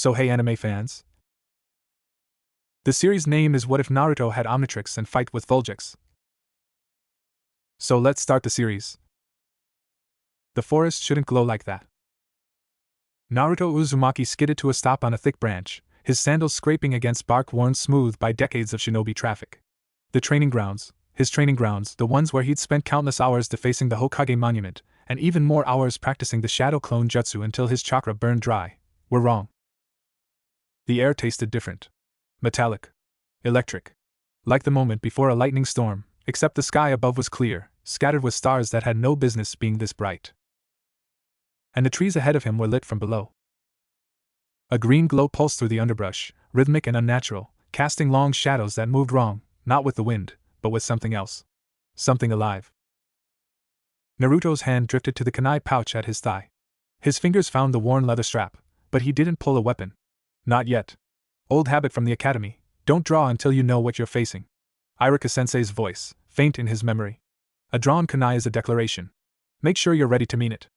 So hey anime fans. The series name is What If Naruto Had Omnitrix and Fight with Vilgax. So let's start the series. The forest shouldn't glow like that. Naruto Uzumaki skidded to a stop on a thick branch, his sandals scraping against bark worn smooth by decades of shinobi traffic. The training grounds, his training grounds, the ones where he'd spent countless hours defacing the Hokage monument, and even more hours practicing the shadow clone jutsu until his chakra burned dry, were wrong. The air tasted different. Metallic. Electric. Like the moment before a lightning storm, except the sky above was clear, scattered with stars that had no business being this bright. And the trees ahead of him were lit from below. A green glow pulsed through the underbrush, rhythmic and unnatural, casting long shadows that moved wrong, not with the wind, but with something else. Something alive. Naruto's hand drifted to the kunai pouch at his thigh. His fingers found the worn leather strap, but he didn't pull a weapon. Not yet. Old habit from the academy, don't draw until you know what you're facing. Iruka-sensei's voice, faint in his memory. A drawn kunai is a declaration. Make sure you're ready to mean it.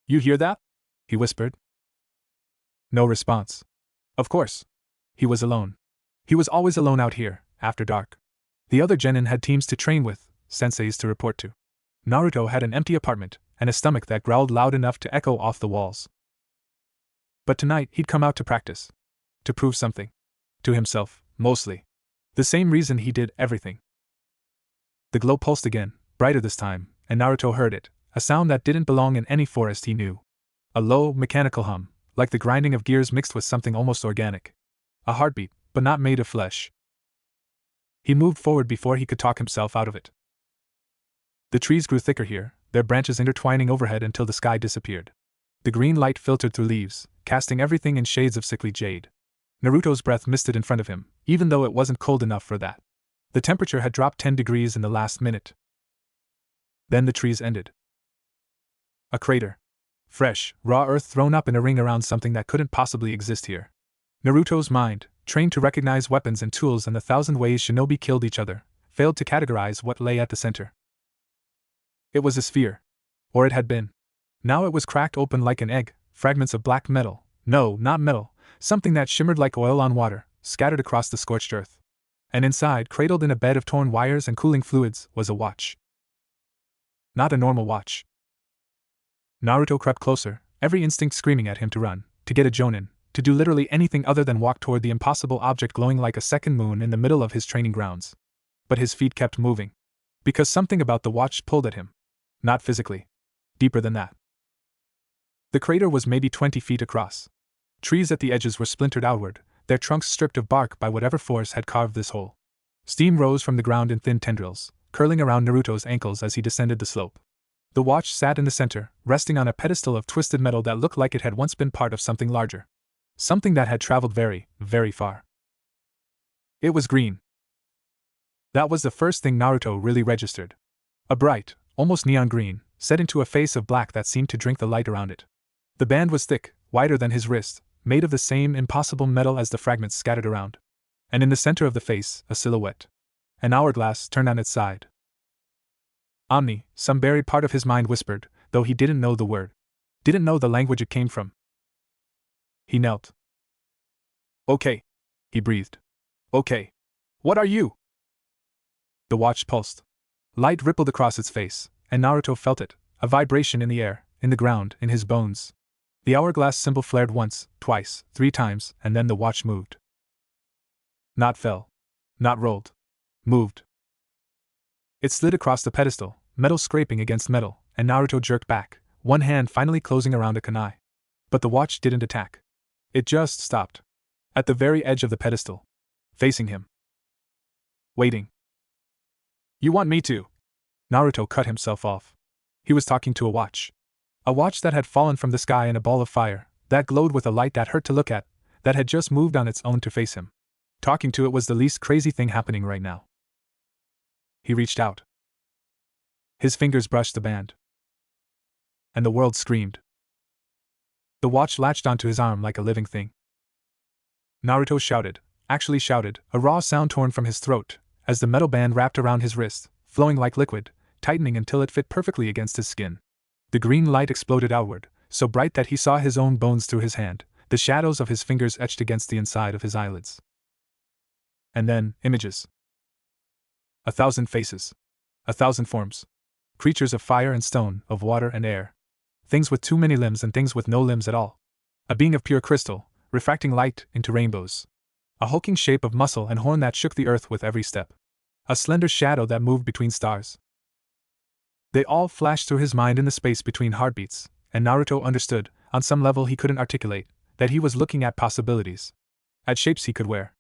You hear that? He whispered. No response. Of course. He was alone. He was always alone out here, after dark. The other genin had teams to train with, senseis to report to. Naruto had an empty apartment, and a stomach that growled loud enough to echo off the walls. But tonight he'd come out to practice. To prove something. To himself, mostly. The same reason he did everything. The glow pulsed again, brighter this time, and Naruto heard it, a sound that didn't belong in any forest he knew. A low, mechanical hum, like the grinding of gears mixed with something almost organic. A heartbeat, but not made of flesh. He moved forward before he could talk himself out of it. The trees grew thicker here, their branches intertwining overhead until the sky disappeared. The green light filtered through leaves, casting everything in shades of sickly jade. Naruto's breath misted in front of him, even though it wasn't cold enough for that. The temperature had dropped 10 degrees in the last minute. Then the trees ended. A crater. Fresh, raw earth thrown up in a ring around something that couldn't possibly exist here. Naruto's mind, trained to recognize weapons and tools and the thousand ways shinobi killed each other, failed to categorize what lay at the center. It was a sphere. Or it had been. Now it was cracked open like an egg, fragments of black metal. No, not metal. Something that shimmered like oil on water, scattered across the scorched earth. And inside, cradled in a bed of torn wires and cooling fluids, was a watch. Not a normal watch. Naruto crept closer, every instinct screaming at him to run, to get a jonin, to do literally anything other than walk toward the impossible object glowing like a second moon in the middle of his training grounds. But his feet kept moving. Because something about the watch pulled at him. Not physically. Deeper than that. The crater was maybe 20 feet across. Trees at the edges were splintered outward, their trunks stripped of bark by whatever force had carved this hole. Steam rose from the ground in thin tendrils, curling around Naruto's ankles as he descended the slope. The watch sat in the center, resting on a pedestal of twisted metal that looked like it had once been part of something larger. Something that had traveled very, very far. It was green. That was the first thing Naruto really registered. A bright, almost neon green, set into a face of black that seemed to drink the light around it. The band was thick, wider than his wrist, made of the same impossible metal as the fragments scattered around. And in the center of the face, a silhouette. An hourglass turned on its side. Omni, some buried part of his mind whispered, though he didn't know the word. Didn't know the language it came from. He knelt. Okay. He breathed. Okay. What are you? The watch pulsed. Light rippled across its face, and Naruto felt it, a vibration in the air, in the ground, in his bones. The hourglass symbol flared once, twice, 3 times, and then the watch moved. Not fell. Not rolled. Moved. It slid across the pedestal, metal scraping against metal, and Naruto jerked back, one hand finally closing around a kunai. But the watch didn't attack. It just stopped. At the very edge of the pedestal. Facing him. Waiting. You want me to? Naruto cut himself off. He was talking to a watch. A watch that had fallen from the sky in a ball of fire, that glowed with a light that hurt to look at, that had just moved on its own to face him. Talking to it was the least crazy thing happening right now. He reached out. His fingers brushed the band. And the world screamed. The watch latched onto his arm like a living thing. Naruto shouted, actually shouted, a raw sound torn from his throat, as the metal band wrapped around his wrist, flowing like liquid, tightening until it fit perfectly against his skin. The green light exploded outward, so bright that he saw his own bones through his hand, the shadows of his fingers etched against the inside of his eyelids. And then, images. 1,000 faces. 1,000 forms. Creatures of fire and stone, of water and air. Things with too many limbs and things with no limbs at all. A being of pure crystal, refracting light into rainbows. A hulking shape of muscle and horn that shook the earth with every step. A slender shadow that moved between stars. They all flashed through his mind in the space between heartbeats, and Naruto understood, on some level he couldn't articulate, that he was looking at possibilities. At shapes he could wear.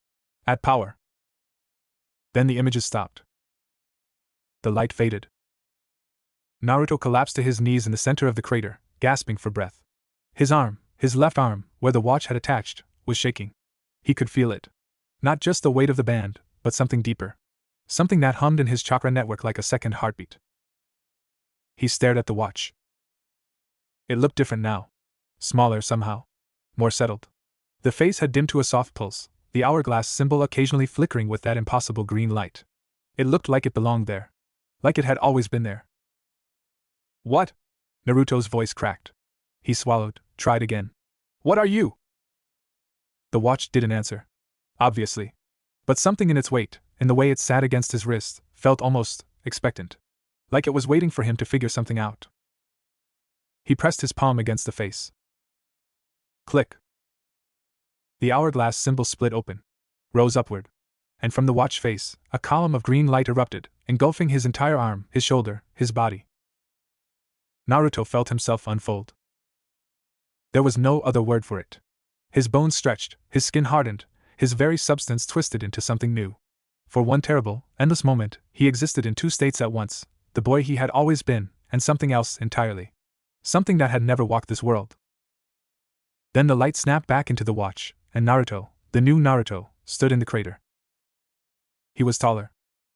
At power. Then the images stopped. The light faded. Naruto collapsed to his knees in the center of the crater, gasping for breath. His arm, his left arm, where the watch had attached, was shaking. He could feel it. Not just the weight of the band, but something deeper. Something that hummed in his chakra network like a second heartbeat. He stared at the watch. It looked different now. Smaller somehow. More settled. The face had dimmed to a soft pulse, the hourglass symbol occasionally flickering with that impossible green light. It looked like it belonged there. Like it had always been there. What? Naruto's voice cracked. He swallowed, tried again. What are you? The watch didn't answer. Obviously. But something in its weight, in the way it sat against his wrist, felt almost expectant. Like it was waiting for him to figure something out. He pressed his palm against the face. Click. The hourglass symbol split open, rose upward, and from the watch face, a column of green light erupted, engulfing his entire arm, his shoulder, his body. Naruto felt himself unfold. There was no other word for it. His bones stretched, his skin hardened, his very substance twisted into something new. For one terrible, endless moment, he existed in two states at once, the boy he had always been, and something else entirely. Something that had never walked this world. Then the light snapped back into the watch, and Naruto, the new Naruto, stood in the crater. He was taller.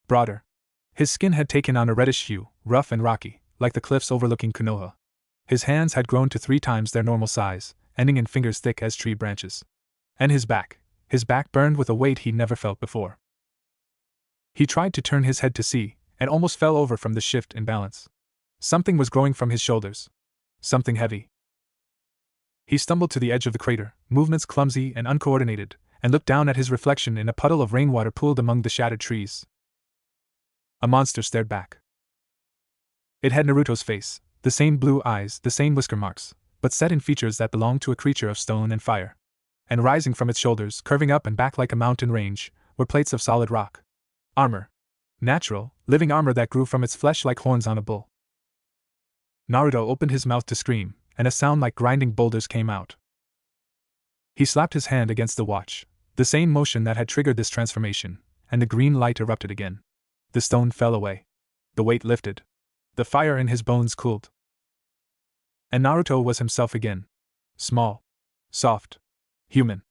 Broader. His skin had taken on a reddish hue, rough and rocky, like the cliffs overlooking Konoha. His hands had grown to 3 times their normal size, ending in fingers thick as tree branches. And his back burned with a weight he'd never felt before. He tried to turn his head to see, and almost fell over from the shift in balance. Something was growing from his shoulders. Something heavy. He stumbled to the edge of the crater, movements clumsy and uncoordinated, and looked down at his reflection in a puddle of rainwater pooled among the shattered trees. A monster stared back. It had Naruto's face, the same blue eyes, the same whisker marks, but set in features that belonged to a creature of stone and fire. And rising from its shoulders, curving up and back like a mountain range, were plates of solid rock. Armor. Natural, living armor that grew from its flesh like horns on a bull. Naruto opened his mouth to scream, and a sound like grinding boulders came out. He slapped his hand against the watch, the same motion that had triggered this transformation, and the green light erupted again. The stone fell away. The weight lifted. The fire in his bones cooled. And Naruto was himself again. Small. Soft. Human.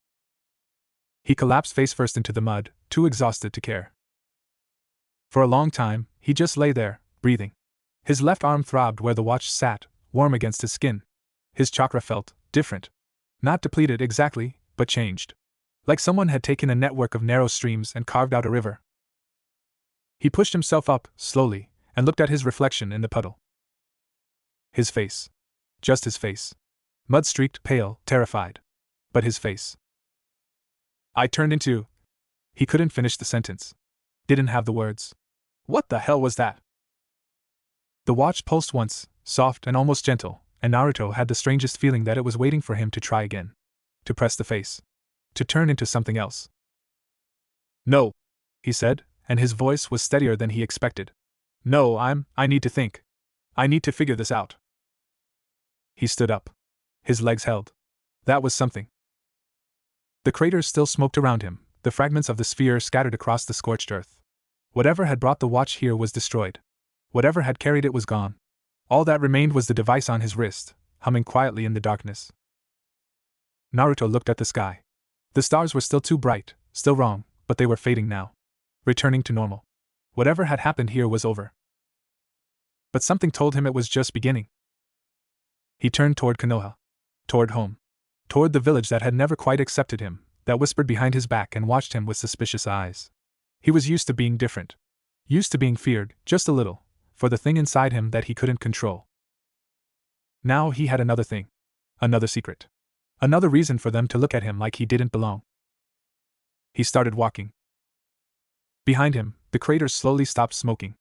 He collapsed face first into the mud, too exhausted to care. For a long time, he just lay there, breathing. His left arm throbbed where the watch sat, warm against his skin. His chakra felt different. Not depleted exactly, but changed. Like someone had taken a network of narrow streams and carved out a river. He pushed himself up, slowly, and looked at his reflection in the puddle. His face. Just his face. Mud-streaked, pale, terrified. But his face. I turned into... He couldn't finish the sentence. Didn't have the words. What the hell was that? The watch pulsed once, soft and almost gentle, and Naruto had the strangest feeling that it was waiting for him to try again. To press the face. To turn into something else. No, he said, and his voice was steadier than he expected. No, I need to think. I need to figure this out. He stood up. His legs held. That was something. The craters still smoked around him, the fragments of the sphere scattered across the scorched earth. Whatever had brought the watch here was destroyed. Whatever had carried it was gone. All that remained was the device on his wrist, humming quietly in the darkness. Naruto looked at the sky. The stars were still too bright, still wrong, but they were fading now. Returning to normal. Whatever had happened here was over. But something told him it was just beginning. He turned toward Konoha. Toward home. Toward the village that had never quite accepted him, that whispered behind his back and watched him with suspicious eyes. He was used to being different. Used to being feared, just a little, for the thing inside him that he couldn't control. Now he had another thing. Another secret. Another reason for them to look at him like he didn't belong. He started walking. Behind him, the crater slowly stopped smoking.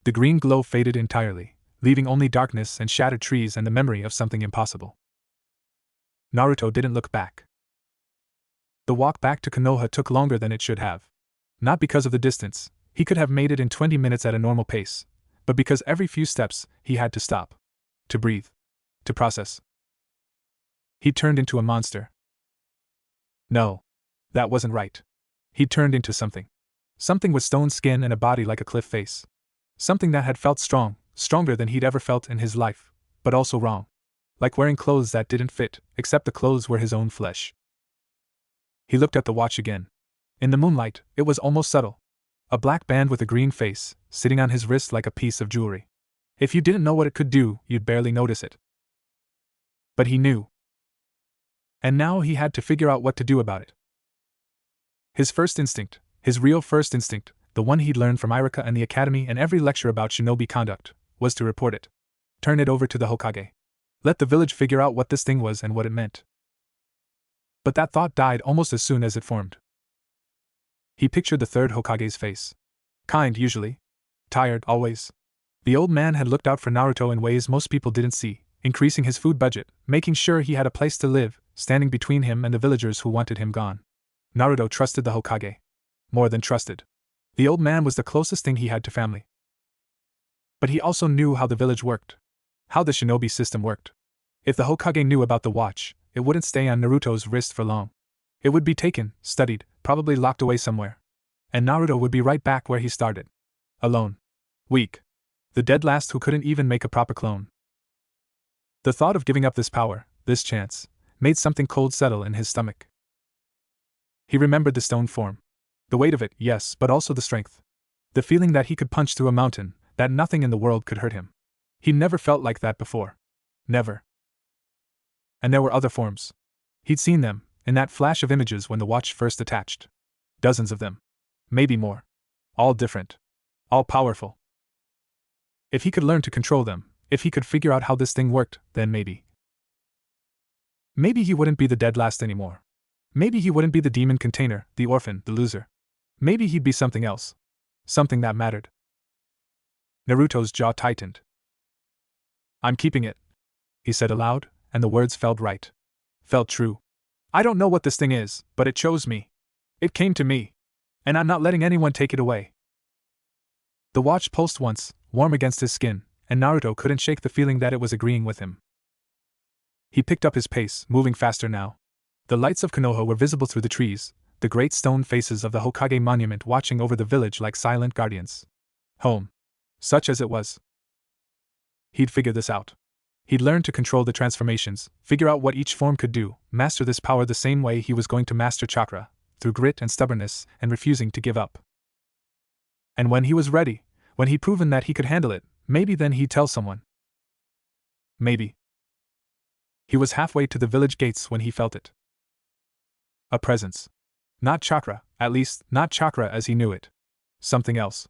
The green glow faded entirely, leaving only darkness and shattered trees and the memory of something impossible. Naruto didn't look back. The walk back to Konoha took longer than it should have. Not because of the distance, he could have made it in 20 minutes at a normal pace, but because every few steps, he had to stop. To breathe. To process. He turned into a monster. No. That wasn't right. He turned into something. Something with stone skin and a body like a cliff face. Something that had felt strong, stronger than he'd ever felt in his life, but also wrong. Like wearing clothes that didn't fit, except the clothes were his own flesh. He looked at the watch again. In the moonlight, it was almost subtle. A black band with a green face, sitting on his wrist like a piece of jewelry. If you didn't know what it could do, you'd barely notice it. But he knew. And now he had to figure out what to do about it. His first instinct, his real first instinct, the one he'd learned from Irika and the academy and every lecture about shinobi conduct, was to report it. Turn it over to the Hokage. Let the village figure out what this thing was and what it meant. But that thought died almost as soon as it formed. He pictured the third Hokage's face. Kind, usually. Tired, always. The old man had looked out for Naruto in ways most people didn't see, increasing his food budget, making sure he had a place to live, standing between him and the villagers who wanted him gone. Naruto trusted the Hokage. More than trusted. The old man was the closest thing he had to family. But he also knew how the village worked. How the shinobi system worked. If the Hokage knew about the watch, it wouldn't stay on Naruto's wrist for long. It would be taken, studied, probably locked away somewhere. And Naruto would be right back where he started. Alone. Weak. The dead last who couldn't even make a proper clone. The thought of giving up this power, this chance, made something cold settle in his stomach. He remembered the stone form. The weight of it, yes, but also the strength. The feeling that he could punch through a mountain, that nothing in the world could hurt him. He never felt like that before. Never. And there were other forms. He'd seen them, in that flash of images when the watch first attached. Dozens of them. Maybe more. All different. All powerful. If he could learn to control them, if he could figure out how this thing worked, then maybe. Maybe he wouldn't be the dead last anymore. Maybe he wouldn't be the demon container, the orphan, the loser. Maybe he'd be something else. Something that mattered. Naruto's jaw tightened. I'm keeping it, he said aloud, and the words felt right. Felt true. I don't know what this thing is, but it chose me. It came to me. And I'm not letting anyone take it away. The watch pulsed once, warm against his skin, and Naruto couldn't shake the feeling that it was agreeing with him. He picked up his pace, moving faster now. The lights of Konoha were visible through the trees, the great stone faces of the Hokage monument watching over the village like silent guardians. Home. Such as it was. He'd figure this out. He'd learn to control the transformations, figure out what each form could do, master this power the same way he was going to master chakra, through grit and stubbornness and refusing to give up. And when he was ready, when he'd proven that he could handle it, maybe then he'd tell someone. Maybe. He was halfway to the village gates when he felt it. A presence. Not chakra, at least, not chakra as he knew it. Something else.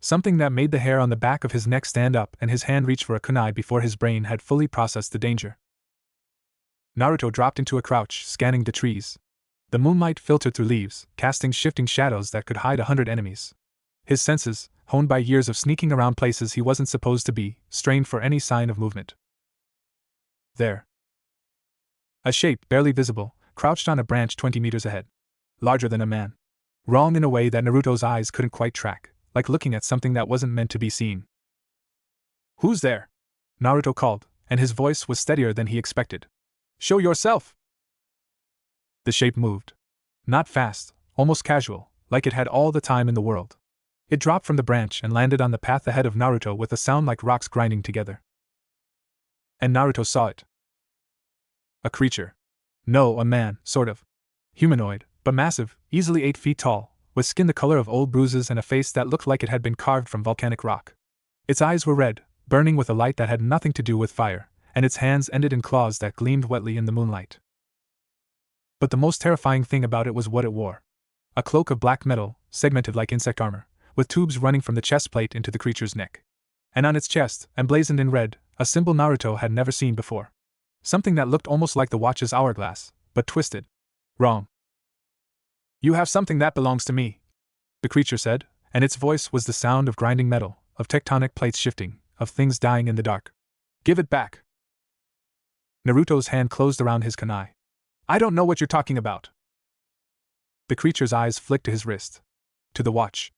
Something that made the hair on the back of his neck stand up and his hand reach for a kunai before his brain had fully processed the danger. Naruto dropped into a crouch, scanning the trees. The moonlight filtered through leaves, casting shifting shadows that could hide 100 enemies. His senses, honed by years of sneaking around places he wasn't supposed to be, strained for any sign of movement. There. A shape, barely visible, crouched on a branch 20 meters ahead. Larger than a man. Wrong in a way that Naruto's eyes couldn't quite track, like looking at something that wasn't meant to be seen. Who's there? Naruto called, and his voice was steadier than he expected. Show yourself! The shape moved. Not fast, almost casual, like it had all the time in the world. It dropped from the branch and landed on the path ahead of Naruto with a sound like rocks grinding together. And Naruto saw it. A creature. No, a man, sort of. Humanoid, but massive, easily 8 feet tall, with skin the color of old bruises and a face that looked like it had been carved from volcanic rock. Its eyes were red, burning with a light that had nothing to do with fire, and its hands ended in claws that gleamed wetly in the moonlight. But the most terrifying thing about it was what it wore. A cloak of black metal, segmented like insect armor, with tubes running from the chest plate into the creature's neck. And on its chest, emblazoned in red, a symbol Naruto had never seen before. Something that looked almost like the watch's hourglass, but twisted. Wrong. You have something that belongs to me, the creature said, and its voice was the sound of grinding metal, of tectonic plates shifting, of things dying in the dark. Give it back. Naruto's hand closed around his kunai. I don't know what you're talking about. The creature's eyes flicked to his wrist. To the watch.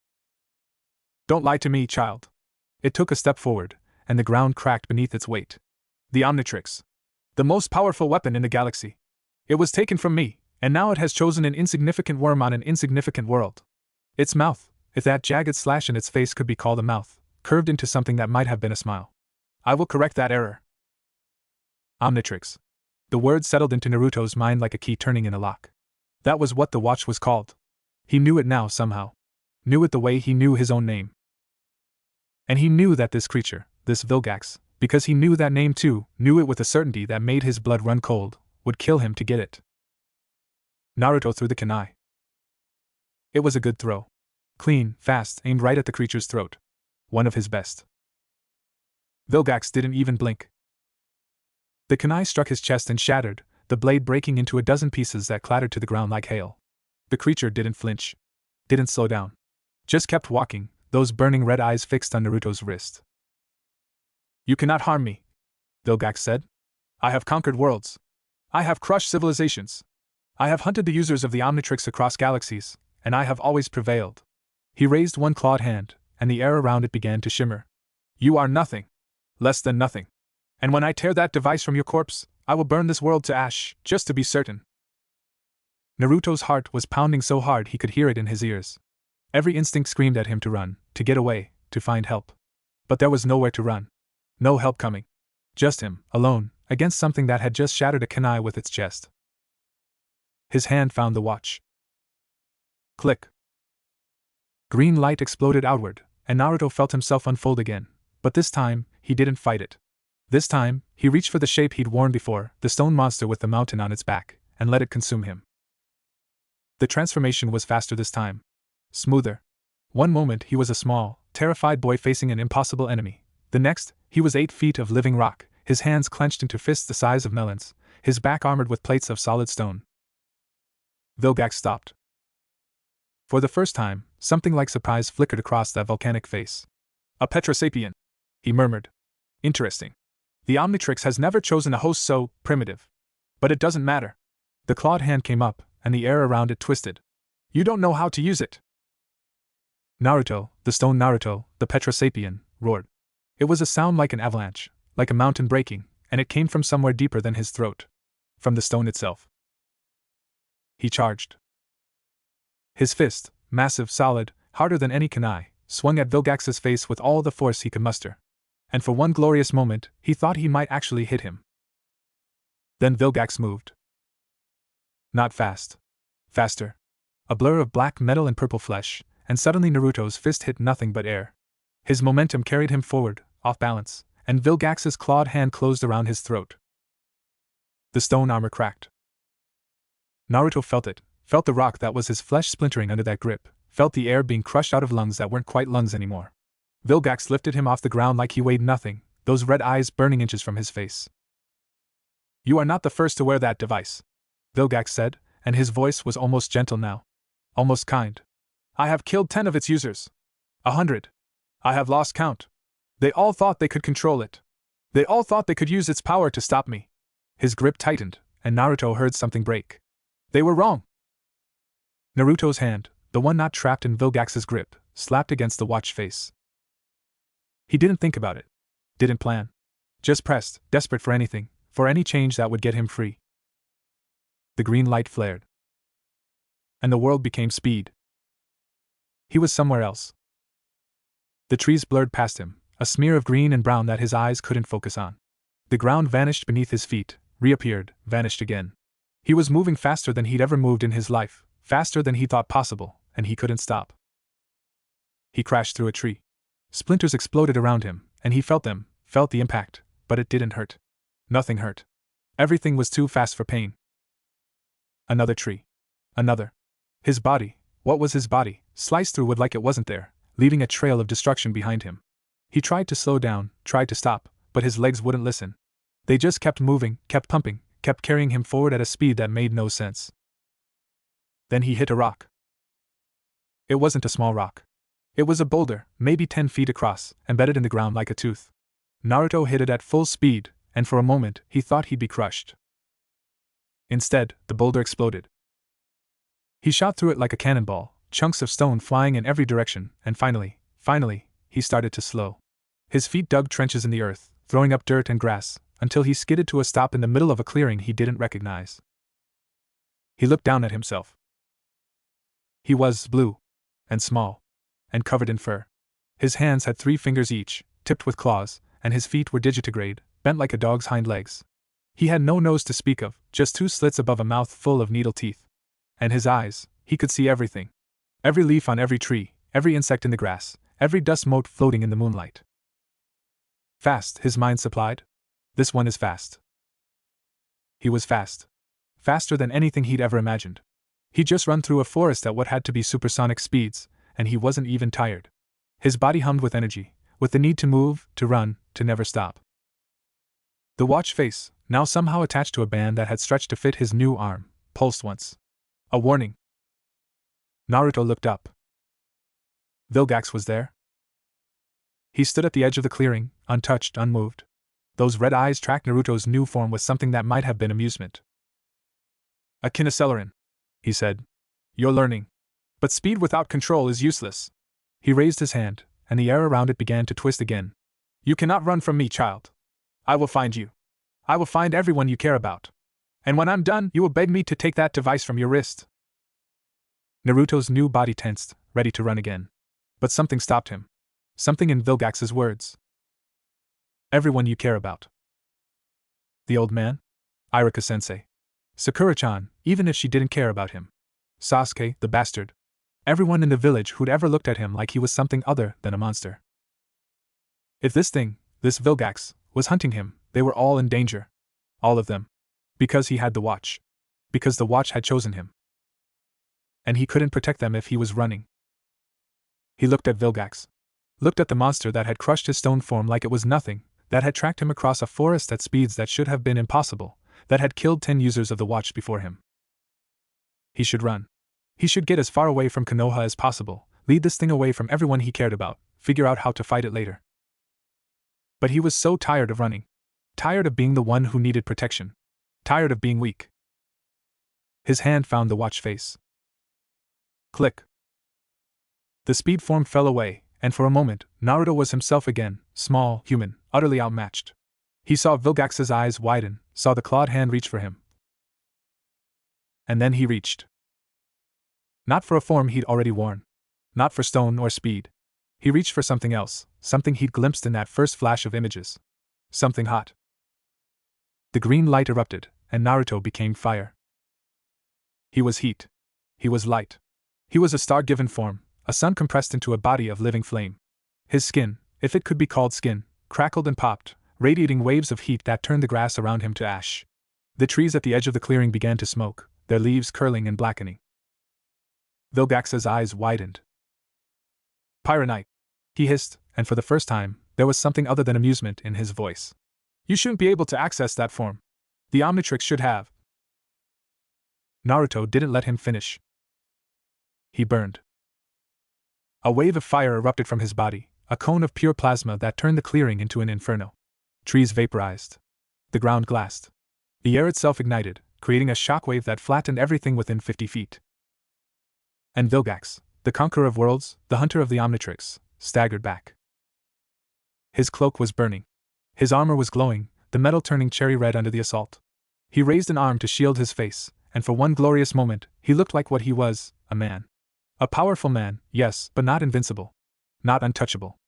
Don't lie to me, child. It took a step forward, and the ground cracked beneath its weight. The Omnitrix. The most powerful weapon in the galaxy. It was taken from me, and now it has chosen an insignificant worm on an insignificant world. Its mouth, if that jagged slash in its face could be called a mouth, curved into something that might have been a smile. I will correct that error. Omnitrix. The word settled into Naruto's mind like a key turning in a lock. That was what the watch was called. He knew it now somehow. Knew it the way he knew his own name. And he knew that this creature, this Vilgax, because he knew that name too, knew it with a certainty that made his blood run cold, would kill him to get it. Naruto threw the kunai. It was a good throw. Clean, fast, aimed right at the creature's throat. One of his best. Vilgax didn't even blink. The kunai struck his chest and shattered, the blade breaking into a dozen pieces that clattered to the ground like hail. The creature didn't flinch. Didn't slow down. Just kept walking, those burning red eyes fixed on Naruto's wrist. You cannot harm me, Vilgax said. I have conquered worlds. I have crushed civilizations. I have hunted the users of the Omnitrix across galaxies, and I have always prevailed. He raised one clawed hand, and the air around it began to shimmer. You are nothing. Less than nothing. And when I tear that device from your corpse, I will burn this world to ash, just to be certain. Naruto's heart was pounding so hard he could hear it in his ears. Every instinct screamed at him to run, to get away, to find help. But there was nowhere to run. No help coming. Just him, alone, against something that had just shattered a kunai with its chest. His hand found the watch. Click. Green light exploded outward, and Naruto felt himself unfold again, but this time, he didn't fight it. This time, he reached for the shape he'd worn before, the stone monster with the mountain on its back, and let it consume him. The transformation was faster this time. Smoother. One moment he was a small, terrified boy facing an impossible enemy. The next, he was 8 feet of living rock, his hands clenched into fists the size of melons, his back armored with plates of solid stone. Vilgax stopped. For the first time, something like surprise flickered across that volcanic face. A Petrosapien, he murmured. Interesting. The Omnitrix has never chosen a host so primitive. But it doesn't matter. The clawed hand came up, and the air around it twisted. You don't know how to use it. Naruto, the stone Naruto, the Petrosapien, roared. It was a sound like an avalanche, like a mountain breaking, and it came from somewhere deeper than his throat. From the stone itself. He charged. His fist, massive, solid, harder than any kunai, swung at Vilgax's face with all the force he could muster. And for one glorious moment, he thought he might actually hit him. Then Vilgax moved. Not fast. Faster. A blur of black metal and purple flesh, and suddenly Naruto's fist hit nothing but air. His momentum carried him forward, off balance, and Vilgax's clawed hand closed around his throat. The stone armor cracked. Naruto felt it, felt the rock that was his flesh splintering under that grip, felt the air being crushed out of lungs that weren't quite lungs anymore. Vilgax lifted him off the ground like he weighed nothing, those red eyes burning inches from his face. You are not the first to wear that device, Vilgax said, and his voice was almost gentle now. Almost kind. I have killed 10 of its users. 100. I have lost count. They all thought they could control it. They all thought they could use its power to stop me. His grip tightened, and Naruto heard something break. They were wrong. Naruto's hand, the one not trapped in Vilgax's grip, slapped against the watch face. He didn't think about it. Didn't plan. Just pressed, desperate for anything, for any change that would get him free. The green light flared. And the world became speed. He was somewhere else. The trees blurred past him, a smear of green and brown that his eyes couldn't focus on. The ground vanished beneath his feet, reappeared, vanished again. He was moving faster than he'd ever moved in his life, faster than he thought possible, and he couldn't stop. He crashed through a tree. Splinters exploded around him, and he felt them, felt the impact, but it didn't hurt. Nothing hurt. Everything was too fast for pain. Another tree. Another. His body, what was his body, sliced through wood like it wasn't there, leaving a trail of destruction behind him. He tried to slow down, tried to stop, but his legs wouldn't listen. They just kept moving, kept pumping, kept carrying him forward at a speed that made no sense. Then he hit a rock. It wasn't a small rock. It was a boulder, maybe 10 feet across, embedded in the ground like a tooth. Naruto hit it at full speed, and for a moment he thought he'd be crushed. Instead, the boulder exploded. He shot through it like a cannonball, chunks of stone flying in every direction, and finally, he started to slow. His feet dug trenches in the earth, throwing up dirt and grass, until he skidded to a stop in the middle of a clearing he didn't recognize. He looked down at himself. He was blue, and small, and covered in fur. His hands had 3 fingers each, tipped with claws, and his feet were digitigrade, bent like a dog's hind legs. He had no nose to speak of, just 2 slits above a mouth full of needle teeth. And his eyes, he could see everything. Every leaf on every tree, every insect in the grass, every dust mote floating in the moonlight. Fast, his mind supplied. This one is fast. He was fast. Faster than anything he'd ever imagined. He'd just run through a forest at what had to be supersonic speeds, and he wasn't even tired. His body hummed with energy, with the need to move, to run, to never stop. The watch face, now somehow attached to a band that had stretched to fit his new arm, pulsed once. A warning. Naruto looked up. Vilgax was there. He stood at the edge of the clearing, untouched, unmoved. Those red eyes tracked Naruto's new form with something that might have been amusement. A kinocelerin, he said. You're learning. But speed without control is useless. He raised his hand, and the air around it began to twist again. You cannot run from me, child. I will find you. I will find everyone you care about. And when I'm done, you will beg me to take that device from your wrist. Naruto's new body tensed, ready to run again. But something stopped him. Something in Vilgax's words. Everyone you care about. The old man? Iruka-sensei. Sakura-chan, even if she didn't care about him. Sasuke, the bastard. Everyone in the village who'd ever looked at him like he was something other than a monster. If this thing, this Vilgax, was hunting him, they were all in danger. All of them. Because he had the watch. Because the watch had chosen him. And he couldn't protect them if he was running. He looked at Vilgax. Looked at the monster that had crushed his stone form like it was nothing, that had tracked him across a forest at speeds that should have been impossible, that had killed 10 users of the watch before him. He should run. He should get as far away from Konoha as possible, lead this thing away from everyone he cared about, figure out how to fight it later. But he was so tired of running. Tired of being the one who needed protection. Tired of being weak. His hand found the watch face. Click. The speed form fell away, and for a moment, Naruto was himself again, small, human, utterly outmatched. He saw Vilgax's eyes widen, saw the clawed hand reach for him. And then he reached. Not for a form he'd already worn. Not for stone or speed. He reached for something else, something he'd glimpsed in that first flash of images. Something hot. The green light erupted, and Naruto became fire. He was heat. He was light. He was a star-given form, a sun compressed into a body of living flame. His skin, if it could be called skin, crackled and popped, radiating waves of heat that turned the grass around him to ash. The trees at the edge of the clearing began to smoke, their leaves curling and blackening. Vilgax's eyes widened. Pyronite, he hissed, and for the first time, there was something other than amusement in his voice. You shouldn't be able to access that form. The Omnitrix should have. Naruto didn't let him finish. He burned. A wave of fire erupted from his body, a cone of pure plasma that turned the clearing into an inferno. Trees vaporized. The ground glassed. The air itself ignited, creating a shockwave that flattened everything within 50 feet. And Vilgax, the conqueror of worlds, the hunter of the Omnitrix, staggered back. His cloak was burning. His armor was glowing, the metal turning cherry red under the assault. He raised an arm to shield his face, and for one glorious moment, he looked like what he was, a man. A powerful man, yes, but not invincible. Not untouchable.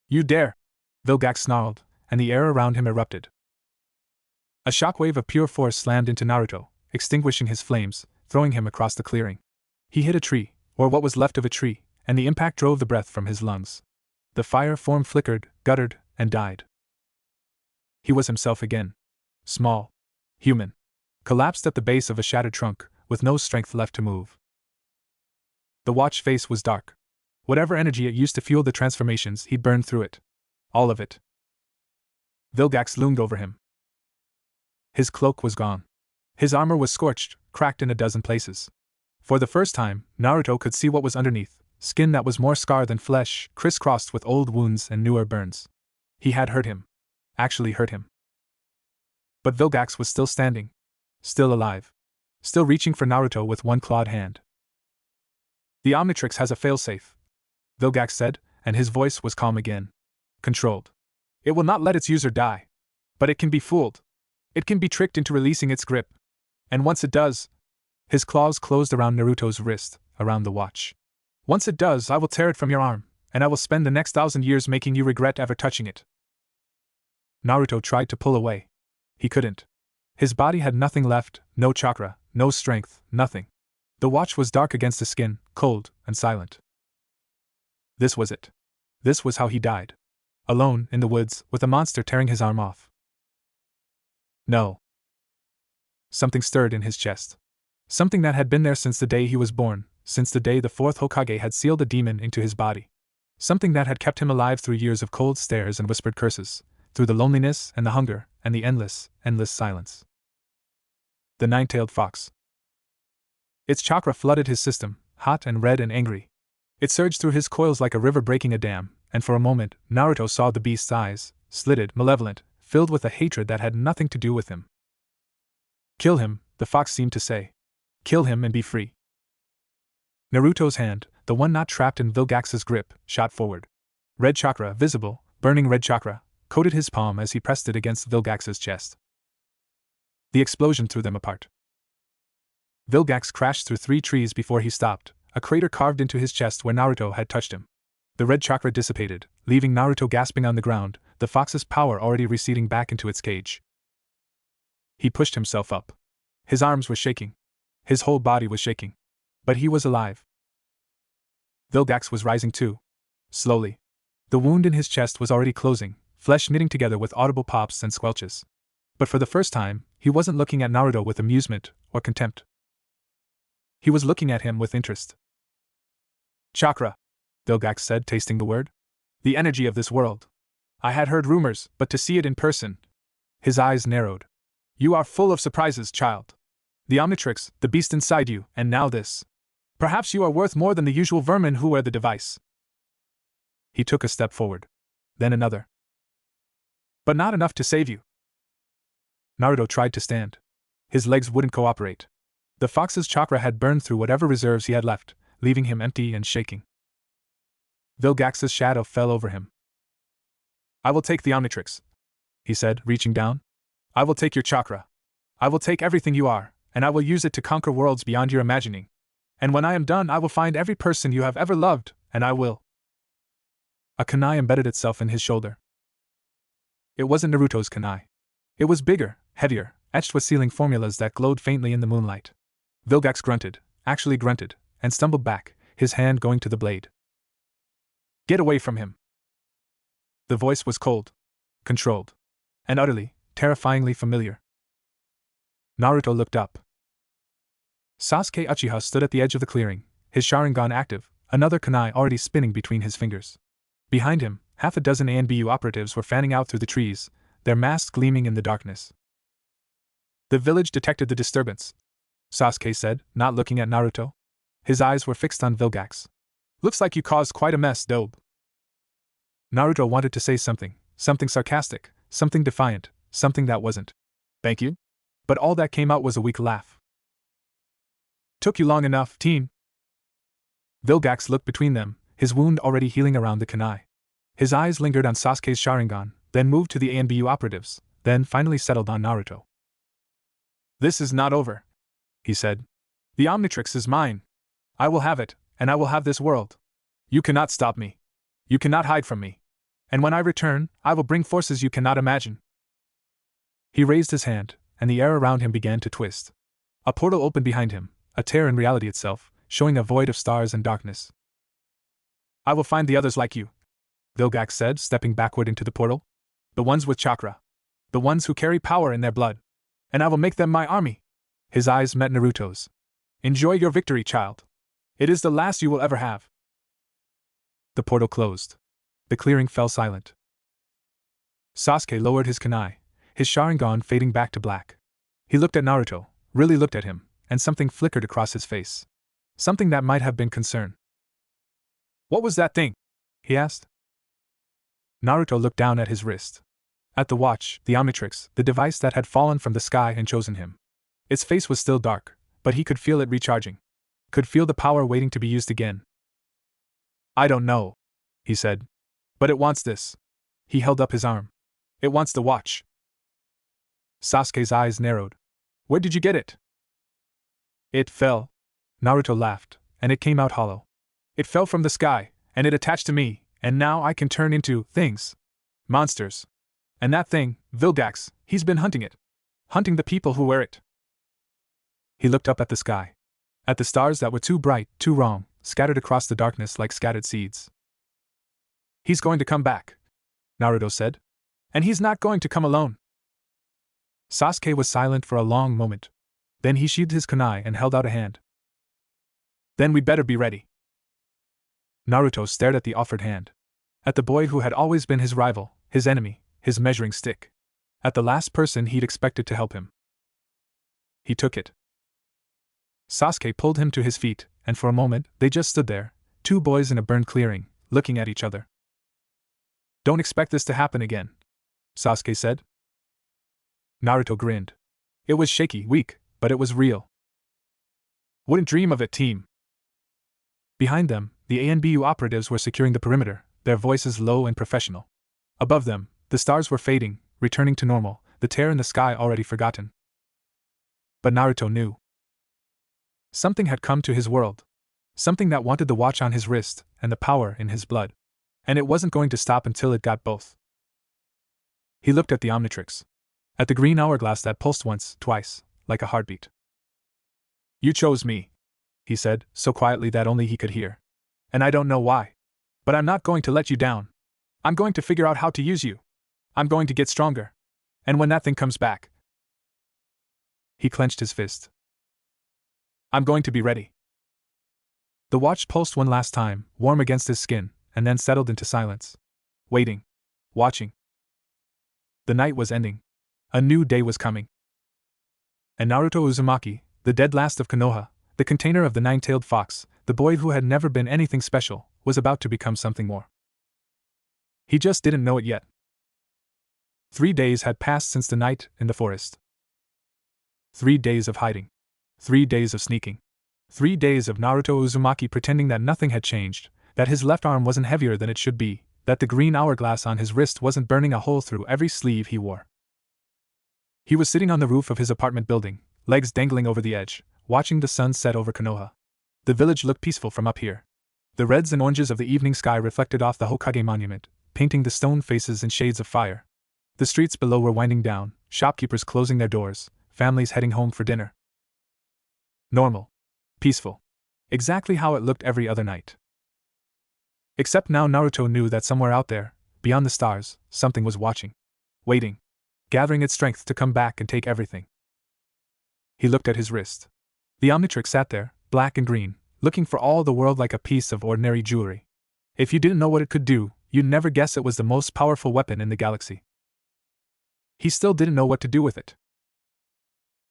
You dare! Vilgax snarled, and the air around him erupted. A shockwave of pure force slammed into Naruto, extinguishing his flames, throwing him across the clearing. He hit a tree, or what was left of a tree, and the impact drove the breath from his lungs. The fire form flickered, guttered, and died. He was himself again. Small. Human. Collapsed at the base of a shattered trunk, with no strength left to move. The watch face was dark. Whatever energy it used to fuel the transformations, he'd burned through it. All of it. Vilgax loomed over him. His cloak was gone. His armor was scorched, cracked in a dozen places. For the first time, Naruto could see what was underneath, skin that was more scar than flesh, crisscrossed with old wounds and newer burns. He had hurt him. Actually hurt him. But Vilgax was still standing. Still alive. Still reaching for Naruto with one clawed hand. The Omnitrix has a failsafe, Vilgax said, and his voice was calm again. Controlled. It will not let its user die. But it can be fooled. It can be tricked into releasing its grip. And once it does... His claws closed around Naruto's wrist, around the watch. Once it does, I will tear it from your arm, and I will spend the next 1,000 years making you regret ever touching it. Naruto tried to pull away. He couldn't. His body had nothing left, no chakra, no strength, nothing. The watch was dark against the skin, cold and silent. This was it. This was how he died. Alone, in the woods, with a monster tearing his arm off. No. Something stirred in his chest. Something that had been there since the day he was born, since the day the fourth Hokage had sealed a demon into his body. Something that had kept him alive through years of cold stares and whispered curses, through the loneliness and the hunger and the endless, endless silence. The nine-tailed fox. Its chakra flooded his system, hot and red and angry. It surged through his coils like a river breaking a dam, and for a moment, Naruto saw the beast's eyes, slitted, malevolent, filled with a hatred that had nothing to do with him. Kill him, the fox seemed to say. Kill him and be free. Naruto's hand, the one not trapped in Vilgax's grip, shot forward. Red chakra, visible, burning red chakra, coated his palm as he pressed it against Vilgax's chest. The explosion threw them apart. Vilgax crashed through 3 trees before he stopped, a crater carved into his chest where Naruto had touched him. The red chakra dissipated, leaving Naruto gasping on the ground, the fox's power already receding back into its cage. He pushed himself up. His arms were shaking. His whole body was shaking. But he was alive. Vilgax was rising too. Slowly. The wound in his chest was already closing, flesh knitting together with audible pops and squelches. But for the first time, he wasn't looking at Naruto with amusement or contempt. He was looking at him with interest. Chakra, Vilgax said, tasting the word. The energy of this world. I had heard rumors, but to see it in person. His eyes narrowed. You are full of surprises, child. The Omnitrix, the beast inside you, and now this. Perhaps you are worth more than the usual vermin who wear the device. He took a step forward. Then another. But not enough to save you. Naruto tried to stand. His legs wouldn't cooperate. The fox's chakra had burned through whatever reserves he had left, leaving him empty and shaking. Vilgax's shadow fell over him. I will take the Omnitrix, he said, reaching down. I will take your chakra. I will take everything you are, and I will use it to conquer worlds beyond your imagining. And when I am done, I will find every person you have ever loved, and I will. A kunai embedded itself in his shoulder. It wasn't Naruto's kunai. It was bigger, heavier, etched with sealing formulas that glowed faintly in the moonlight. Vilgax grunted, actually grunted, and stumbled back, his hand going to the blade. Get away from him. The voice was cold, controlled, and utterly, terrifyingly familiar. Naruto looked up. Sasuke Uchiha stood at the edge of the clearing, his Sharingan active, another kunai already spinning between his fingers. Behind him, 6 ANBU operatives were fanning out through the trees, their masks gleaming in the darkness. The village detected the disturbance, Sasuke said, not looking at Naruto. His eyes were fixed on Vilgax. Looks like you caused quite a mess, Dobe. Naruto wanted to say something sarcastic, something defiant, something that wasn't. Thank you? But all that came out was a weak laugh. Took you long enough, teen. Vilgax looked between them, his wound already healing around the kunai. His eyes lingered on Sasuke's Sharingan, then moved to the ANBU operatives, then finally settled on Naruto. This is not over, he said. The Omnitrix is mine. I will have it, and I will have this world. You cannot stop me. You cannot hide from me. And when I return, I will bring forces you cannot imagine. He raised his hand, and the air around him began to twist. A portal opened behind him, a tear in reality itself, showing a void of stars and darkness. I will find the others like you, Vilgax said, stepping backward into the portal. The ones with chakra. The ones who carry power in their blood. And I will make them my army. His eyes met Naruto's. Enjoy your victory, child. It is the last you will ever have. The portal closed. The clearing fell silent. Sasuke lowered his kunai, his Sharingan fading back to black. He looked at Naruto, really looked at him, and something flickered across his face. Something that might have been concern. "What was that thing?" he asked. Naruto looked down at his wrist. At the watch, the Omnitrix, the device that had fallen from the sky and chosen him. Its face was still dark, but he could feel it recharging. Could feel the power waiting to be used again. "I don't know," he said. "But it wants this." He held up his arm. "It wants the watch." Sasuke's eyes narrowed. "Where did you get it?" "It fell." Naruto laughed, and it came out hollow. "It fell from the sky, and it attached to me, and now I can turn into things. Monsters. And that thing, Vilgax, he's been hunting it. Hunting the people who wear it." He looked up at the sky. At the stars that were too bright, too wrong, scattered across the darkness like scattered seeds. "He's going to come back," Naruto said. "And he's not going to come alone." Sasuke was silent for a long moment. Then he sheathed his kunai and held out a hand. "Then we'd better be ready." Naruto stared at the offered hand. At the boy who had always been his rival, his enemy, his measuring stick. At the last person he'd expected to help him. He took it. Sasuke pulled him to his feet, and for a moment, they just stood there, two boys in a burned clearing, looking at each other. "Don't expect this to happen again," Sasuke said. Naruto grinned. It was shaky, weak, but it was real. "Wouldn't dream of it, team." Behind them, the ANBU operatives were securing the perimeter, their voices low and professional. Above them, the stars were fading, returning to normal, the tear in the sky already forgotten. But Naruto knew. Something had come to his world. Something that wanted the watch on his wrist, and the power in his blood. And it wasn't going to stop until it got both. He looked at the Omnitrix. At the green hourglass that pulsed once, twice, like a heartbeat. "You chose me," he said, so quietly that only he could hear. "And I don't know why. But I'm not going to let you down. I'm going to figure out how to use you. I'm going to get stronger. And when that thing comes back..." He clenched his fist. "I'm going to be ready." The watch pulsed one last time, warm against his skin, and then settled into silence. Waiting. Watching. The night was ending. A new day was coming. And Naruto Uzumaki, the dead last of Konoha, the container of the nine-tailed fox, the boy who had never been anything special, was about to become something more. He just didn't know it yet. 3 days had passed since the night in the forest. 3 days of hiding. 3 days of sneaking. 3 days of Naruto Uzumaki pretending that nothing had changed, that his left arm wasn't heavier than it should be, that the green hourglass on his wrist wasn't burning a hole through every sleeve he wore. He was sitting on the roof of his apartment building, legs dangling over the edge, watching the sun set over Konoha. The village looked peaceful from up here. The reds and oranges of the evening sky reflected off the Hokage monument, painting the stone faces in shades of fire. The streets below were winding down, shopkeepers closing their doors, families heading home for dinner. Normal. Peaceful. Exactly how it looked every other night. Except now Naruto knew that somewhere out there, beyond the stars, something was watching. Waiting. Gathering its strength to come back and take everything. He looked at his wrist. The Omnitrix sat there, black and green, looking for all the world like a piece of ordinary jewelry. If you didn't know what it could do, you'd never guess it was the most powerful weapon in the galaxy. He still didn't know what to do with it.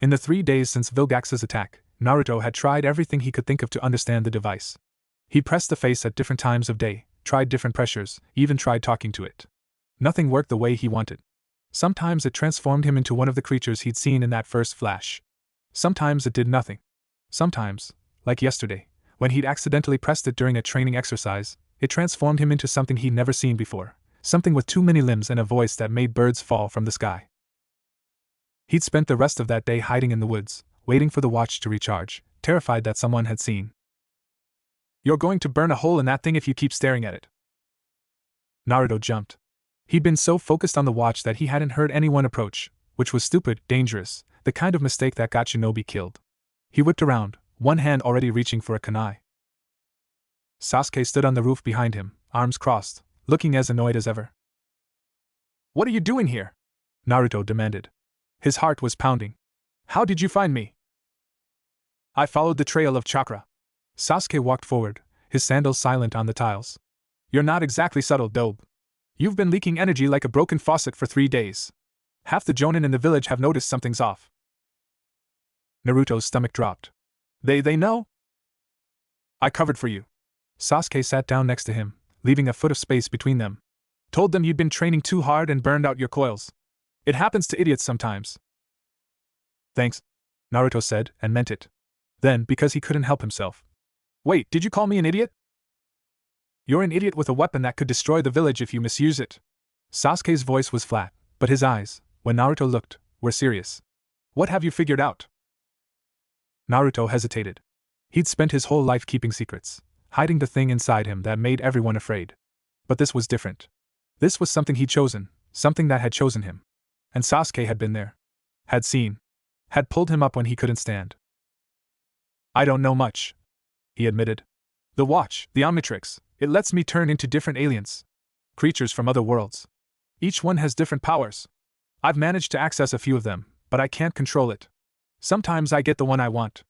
In the 3 days since Vilgax's attack, Naruto had tried everything he could think of to understand the device. He pressed the face at different times of day, tried different pressures, even tried talking to it. Nothing worked the way he wanted. Sometimes it transformed him into one of the creatures he'd seen in that first flash. Sometimes it did nothing. Sometimes, like yesterday, when he'd accidentally pressed it during a training exercise, it transformed him into something he'd never seen before, something with too many limbs and a voice that made birds fall from the sky. He'd spent the rest of that day hiding in the woods, waiting for the watch to recharge, terrified that someone had seen. "You're going to burn a hole in that thing if you keep staring at it." Naruto jumped. He'd been so focused on the watch that he hadn't heard anyone approach, which was stupid, dangerous, the kind of mistake that got Shinobi killed. He whipped around, one hand already reaching for a kunai. Sasuke stood on the roof behind him, arms crossed, looking as annoyed as ever. "What are you doing here?" Naruto demanded. His heart was pounding. "How did you find me?" "I followed the trail of chakra." Sasuke walked forward, his sandals silent on the tiles. "You're not exactly subtle, dope. You've been leaking energy like a broken faucet for 3 days. Half the jonin in the village have noticed something's off." Naruto's stomach dropped. They know? I covered for you. Sasuke sat down next to him, leaving a foot of space between them. Told them you'd been training too hard and burned out your coils. It happens to idiots sometimes. Thanks, Naruto said, and meant it. Then, because he couldn't help himself. Wait, did you call me an idiot? You're an idiot with a weapon that could destroy the village if you misuse it. Sasuke's voice was flat, but his eyes, when Naruto looked, were serious. What have you figured out? Naruto hesitated. He'd spent his whole life keeping secrets, hiding the thing inside him that made everyone afraid. But this was different. This was something he'd chosen, something that had chosen him. And Sasuke had been there. Had seen. Had pulled him up when he couldn't stand. I don't know much, he admitted. The watch, the Omnitrix, it lets me turn into different aliens. Creatures from other worlds. Each one has different powers. I've managed to access a few of them, but I can't control it. Sometimes I get the one I want.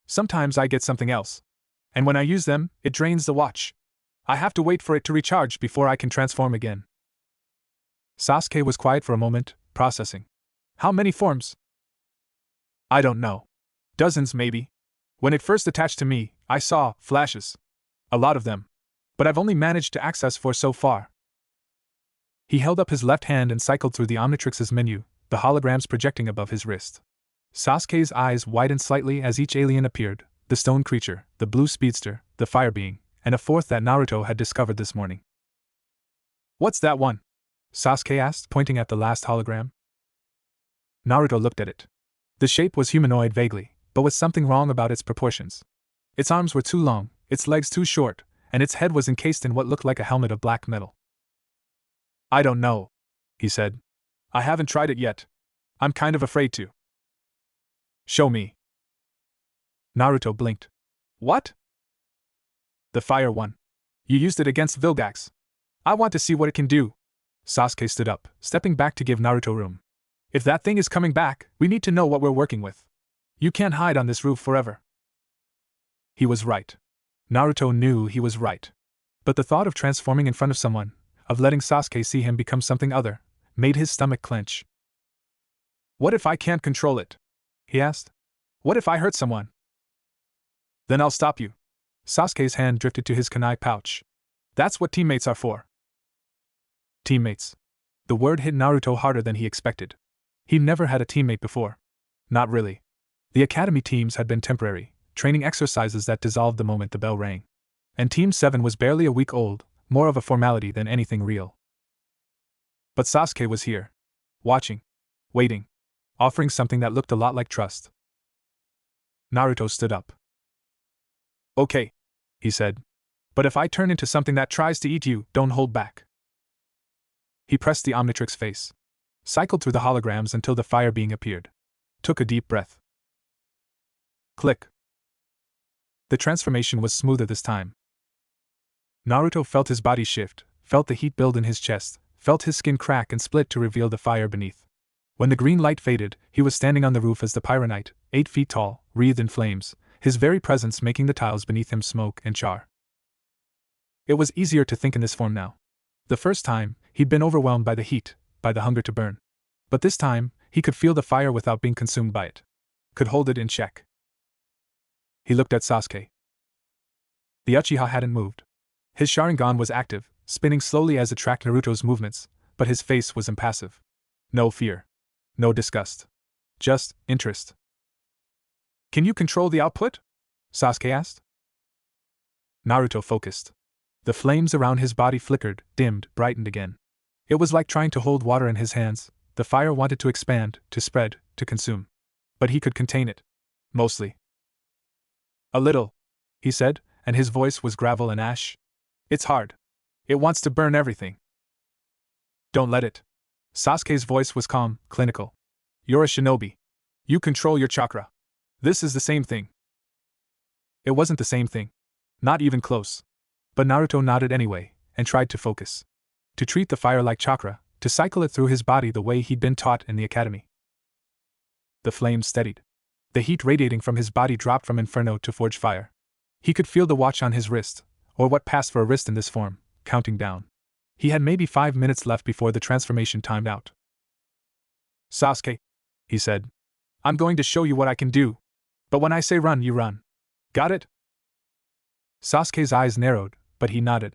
Sometimes I get something else. And when I use them, it drains the watch. I have to wait for it to recharge before I can transform again. Sasuke was quiet for a moment, processing. How many forms? I don't know. Dozens, maybe. When it first attached to me, I saw flashes. A lot of them. But I've only managed to access 4 so far. He held up his left hand and cycled through the Omnitrix's menu, the holograms projecting above his wrist. Sasuke's eyes widened slightly as each alien appeared, the stone creature, the blue speedster, the fire being, and a fourth that Naruto had discovered this morning. What's that one? Sasuke asked, pointing at the last hologram. Naruto looked at it. The shape was humanoid vaguely, but with something wrong about its proportions. Its arms were too long, its legs too short, and its head was encased in what looked like a helmet of black metal. I don't know, he said. I haven't tried it yet. I'm kind of afraid to. Show me. Naruto blinked. What? The fire one. You used it against Vilgax. I want to see what it can do. Sasuke stood up, stepping back to give Naruto room. If that thing is coming back, we need to know what we're working with. You can't hide on this roof forever. He was right. Naruto knew he was right. But the thought of transforming in front of someone, of letting Sasuke see him become something other, made his stomach clench. What if I can't control it? He asked. What if I hurt someone? Then I'll stop you. Sasuke's hand drifted to his kunai pouch. That's what teammates are for. Teammates. The word hit Naruto harder than he expected. He never had a teammate before. Not really. The academy teams had been temporary, training exercises that dissolved the moment the bell rang. And Team 7 was barely a week old, more of a formality than anything real. But Sasuke was here. Watching. Waiting. Offering something that looked a lot like trust. Naruto stood up. Okay, he said. But if I turn into something that tries to eat you, don't hold back. He pressed the Omnitrix face. Cycled through the holograms until the fire being appeared. Took a deep breath. Click. The transformation was smoother this time. Naruto felt his body shift, felt the heat build in his chest, felt his skin crack and split to reveal the fire beneath. When the green light faded, he was standing on the roof as the Pyronite, 8 feet tall, wreathed in flames, his very presence making the tiles beneath him smoke and char. It was easier to think in this form now. The first time, he'd been overwhelmed by the heat, by the hunger to burn. But this time, he could feel the fire without being consumed by it. Could hold it in check. He looked at Sasuke. The Uchiha hadn't moved. His Sharingan was active, spinning slowly as it tracked Naruto's movements, but his face was impassive. No fear. No disgust. Just interest. Can you control the output? Sasuke asked. Naruto focused. The flames around his body flickered, dimmed, brightened again. It was like trying to hold water in his hands. The fire wanted to expand, to spread, to consume. But he could contain it. Mostly. A little, he said, and his voice was gravel and ash. It's hard. It wants to burn everything. Don't let it. Sasuke's voice was calm, clinical. You're a shinobi. You control your chakra. This is the same thing. It wasn't the same thing. Not even close. But Naruto nodded anyway, and tried to focus. To treat the fire like chakra, to cycle it through his body the way he'd been taught in the academy. The flames steadied. The heat radiating from his body dropped from inferno to forge fire. He could feel the watch on his wrist, or what passed for a wrist in this form, counting down. He had maybe 5 minutes left before the transformation timed out. Sasuke, he said. I'm going to show you what I can do. But when I say run, you run. Got it? Sasuke's eyes narrowed, but he nodded.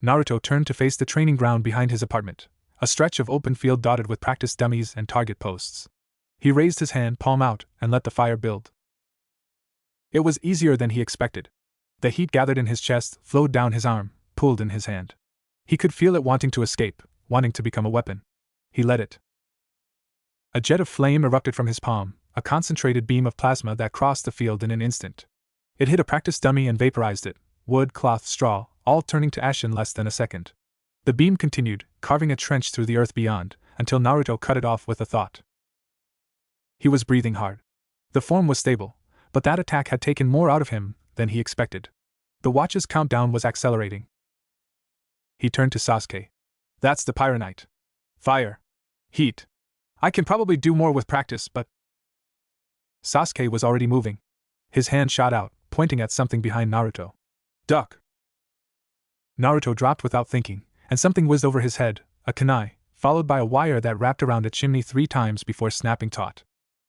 Naruto turned to face the training ground behind his apartment, a stretch of open field dotted with practice dummies and target posts. He raised his hand, palm out, and let the fire build. It was easier than he expected. The heat gathered in his chest, flowed down his arm, pulled in his hand. He could feel it wanting to escape, wanting to become a weapon. He let it. A jet of flame erupted from his palm, a concentrated beam of plasma that crossed the field in an instant. It hit a practice dummy and vaporized it, wood, cloth, straw, all turning to ash in less than a second. The beam continued, carving a trench through the earth beyond, until Naruto cut it off with a thought. He was breathing hard. The form was stable, but that attack had taken more out of him than he expected. The watch's countdown was accelerating. He turned to Sasuke. That's the pyronite. Fire. Heat. I can probably do more with practice, but... Sasuke was already moving. His hand shot out, pointing at something behind Naruto. Duck! Naruto dropped without thinking, and something whizzed over his head, a kunai, followed by a wire that wrapped around a chimney 3 times before snapping taut.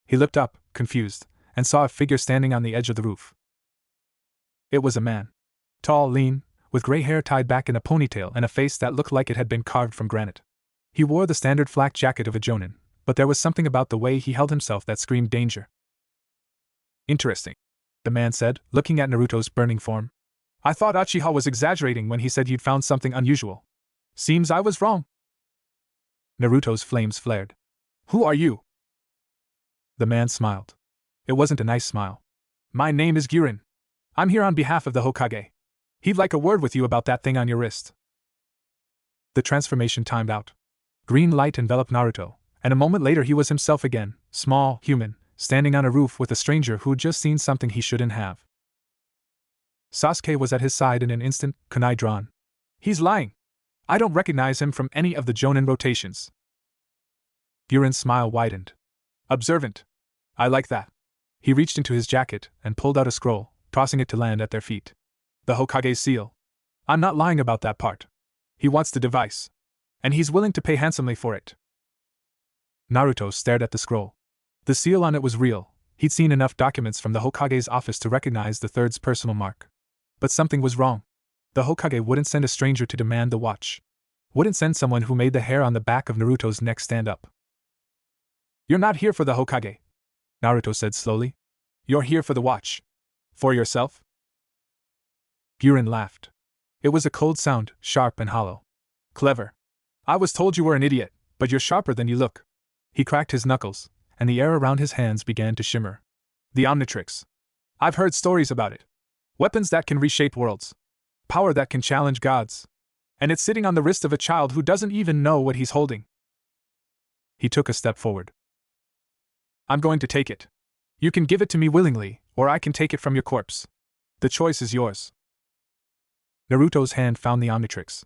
He looked up, confused, and saw a figure standing on the edge of the roof. It was a man. Tall, lean, with gray hair tied back in a ponytail and a face that looked like it had been carved from granite. He wore the standard flak jacket of a jonin, but there was something about the way he held himself that screamed danger. Interesting, the man said, looking at Naruto's burning form. I thought Uchiha was exaggerating when he said you'd found something unusual. Seems I was wrong. Naruto's flames flared. Who are you? The man smiled. It wasn't a nice smile. My name is Guren. I'm here on behalf of the Hokage. He'd like a word with you about that thing on your wrist. The transformation timed out. Green light enveloped Naruto, and a moment later he was himself again, small, human, standing on a roof with a stranger who'd just seen something he shouldn't have. Sasuke was at his side in an instant, kunai drawn. He's lying. I don't recognize him from any of the Jonin rotations. Guren's smile widened. Observant. I like that. He reached into his jacket and pulled out a scroll, tossing it to land at their feet. The Hokage's seal. I'm not lying about that part. He wants the device. And he's willing to pay handsomely for it. Naruto stared at the scroll. The seal on it was real. He'd seen enough documents from the Hokage's office to recognize the third's personal mark. But something was wrong. The Hokage wouldn't send a stranger to demand the watch. Wouldn't send someone who made the hair on the back of Naruto's neck stand up. You're not here for the Hokage, Naruto said slowly. You're here for the watch. For yourself? Guren laughed. It was a cold sound, sharp and hollow. Clever. I was told you were an idiot, but you're sharper than you look. He cracked his knuckles, and the air around his hands began to shimmer. The Omnitrix. I've heard stories about it. Weapons that can reshape worlds. Power that can challenge gods. And it's sitting on the wrist of a child who doesn't even know what he's holding. He took a step forward. I'm going to take it. You can give it to me willingly, or I can take it from your corpse. The choice is yours. Naruto's hand found the Omnitrix.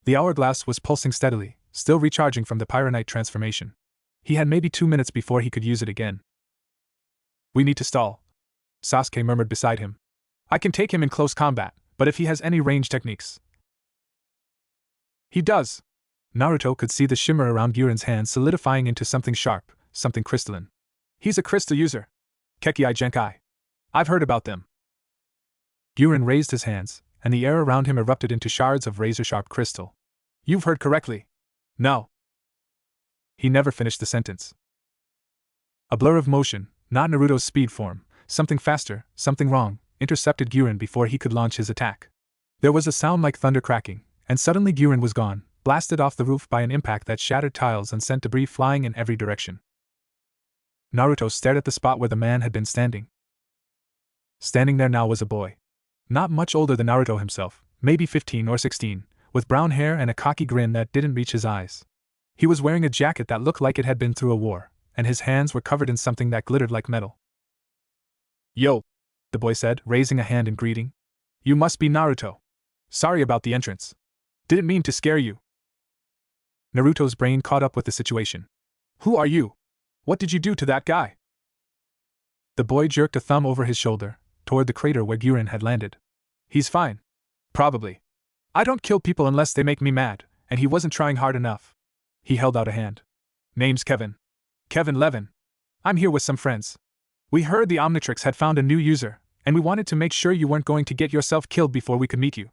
The hourglass was pulsing steadily, still recharging from the pyronite transformation. He had maybe 2 minutes before he could use it again. We need to stall, Sasuke murmured beside him. I can take him in close combat, but if he has any range techniques. He does. Naruto could see the shimmer around Guren's hand solidifying into something sharp, something crystalline. He's a crystal user. Kekkei Genkai. I've heard about them. Guren raised his hands, and the air around him erupted into shards of razor-sharp crystal. You've heard correctly. No. He never finished the sentence. A blur of motion, not Naruto's speed form, something faster, something wrong, intercepted Guren before he could launch his attack. There was a sound like thunder cracking, and suddenly Guren was gone, blasted off the roof by an impact that shattered tiles and sent debris flying in every direction. Naruto stared at the spot where the man had been standing. Standing there now was a boy. Not much older than Naruto himself, maybe 15 or 16, with brown hair and a cocky grin that didn't reach his eyes. He was wearing a jacket that looked like it had been through a war, and his hands were covered in something that glittered like metal. Yo, the boy said, raising a hand in greeting. You must be Naruto. Sorry about the entrance. Didn't mean to scare you. Naruto's brain caught up with the situation. Who are you? What did you do to that guy? The boy jerked a thumb over his shoulder, toward the crater where Guren had landed. He's fine. Probably. I don't kill people unless they make me mad, and he wasn't trying hard enough. He held out a hand. Name's Kevin. Kevin Levin. I'm here with some friends. We heard the Omnitrix had found a new user, and we wanted to make sure you weren't going to get yourself killed before we could meet you.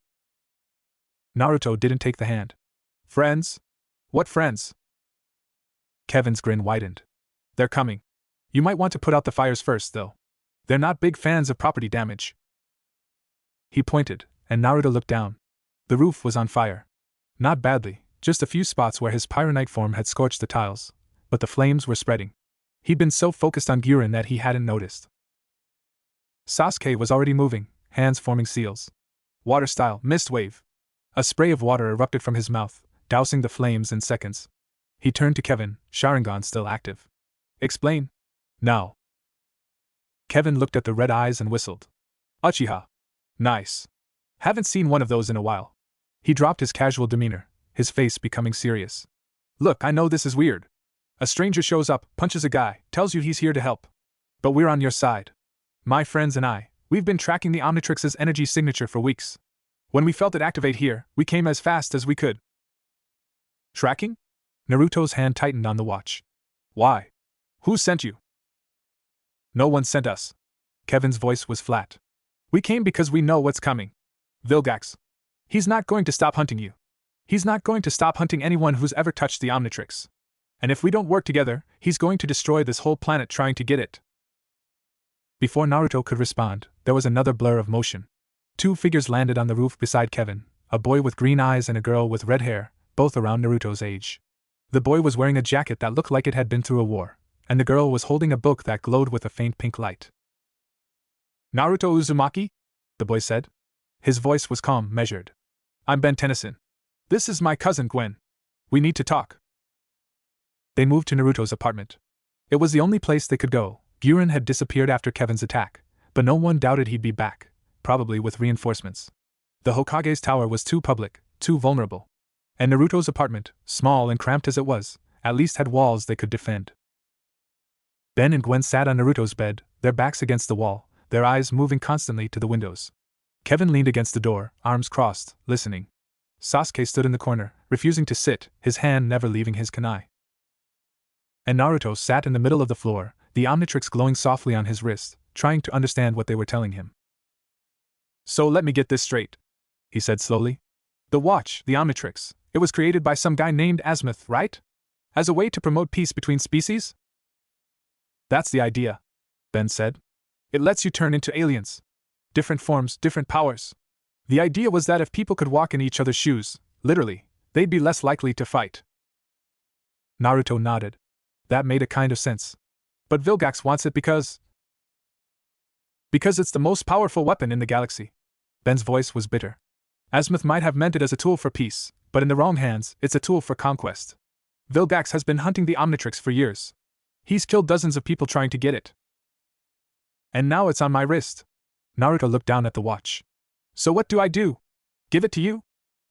Naruto didn't take the hand. Friends? What friends? Kevin's grin widened. They're coming. You might want to put out the fires first, though. They're not big fans of property damage. He pointed, and Naruto looked down. The roof was on fire. Not badly, just a few spots where his pyronite form had scorched the tiles, but the flames were spreading. He'd been so focused on Guren that he hadn't noticed. Sasuke was already moving, hands forming seals. Water style, mist wave. A spray of water erupted from his mouth, dousing the flames in seconds. He turned to Kevin, Sharingan still active. Explain. Now. Kevin looked at the red eyes and whistled. Uchiha. Nice. Haven't seen one of those in a while. He dropped his casual demeanor, his face becoming serious. Look, I know this is weird. A stranger shows up, punches a guy, tells you he's here to help. But we're on your side. My friends and I, we've been tracking the Omnitrix's energy signature for weeks. When we felt it activate here, we came as fast as we could. Tracking? Naruto's hand tightened on the watch. Why? Who sent you? No one sent us. Kevin's voice was flat. We came because we know what's coming. Vilgax. He's not going to stop hunting you. He's not going to stop hunting anyone who's ever touched the Omnitrix. And if we don't work together, he's going to destroy this whole planet trying to get it. Before Naruto could respond, there was another blur of motion. Two figures landed on the roof beside Kevin, a boy with green eyes and a girl with red hair, both around Naruto's age. The boy was wearing a jacket that looked like it had been through a war, and the girl was holding a book that glowed with a faint pink light. Naruto Uzumaki? The boy said. His voice was calm, measured. I'm Ben Tennyson. This is my cousin Gwen. We need to talk. They moved to Naruto's apartment. It was the only place they could go. Guren had disappeared after Kevin's attack, but no one doubted he'd be back, probably with reinforcements. The Hokage's tower was too public, too vulnerable. And Naruto's apartment, small and cramped as it was, at least had walls they could defend. Ben and Gwen sat on Naruto's bed, their backs against the wall, their eyes moving constantly to the windows. Kevin leaned against the door, arms crossed, listening. Sasuke stood in the corner, refusing to sit, his hand never leaving his kunai. And Naruto sat in the middle of the floor, the Omnitrix glowing softly on his wrist, trying to understand what they were telling him. So let me get this straight, he said slowly. The watch, the Omnitrix, it was created by some guy named Azimuth, right? As a way to promote peace between species? That's the idea, Ben said. It lets you turn into aliens. Different forms, different powers. The idea was that if people could walk in each other's shoes, literally, they'd be less likely to fight. Naruto nodded. That made a kind of sense. But Vilgax wants it because it's the most powerful weapon in the galaxy. Ben's voice was bitter. Azimuth might have meant it as a tool for peace, but in the wrong hands, it's a tool for conquest. Vilgax has been hunting the Omnitrix for years. He's killed dozens of people trying to get it. And now it's on my wrist. Naruto looked down at the watch. So what do I do? Give it to you?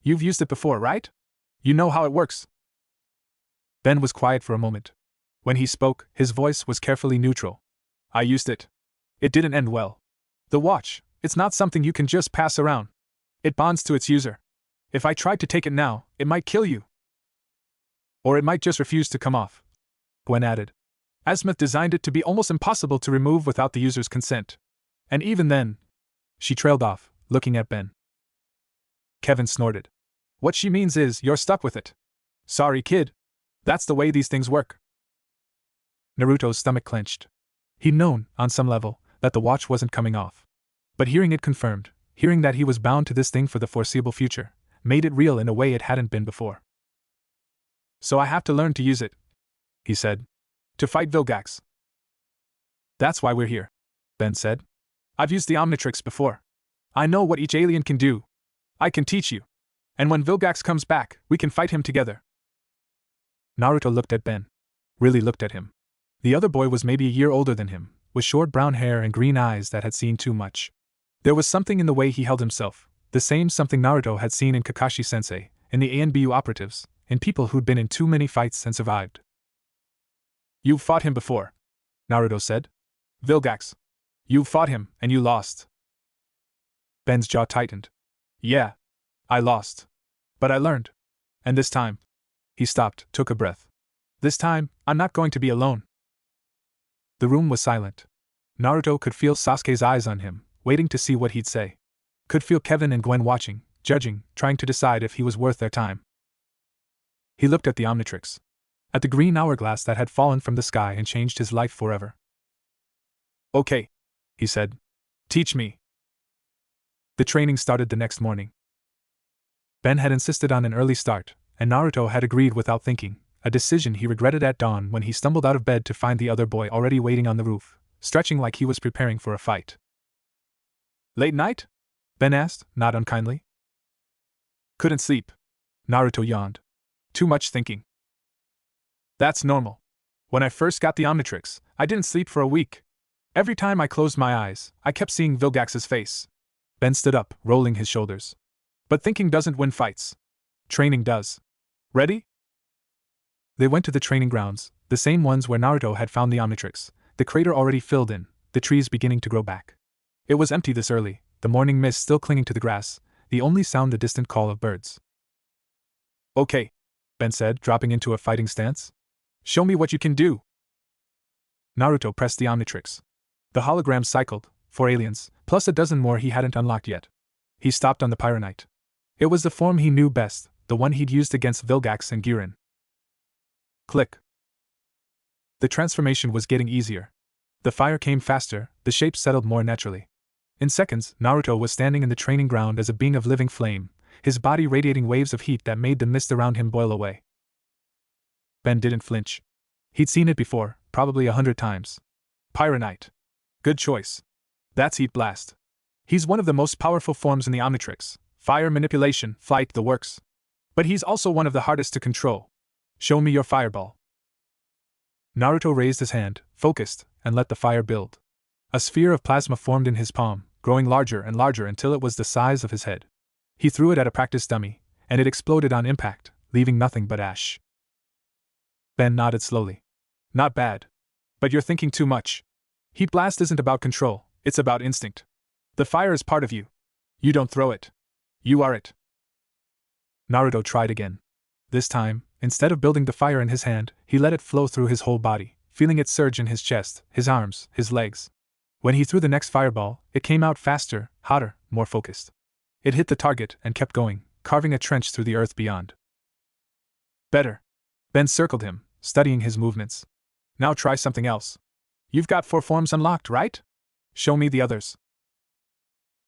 You've used it before, right? You know how it works. Ben was quiet for a moment. When he spoke, his voice was carefully neutral. I used it. It didn't end well. The watch, it's not something you can just pass around. It bonds to its user. If I tried to take it now, it might kill you. Or it might just refuse to come off. Gwen added. Azimuth designed it to be almost impossible to remove without the user's consent. And even then... She trailed off, looking at Ben. Kevin snorted. What she means is, you're stuck with it. Sorry, kid. That's the way these things work. Naruto's stomach clenched. He'd known, on some level, that the watch wasn't coming off. But hearing it confirmed, hearing that he was bound to this thing for the foreseeable future, made it real in a way it hadn't been before. So I have to learn to use it, he said. To fight Vilgax. That's why we're here, Ben said. I've used the Omnitrix before. I know what each alien can do. I can teach you. And when Vilgax comes back, we can fight him together. Naruto looked at Ben. Really looked at him. The other boy was maybe a year older than him, with short brown hair and green eyes that had seen too much. There was something in the way he held himself, the same something Naruto had seen in Kakashi-sensei, in the ANBU operatives, in people who'd been in too many fights and survived. You've fought him before, Naruto said. Vilgax. You fought him, and you lost. Ben's jaw tightened. Yeah. I lost. But I learned. And this time... He stopped, took a breath. This time, I'm not going to be alone. The room was silent. Naruto could feel Sasuke's eyes on him, waiting to see what he'd say. Could feel Kevin and Gwen watching, judging, trying to decide if he was worth their time. He looked at the Omnitrix. At the green hourglass that had fallen from the sky and changed his life forever. "Okay," he said. "Teach me." The training started the next morning. Ben had insisted on an early start, and Naruto had agreed without thinking, a decision he regretted at dawn when he stumbled out of bed to find the other boy already waiting on the roof, stretching like he was preparing for a fight. "Late night?" Ben asked, not unkindly. "Couldn't sleep." Naruto yawned. "Too much thinking." "That's normal. When I first got the Omnitrix, I didn't sleep for a week. Every time I closed my eyes, I kept seeing Vilgax's face." Ben stood up, rolling his shoulders. "But thinking doesn't win fights. Training does. Ready?" They went to the training grounds, the same ones where Naruto had found the Omnitrix, the crater already filled in, the trees beginning to grow back. It was empty this early, the morning mist still clinging to the grass, the only sound the distant call of birds. "Okay," Ben said, dropping into a fighting stance. "Show me what you can do." Naruto pressed the Omnitrix. The holograms cycled, 4 aliens, plus a dozen more he hadn't unlocked yet. He stopped on the Pyronite. It was the form he knew best, the one he'd used against Vilgax and Girin. Click. The transformation was getting easier. The fire came faster, the shape settled more naturally. In seconds, Naruto was standing in the training ground as a being of living flame, his body radiating waves of heat that made the mist around him boil away. Ben didn't flinch. He'd seen it before, probably 100 times. Pyronite. Good choice. That's Heat Blast. He's one of the most powerful forms in the Omnitrix. Fire manipulation, flight, the works. But he's also one of the hardest to control. Show me your fireball. Naruto raised his hand, focused, and let the fire build. A sphere of plasma formed in his palm, growing larger and larger until it was the size of his head. He threw it at a practice dummy, and it exploded on impact, leaving nothing but ash. Ben nodded slowly. "Not bad. But you're thinking too much. Heat Blast isn't about control, it's about instinct. The fire is part of you. You don't throw it. You are it." Naruto tried again. This time, instead of building the fire in his hand, he let it flow through his whole body, feeling it surge in his chest, his arms, his legs. When he threw the next fireball, it came out faster, hotter, more focused. It hit the target and kept going, carving a trench through the earth beyond. "Better." Ben circled him, studying his movements. "Now try something else. You've got 4 forms unlocked, right? Show me the others."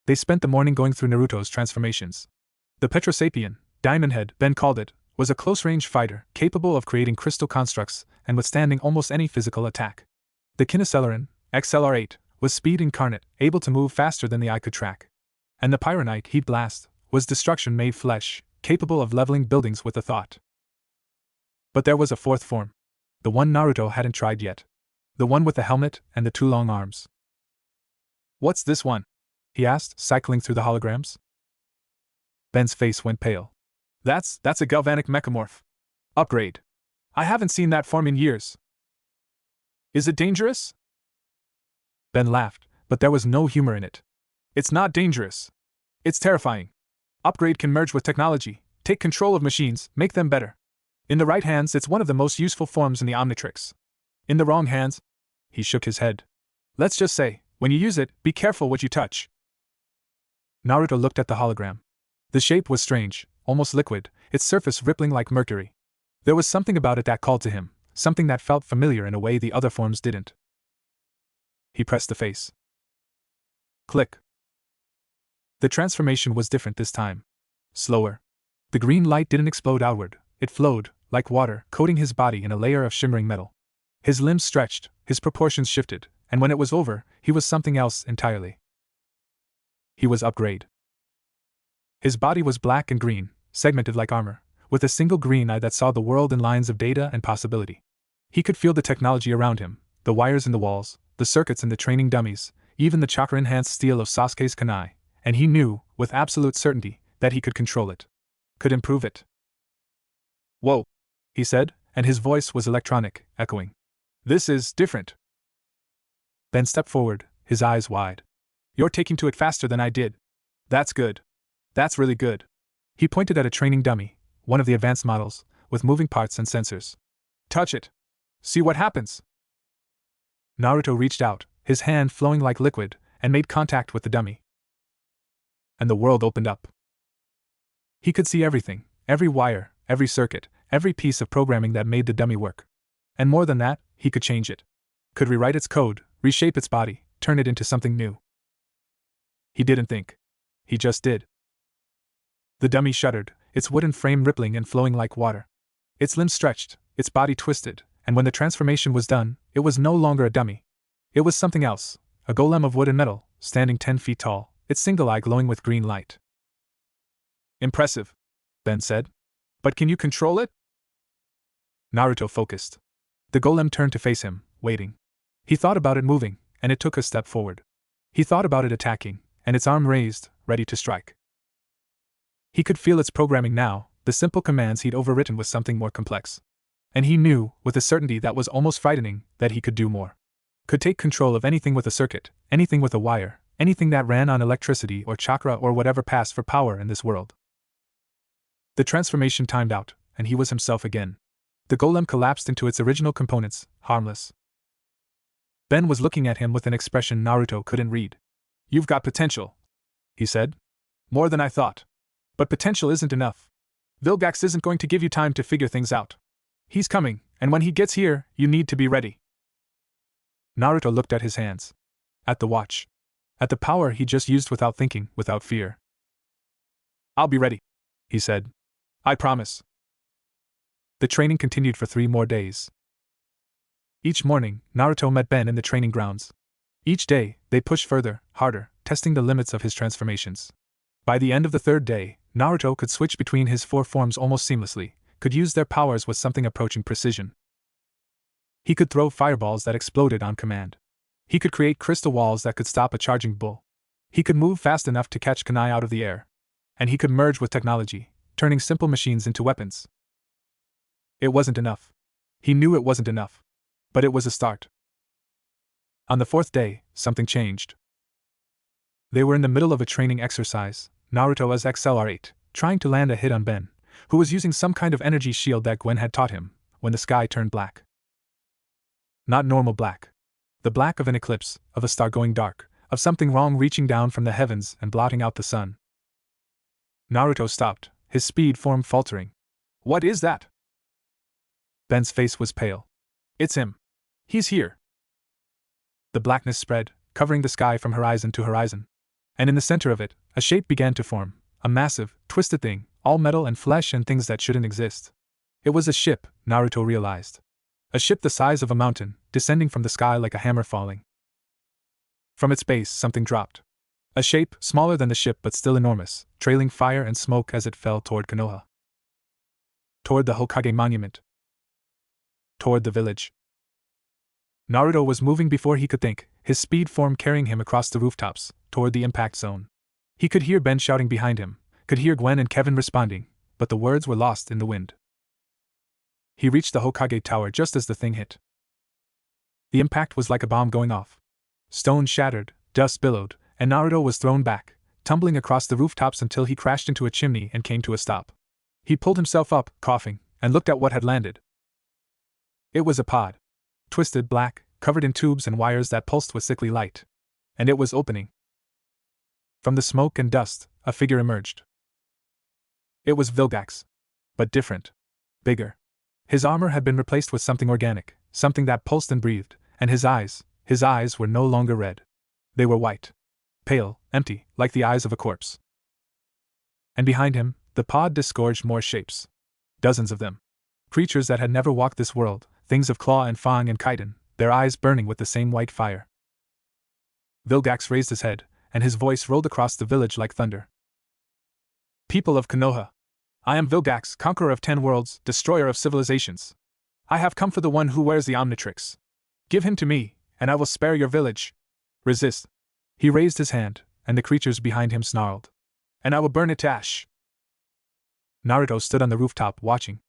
They spent the morning going through Naruto's transformations. The Petrosapien, Diamond Head, Ben called it, was a close-range fighter, capable of creating crystal constructs and withstanding almost any physical attack. The Kinoceleran, XLR8, was speed incarnate, able to move faster than the eye could track. And the Pyronite, Heat Blast, was destruction made flesh, capable of leveling buildings with a thought. But there was a 4th form. The one Naruto hadn't tried yet. The one with the helmet and the 2 long arms. "What's this one?" he asked, cycling through the holograms. Ben's face went pale. That's a galvanic mechamorph. Upgrade. I haven't seen that form in years." "Is it dangerous?" Ben laughed, but there was no humor in it. "It's not dangerous. It's terrifying. Upgrade can merge with technology, take control of machines, make them better. In the right hands, it's one of the most useful forms in the Omnitrix. In the wrong hands," he shook his head. "Let's just say, when you use it, be careful what you touch." Naruto looked at the hologram. The shape was strange, almost liquid, its surface rippling like mercury. There was something about it that called to him, something that felt familiar in a way the other forms didn't. He pressed the face. Click. The transformation was different this time. Slower. The green light didn't explode outward, it flowed, like water, coating his body in a layer of shimmering metal. His limbs stretched, his proportions shifted, and when it was over, he was something else entirely. He was Upgrade. His body was black and green, segmented like armor, with a single green eye that saw the world in lines of data and possibility. He could feel the technology around him, the wires in the walls, the circuits in the training dummies, even the chakra-enhanced steel of Sasuke's kunai, and he knew, with absolute certainty, that he could control it. Could improve it. "Whoa," he said, and his voice was electronic, echoing. "This is different." Ben stepped forward, his eyes wide. "You're taking to it faster than I did. That's good. That's really good." He pointed at a training dummy, one of the advanced models, with moving parts and sensors. "Touch it. See what happens." Naruto reached out, his hand flowing like liquid, and made contact with the dummy. And the world opened up. He could see everything, every wire, every circuit, every piece of programming that made the dummy work. And more than that, he could change it. Could rewrite its code, reshape its body, turn it into something new. He didn't think. He just did. The dummy shuddered, its wooden frame rippling and flowing like water. Its limbs stretched, its body twisted, and when the transformation was done, it was no longer a dummy. It was something else, a golem of wood and metal, standing 10 feet tall, its single eye glowing with green light. Impressive, Ben said. But can you control it? Naruto focused. The golem turned to face him, waiting. He thought about it moving, and it took a step forward. He thought about it attacking, and its arm raised, ready to strike. He could feel its programming now, the simple commands he'd overwritten with something more complex. And he knew, with a certainty that was almost frightening, that he could do more. Could take control of anything with a circuit, anything with a wire, anything that ran on electricity or chakra or whatever passed for power in this world. The transformation timed out, and he was himself again. The golem collapsed into its original components, harmless. Ben was looking at him with an expression Naruto couldn't read. You've got potential, he said. More than I thought. But potential isn't enough. Vilgax isn't going to give you time to figure things out. He's coming, and when he gets here, you need to be ready. Naruto looked at his hands. At the watch. At the power he just used without thinking, without fear. I'll be ready, he said. I promise. The training continued for 3 more days. Each morning, Naruto met Ben in the training grounds. Each day, they pushed further, harder, testing the limits of his transformations. By the end of the 3rd day, Naruto could switch between his 4 forms almost seamlessly, could use their powers with something approaching precision. He could throw fireballs that exploded on command. He could create crystal walls that could stop a charging bull. He could move fast enough to catch kunai out of the air. And he could merge with technology, turning simple machines into weapons. It wasn't enough. He knew it wasn't enough. But it was a start. On the 4th day, something changed. They were in the middle of a training exercise, Naruto as XLR8, trying to land a hit on Ben, who was using some kind of energy shield that Gwen had taught him, when the sky turned black. Not normal black. The black of an eclipse, of a star going dark, of something wrong reaching down from the heavens and blotting out the sun. Naruto stopped, his speed form faltering. What is that? Ben's face was pale. It's him. He's here. The blackness spread, covering the sky from horizon to horizon. And in the center of it, a shape began to form, a massive, twisted thing, all metal and flesh and things that shouldn't exist. It was a ship, Naruto realized. A ship the size of a mountain, descending from the sky like a hammer falling. From its base, something dropped. A shape, smaller than the ship but still enormous, trailing fire and smoke as it fell toward Konoha. Toward the Hokage monument. Toward the village. Naruto was moving before he could think, his speed form carrying him across the rooftops, toward the impact zone. He could hear Ben shouting behind him, could hear Gwen and Kevin responding, but the words were lost in the wind. He reached the Hokage tower just as the thing hit. The impact was like a bomb going off. Stone shattered, dust billowed, and Naruto was thrown back, tumbling across the rooftops until he crashed into a chimney and came to a stop. He pulled himself up, coughing, and looked at what had landed. It was a pod. Twisted black, covered in tubes and wires that pulsed with sickly light. And it was opening. From the smoke and dust, a figure emerged. It was Vilgax. But different. Bigger. His armor had been replaced with something organic, something that pulsed and breathed, and his eyes were no longer red. They were white. Pale, empty, like the eyes of a corpse. And behind him, the pod disgorged more shapes. Dozens of them. Creatures that had never walked this world, things of claw and fang and chitin, their eyes burning with the same white fire. Vilgax raised his head, and his voice rolled across the village like thunder. People of Konoha. I am Vilgax, conqueror of 10 worlds, destroyer of civilizations. I have come for the one who wears the Omnitrix. Give him to me, and I will spare your village. Resist. He raised his hand, and the creatures behind him snarled. And I will burn it to ash. Naruto stood on the rooftop watching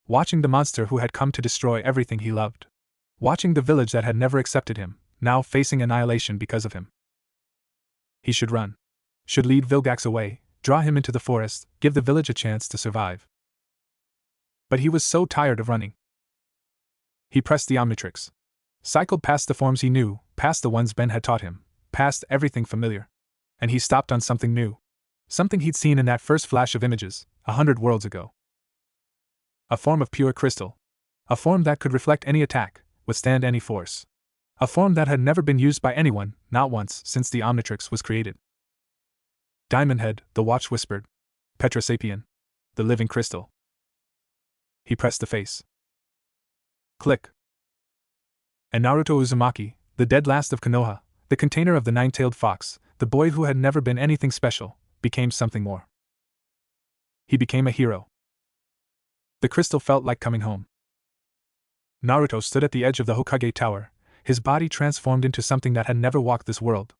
the monster who had come to destroy everything he loved. Watching the village that had never accepted him, now facing annihilation because of him. He should run. Should lead Vilgax away, draw him into the forest, give the village a chance to survive. But he was so tired of running. He pressed the Omnitrix. Cycled past the forms he knew, past the ones Ben had taught him, past everything familiar. And he stopped on something new. Something he'd seen in that first flash of images, 100 worlds ago. A form of pure crystal. A form that could reflect any attack, withstand any force. A form that had never been used by anyone, not once, since the Omnitrix was created. Diamond Head, the watch whispered. Petrosapien. The living crystal. He pressed the face. Click. And Naruto Uzumaki, the dead last of Konoha, the container of the nine-tailed fox, the boy who had never been anything special, became something more. He became a hero. The crystal felt like coming home. Naruto stood at the edge of the Hokage Tower, his body transformed into something that had never walked this world.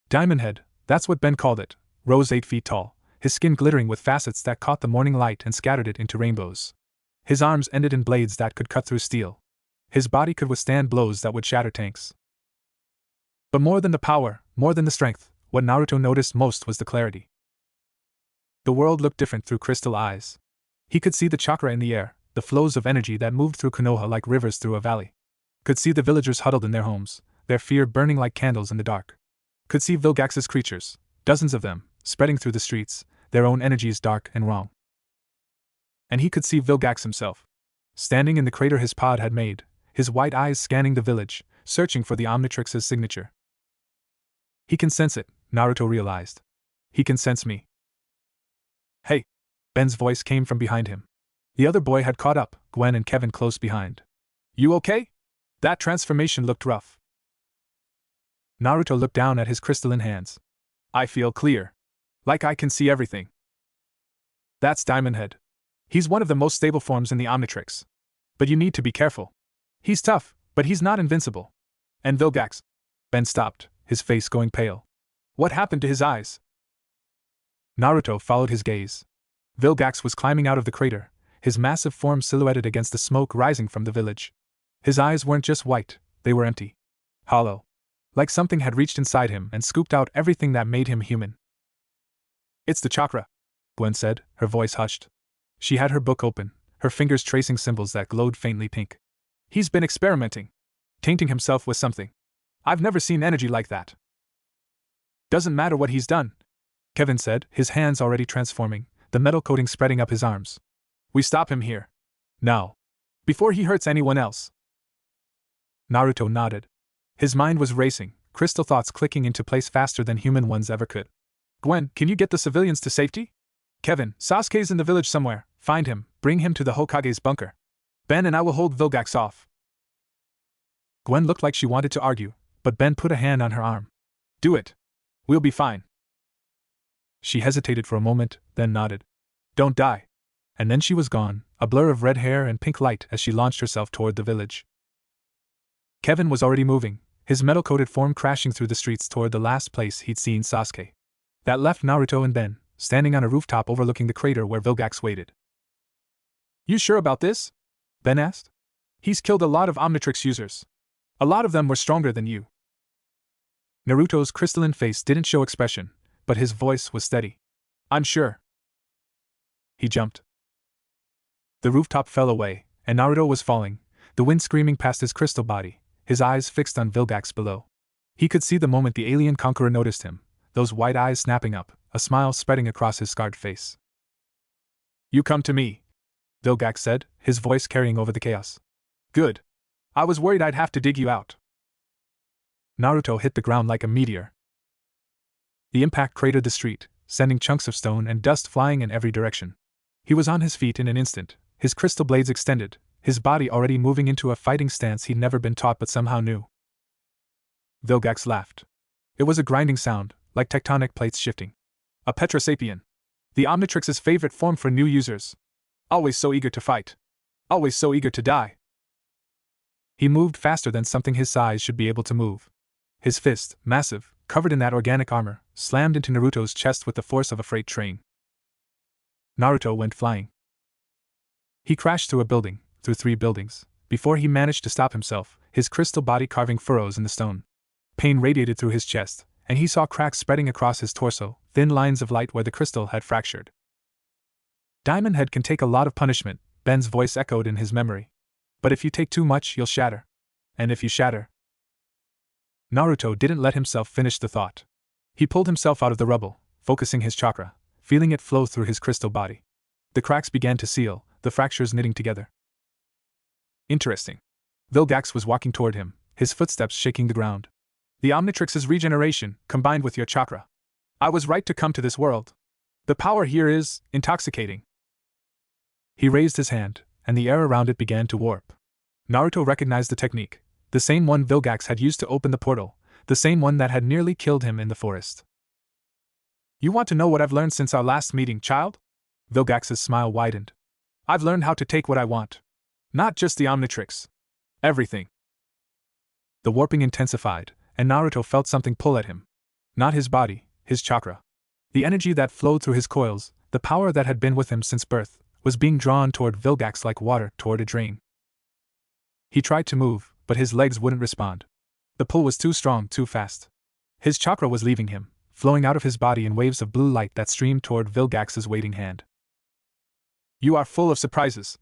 Diamond Head, that's what Ben called it, rose 8 feet tall, his skin glittering with facets that caught the morning light and scattered it into rainbows. His arms ended in blades that could cut through steel. His body could withstand blows that would shatter tanks. But more than the power, more than the strength, what Naruto noticed most was the clarity. The world looked different through crystal eyes. He could see the chakra in the air, the flows of energy that moved through Konoha like rivers through a valley. Could see the villagers huddled in their homes, their fear burning like candles in the dark. Could see Vilgax's creatures, dozens of them, spreading through the streets, their own energies dark and wrong. And he could see Vilgax himself, standing in the crater his pod had made, his white eyes scanning the village, searching for the Omnitrix's signature. He can sense it, Naruto realized. He can sense me. Hey! Ben's voice came from behind him. The other boy had caught up, Gwen and Kevin close behind. You okay? That transformation looked rough. Naruto looked down at his crystalline hands. I feel clear. Like I can see everything. That's Diamond Head. He's one of the most stable forms in the Omnitrix. But you need to be careful. He's tough, but he's not invincible. And Vilgax. Ben stopped, his face going pale. What happened to his eyes? Naruto followed his gaze. Vilgax was climbing out of the crater, his massive form silhouetted against the smoke rising from the village. His eyes weren't just white, they were empty. Hollow. Like something had reached inside him and scooped out everything that made him human. It's the chakra, Gwen said, her voice hushed. She had her book open, her fingers tracing symbols that glowed faintly pink. He's been experimenting. Tainting himself with something. I've never seen energy like that. Doesn't matter what he's done, Kevin said, his hands already transforming, the metal coating spreading up his arms. We stop him here. Now. Before he hurts anyone else. Naruto nodded. His mind was racing, crystal thoughts clicking into place faster than human ones ever could. Gwen, can you get the civilians to safety? Kevin, Sasuke's in the village somewhere. Find him, bring him to the Hokage's bunker. Ben and I will hold Vilgax off. Gwen looked like she wanted to argue, but Ben put a hand on her arm. Do it. We'll be fine. She hesitated for a moment, then nodded. Don't die. And then she was gone, a blur of red hair and pink light as she launched herself toward the village. Kevin was already moving, his metal-coated form crashing through the streets toward the last place he'd seen Sasuke. That left Naruto and Ben, standing on a rooftop overlooking the crater where Vilgax waited. You sure about this? Ben asked. He's killed a lot of Omnitrix users. A lot of them were stronger than you. Naruto's crystalline face didn't show expression, but his voice was steady. I'm sure. He jumped. The rooftop fell away, and Naruto was falling, the wind screaming past his crystal body, his eyes fixed on Vilgax below. He could see the moment the alien conqueror noticed him, those white eyes snapping up, a smile spreading across his scarred face. You come to me, Vilgax said, his voice carrying over the chaos. Good. I was worried I'd have to dig you out. Naruto hit the ground like a meteor. The impact cratered the street, sending chunks of stone and dust flying in every direction. He was on his feet in an instant, his crystal blades extended, his body already moving into a fighting stance he'd never been taught but somehow knew. Vilgax laughed. It was a grinding sound, like tectonic plates shifting. A Petrosapien. The Omnitrix's favorite form for new users. Always so eager to fight. Always so eager to die. He moved faster than something his size should be able to move. His fist, massive, covered in that organic armor, slammed into Naruto's chest with the force of a freight train. Naruto went flying. He crashed through a building, through 3 buildings, before he managed to stop himself, his crystal body carving furrows in the stone. Pain radiated through his chest, and he saw cracks spreading across his torso, thin lines of light where the crystal had fractured. Diamond Head can take a lot of punishment, Ben's voice echoed in his memory. But if you take too much, you'll shatter. And if you shatter... Naruto didn't let himself finish the thought. He pulled himself out of the rubble, focusing his chakra, feeling it flow through his crystal body. The cracks began to seal, the fractures knitting together. Interesting. Vilgax was walking toward him, his footsteps shaking the ground. The Omnitrix's regeneration, combined with your chakra. I was right to come to this world. The power here is intoxicating. He raised his hand, and the air around it began to warp. Naruto recognized the technique, the same one Vilgax had used to open the portal, the same one that had nearly killed him in the forest. You want to know what I've learned since our last meeting, child? Vilgax's smile widened. I've learned how to take what I want. Not just the Omnitrix. Everything. The warping intensified, and Naruto felt something pull at him. Not his body, his chakra. The energy that flowed through his coils, the power that had been with him since birth, was being drawn toward Vilgax like water toward a drain. He tried to move, but his legs wouldn't respond. The pull was too strong, too fast. His chakra was leaving him, flowing out of his body in waves of blue light that streamed toward Vilgax's waiting hand. You are full of surprises,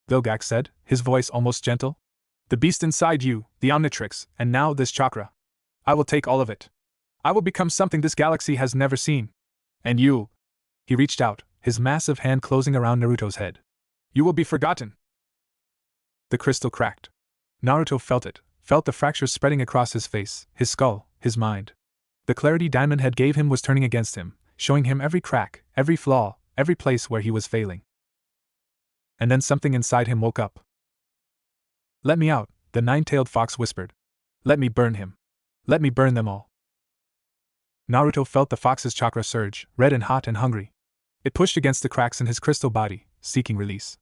Vilgax said, his voice almost gentle. The beast inside you, the Omnitrix, and now this chakra. I will take all of it. I will become something this galaxy has never seen. And you. He reached out, his massive hand closing around Naruto's head. You will be forgotten. The crystal cracked. Naruto felt it, felt the fractures spreading across his face, his skull, his mind. The clarity Diamond Head gave him was turning against him, showing him every crack, every flaw, every place where he was failing. And then something inside him woke up. Let me out, the nine-tailed fox whispered. Let me burn him. Let me burn them all. Naruto felt the fox's chakra surge, red and hot and hungry. It pushed against the cracks in his crystal body, seeking release.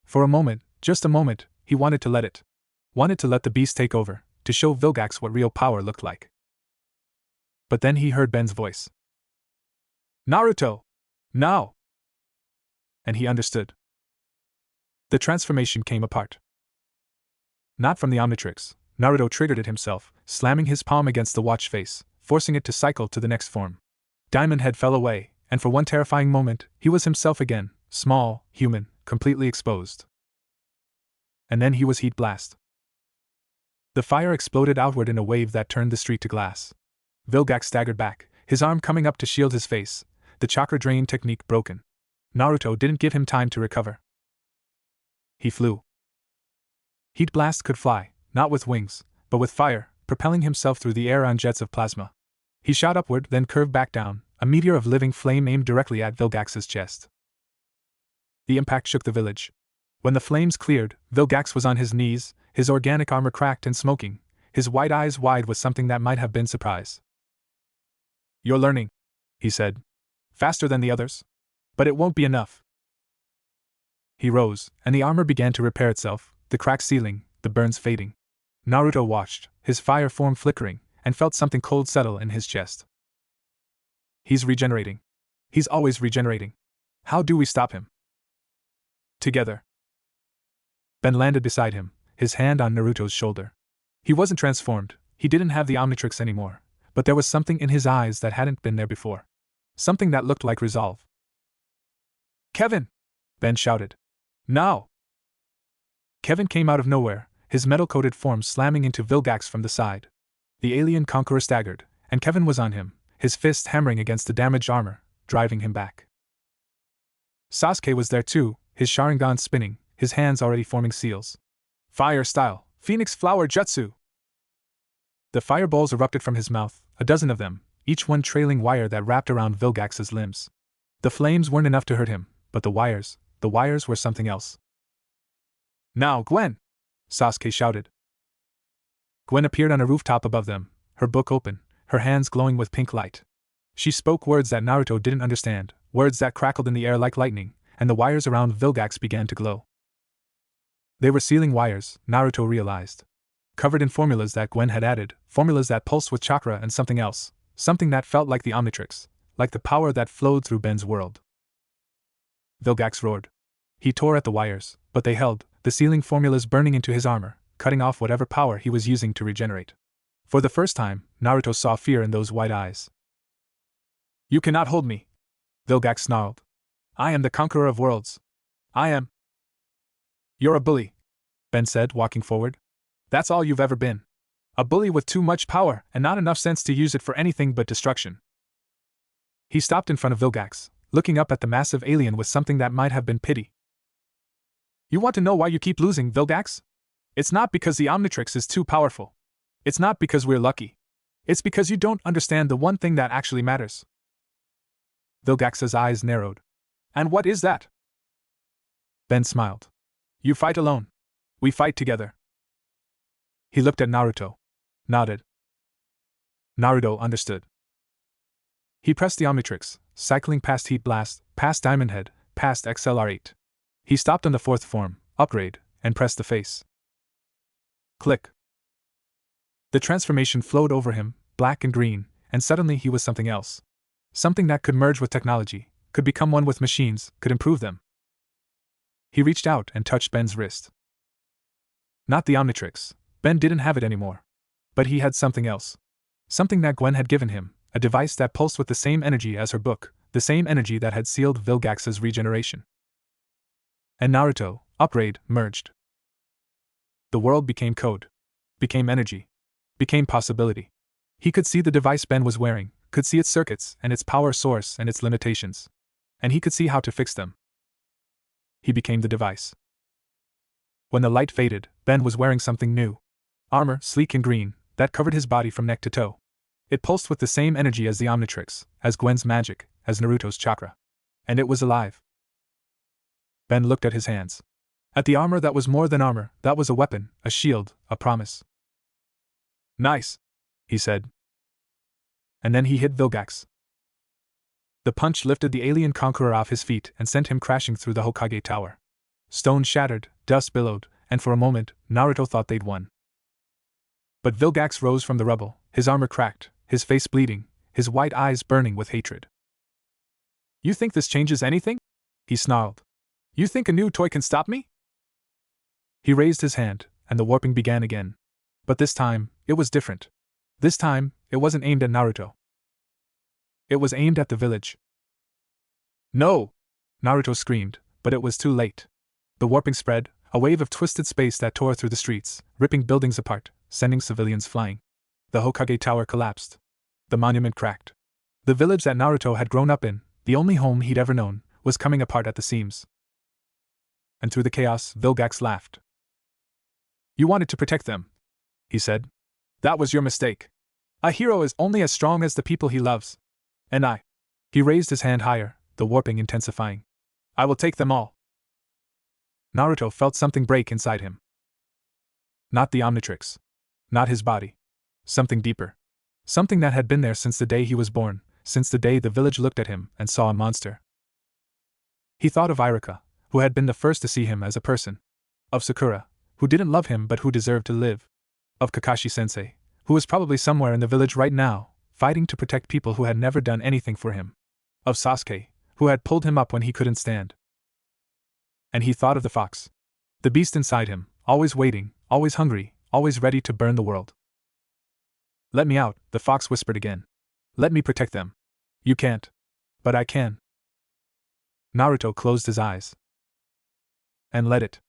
For a moment, just a moment, he wanted to let it. Wanted to let the beast take over, to show Vilgax what real power looked like. But then he heard Ben's voice. Naruto! Now! And he understood. The transformation came apart. Not from the Omnitrix. Naruto triggered it himself, slamming his palm against the watch face, forcing it to cycle to the next form. Diamond Head fell away, and for one terrifying moment, he was himself again, small, human, completely exposed. And then he was Heat Blast. The fire exploded outward in a wave that turned the street to glass. Vilgax staggered back, his arm coming up to shield his face, the chakra drain technique broken. Naruto didn't give him time to recover. He flew. Heat Blast could fly, not with wings, but with fire, propelling himself through the air on jets of plasma. He shot upward, then curved back down, a meteor of living flame aimed directly at Vilgax's chest. The impact shook the village. When the flames cleared, Vilgax was on his knees, his organic armor cracked and smoking, his white eyes wide with something that might have been surprise. You're learning, he said. Faster than the others. But it won't be enough. He rose, and the armor began to repair itself, the cracked ceiling, the burns fading. Naruto watched, his fire form flickering, and felt something cold settle in his chest. He's regenerating. He's always regenerating. How do we stop him? Together. Ben landed beside him, his hand on Naruto's shoulder. He wasn't transformed, he didn't have the Omnitrix anymore, but there was something in his eyes that hadn't been there before. Something that looked like resolve. Kevin! Ben shouted. Now! Kevin came out of nowhere, his metal-coated form slamming into Vilgax from the side. The alien conqueror staggered, and Kevin was on him, his fist hammering against the damaged armor, driving him back. Sasuke was there too, his Sharingan spinning, his hands already forming seals. Fire style, Phoenix Flower Jutsu! The fireballs erupted from his mouth, a dozen of them, each one trailing wire that wrapped around Vilgax's limbs. The flames weren't enough to hurt him, but the wires were something else. Now, Gwen! Sasuke shouted. Gwen appeared on a rooftop above them, her book open, her hands glowing with pink light. She spoke words that Naruto didn't understand, words that crackled in the air like lightning, and the wires around Vilgax began to glow. They were sealing wires, Naruto realized. Covered in formulas that Gwen had added, formulas that pulsed with chakra and something else, something that felt like the Omnitrix, like the power that flowed through Ben's world. Vilgax roared. He tore at the wires, but they held, the sealing formulas burning into his armor, cutting off whatever power he was using to regenerate. For the first time, Naruto saw fear in those white eyes. You cannot hold me! Vilgax snarled. I am the conqueror of worlds. I am. You're a bully, Ben said, walking forward. That's all you've ever been. A bully with too much power and not enough sense to use it for anything but destruction. He stopped in front of Vilgax, looking up at the massive alien with something that might have been pity. You want to know why you keep losing, Vilgax? It's not because the Omnitrix is too powerful. It's not because we're lucky. It's because you don't understand the one thing that actually matters. Vilgax's eyes narrowed. And what is that? Ben smiled. You fight alone. We fight together. He looked at Naruto. Nodded. Naruto understood. He pressed the Omnitrix, cycling past Heat Blast, past Diamond Head, past XLR8. He stopped on the fourth form, Upgrade, and pressed the face. Click. The transformation flowed over him, black and green, and suddenly he was something else. Something that could merge with technology, could become one with machines, could improve them. He reached out and touched Ben's wrist. Not the Omnitrix. Ben didn't have it anymore. But he had something else. Something that Gwen had given him, a device that pulsed with the same energy as her book, the same energy that had sealed Vilgax's regeneration. And Naruto, Upgrade, merged. The world became code. Became energy. Became possibility. He could see the device Ben was wearing, could see its circuits and its power source and its limitations. And he could see how to fix them. He became the device. When the light faded, Ben was wearing something new. Armor, sleek and green, that covered his body from neck to toe. It pulsed with the same energy as the Omnitrix, as Gwen's magic, as Naruto's chakra. And it was alive. Ben looked at his hands. At the armor that was more than armor, that was a weapon, a shield, a promise. Nice, he said. And then he hit Vilgax. The punch lifted the alien conqueror off his feet and sent him crashing through the Hokage Tower. Stone shattered, dust billowed, and for a moment, Naruto thought they'd won. But Vilgax rose from the rubble, his armor cracked, his face bleeding, his white eyes burning with hatred. You think this changes anything? He snarled. You think a new toy can stop me? He raised his hand, and the warping began again. But this time, it was different. This time, it wasn't aimed at Naruto. It was aimed at the village. No! Naruto screamed, but it was too late. The warping spread, a wave of twisted space that tore through the streets, ripping buildings apart, sending civilians flying. The Hokage Tower collapsed. The monument cracked. The village that Naruto had grown up in, the only home he'd ever known, was coming apart at the seams. And through the chaos, Vilgax laughed. You wanted to protect them, he said. That was your mistake. A hero is only as strong as the people he loves. And I. He raised his hand higher, the warping intensifying. I will take them all. Naruto felt something break inside him. Not the Omnitrix. Not his body. Something deeper. Something that had been there since the day he was born, since the day the village looked at him and saw a monster. He thought of Iruka, who had been the first to see him as a person. Of Sakura, who didn't love him but who deserved to live. Of Kakashi-sensei, who was probably somewhere in the village right now, fighting to protect people who had never done anything for him. Of Sasuke, who had pulled him up when he couldn't stand. And he thought of the fox. The beast inside him, always waiting, always hungry, always ready to burn the world. Let me out, the fox whispered again. Let me protect them. You can't. But I can. Naruto closed his eyes. And let it.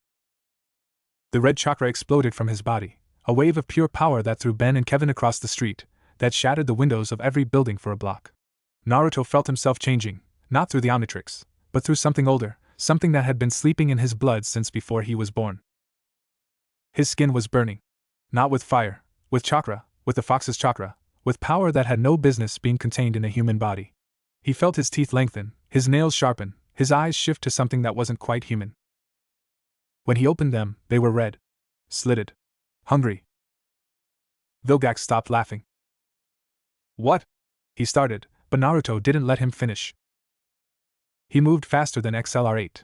The red chakra exploded from his body, a wave of pure power that threw Ben and Kevin across the street, that shattered the windows of every building for a block. Naruto felt himself changing, not through the Omnitrix, but through something older, something that had been sleeping in his blood since before he was born. His skin was burning. Not with fire, with chakra, with the fox's chakra, with power that had no business being contained in a human body. He felt his teeth lengthen, his nails sharpen, his eyes shift to something that wasn't quite human. When he opened them, they were red. Slitted. Hungry. Vilgax stopped laughing. What? He started, but Naruto didn't let him finish. He moved faster than XLR8.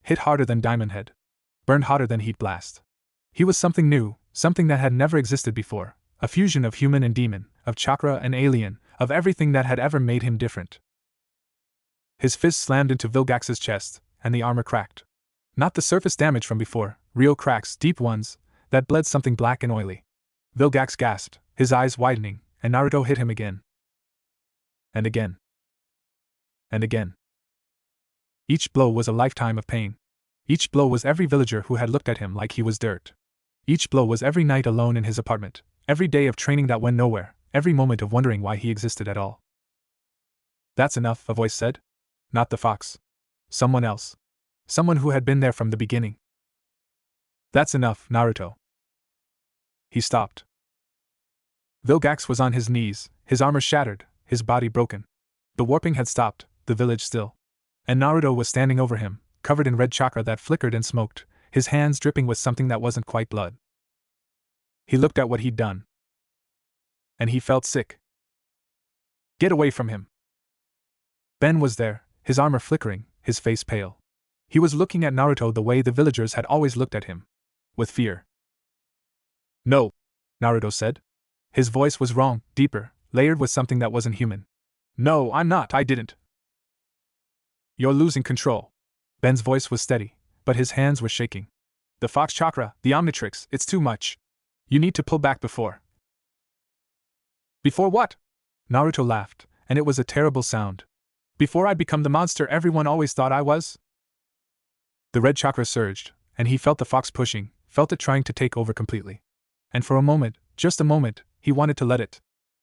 Hit harder than Diamond Head. Burned hotter than Heat Blast. He was something new, something that had never existed before, a fusion of human and demon, of chakra and alien, of everything that had ever made him different. His fist slammed into Vilgax's chest, and the armor cracked. Not the surface damage from before, real cracks, deep ones, that bled something black and oily. Vilgax gasped, his eyes widening, and Naruto hit him again. And again. And again. Each blow was a lifetime of pain. Each blow was every villager who had looked at him like he was dirt. Each blow was every night alone in his apartment, every day of training that went nowhere, every moment of wondering why he existed at all. That's enough, a voice said. Not the fox. Someone else. Someone who had been there from the beginning. That's enough, Naruto. He stopped. Vilgax was on his knees, his armor shattered, his body broken. The warping had stopped, the village still. And Naruto was standing over him, covered in red chakra that flickered and smoked, his hands dripping with something that wasn't quite blood. He looked at what he'd done. And he felt sick. Get away from him. Ben was there, his armor flickering, his face pale. He was looking at Naruto the way the villagers had always looked at him. With fear. No, Naruto said. His voice was wrong, deeper, layered with something that wasn't human. No, I'm not, I didn't. You're losing control. Ben's voice was steady, but his hands were shaking. The Fox Chakra, the Omnitrix, it's too much. You need to pull back before. Before what? Naruto laughed, and it was a terrible sound. Before I become the monster everyone always thought I was? The red chakra surged, and he felt the fox pushing, felt it trying to take over completely. And for a moment, just a moment, he wanted to let it.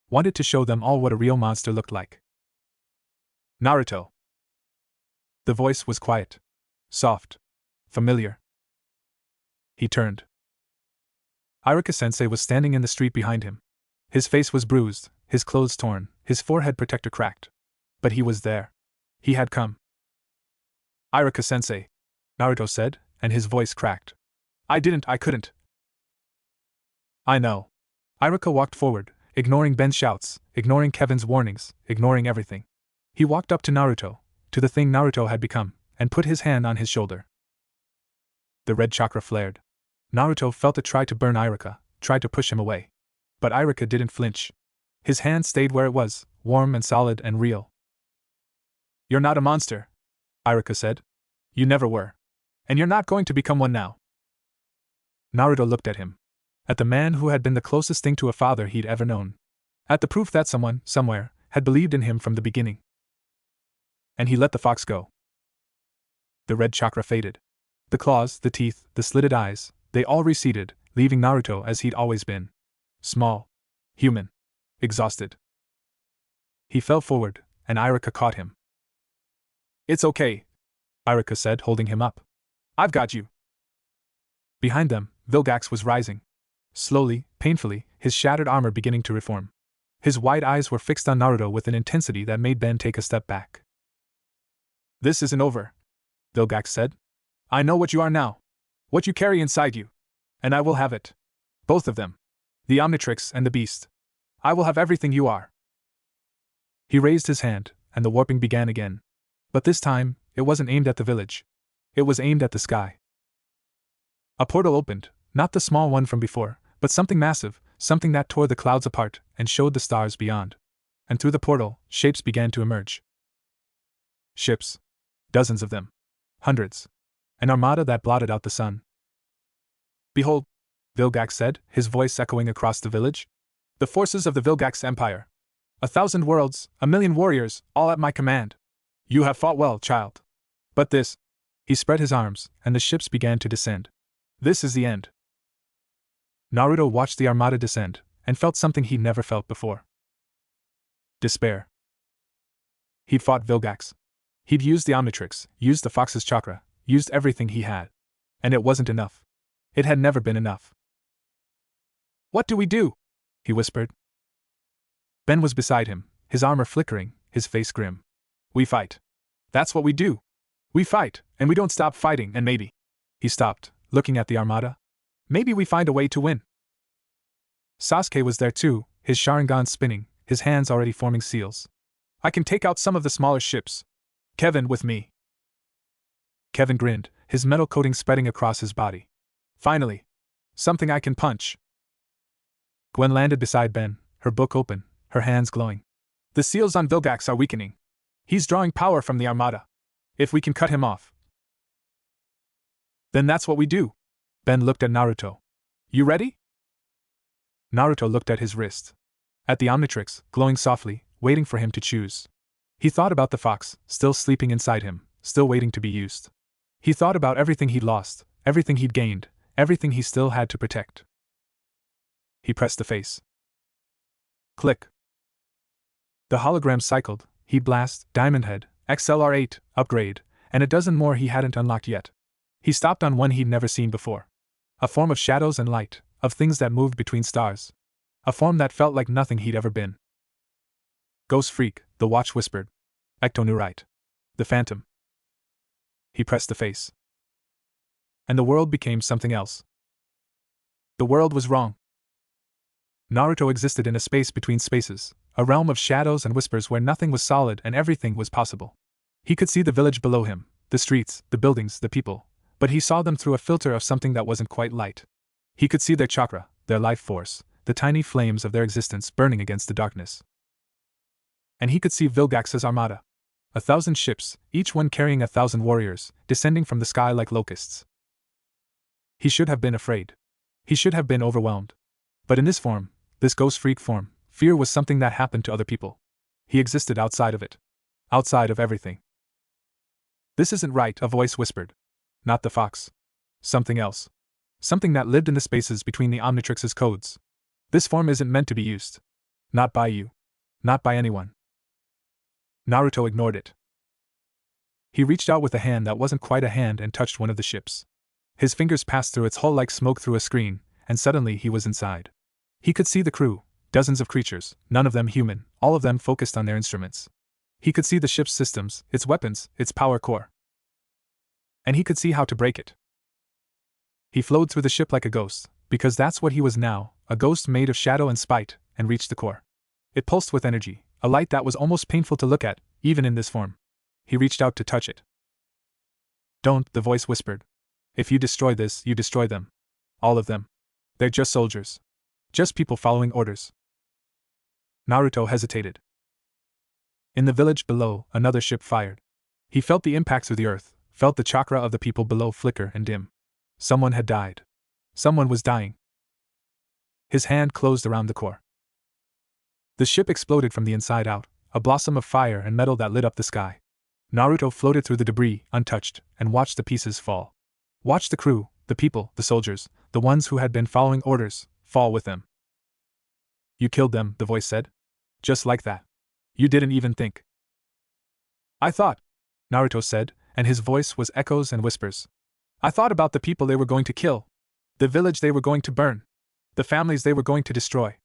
Wanted to show them all what a real monster looked like. Naruto. The voice was quiet. Soft. Familiar. He turned. Iruka-sensei was standing in the street behind him. His face was bruised, his clothes torn, his forehead protector cracked. But he was there. He had come. Iruka-sensei, Naruto said, and his voice cracked. I couldn't. I know. Iruka walked forward, ignoring Ben's shouts, ignoring Kevin's warnings, ignoring everything. He walked up to Naruto, to the thing Naruto had become, and put his hand on his shoulder. The red chakra flared. Naruto felt it try to burn Iruka, tried to push him away. But Iruka didn't flinch. His hand stayed where it was, warm and solid and real. You're not a monster, Iruka said. You never were. And you're not going to become one now. Naruto looked at him. At the man who had been the closest thing to a father he'd ever known. At the proof that someone, somewhere, had believed in him from the beginning. And he let the fox go. The red chakra faded. The claws, the teeth, the slitted eyes, they all receded, leaving Naruto as he'd always been. Small. Human. Exhausted. He fell forward, and Iruka caught him. It's okay, Iruka said, holding him up. I've got you. Behind them, Vilgax was rising. Slowly, painfully, his shattered armor beginning to reform. His wide eyes were fixed on Naruto with an intensity that made Ben take a step back. This isn't over, Vilgax said. I know what you are now. What you carry inside you. And I will have it. Both of them. The Omnitrix and the Beast. I will have everything you are. He raised his hand, and the warping began again. But this time, it wasn't aimed at the village. It was aimed at the sky. A portal opened, not the small one from before, but something massive, something that tore the clouds apart and showed the stars beyond. And through the portal, shapes began to emerge. Ships. Dozens of them. Hundreds. An armada that blotted out the sun. Behold, Vilgax said, his voice echoing across the village. The forces of the Vilgax Empire. 1,000 worlds, 1,000,000 warriors, all at my command. You have fought well, child. But this. He spread his arms, and the ships began to descend. This is the end. Naruto watched the armada descend, and felt something he'd never felt before. Despair. He'd fought Vilgax. He'd used the Omnitrix, used the fox's chakra, used everything he had. And it wasn't enough. It had never been enough. What do we do? He whispered. Ben was beside him, his armor flickering, his face grim. We fight. That's what we do. We fight, and we don't stop fighting, and maybe. He stopped, looking at the armada. Maybe we find a way to win. Sasuke was there too, his Sharingan spinning, his hands already forming seals. I can take out some of the smaller ships. Kevin with me. Kevin grinned, his metal coating spreading across his body. Finally. Something I can punch. Gwen landed beside Ben, her book open, her hands glowing. The seals on Vilgax are weakening. He's drawing power from the armada. If we can cut him off. Then that's what we do. Ben looked at Naruto. You ready? Naruto looked at his wrist. At the Omnitrix, glowing softly, waiting for him to choose. He thought about the fox, still sleeping inside him, still waiting to be used. He thought about everything he'd lost, everything he'd gained, everything he still had to protect. He pressed the face. Click. The hologram cycled, Heat Blast, Diamond Head, XLR8, Upgrade, and a dozen more he hadn't unlocked yet. He stopped on one he'd never seen before. A form of shadows and light, of things that moved between stars. A form that felt like nothing he'd ever been. Ghost Freak, the watch whispered. Ecto knew right. The Phantom. He pressed the face. And the world became something else. The world was wrong. Naruto existed in a space between spaces, a realm of shadows and whispers where nothing was solid and everything was possible. He could see the village below him, the streets, the buildings, the people, but he saw them through a filter of something that wasn't quite light. He could see their chakra, their life force, the tiny flames of their existence burning against the darkness. And he could see Vilgax's armada. 1,000 ships, each one carrying 1,000 warriors, descending from the sky like locusts. He should have been afraid. He should have been overwhelmed. But in this form, this ghost freak form, fear was something that happened to other people. He existed outside of it. Outside of everything. This isn't right, a voice whispered. Not the fox. Something else. Something that lived in the spaces between the Omnitrix's codes. This form isn't meant to be used. Not by you. Not by anyone. Naruto ignored it. He reached out with a hand that wasn't quite a hand and touched one of the ships. His fingers passed through its hull like smoke through a screen, and suddenly he was inside. He could see the crew, dozens of creatures, none of them human, all of them focused on their instruments. He could see the ship's systems, its weapons, its power core. And he could see how to break it. He flowed through the ship like a ghost, because that's what he was now, a ghost made of shadow and spite, and reached the core. It pulsed with energy, a light that was almost painful to look at, even in this form. He reached out to touch it. Don't, the voice whispered. If you destroy this, you destroy them. All of them. They're just soldiers. Just people following orders. Naruto hesitated. In the village below, another ship fired. He felt the impact through the earth, felt the chakra of the people below flicker and dim. Someone had died. Someone was dying. His hand closed around the core. The ship exploded from the inside out, a blossom of fire and metal that lit up the sky. Naruto floated through the debris, untouched, and watched the pieces fall. Watched the crew, the people, the soldiers, the ones who had been following orders, fall with them. You killed them, the voice said. Just like that. You didn't even think. I thought, Naruto said, and his voice was echoes and whispers. I thought about the people they were going to kill. The village they were going to burn. The families they were going to destroy.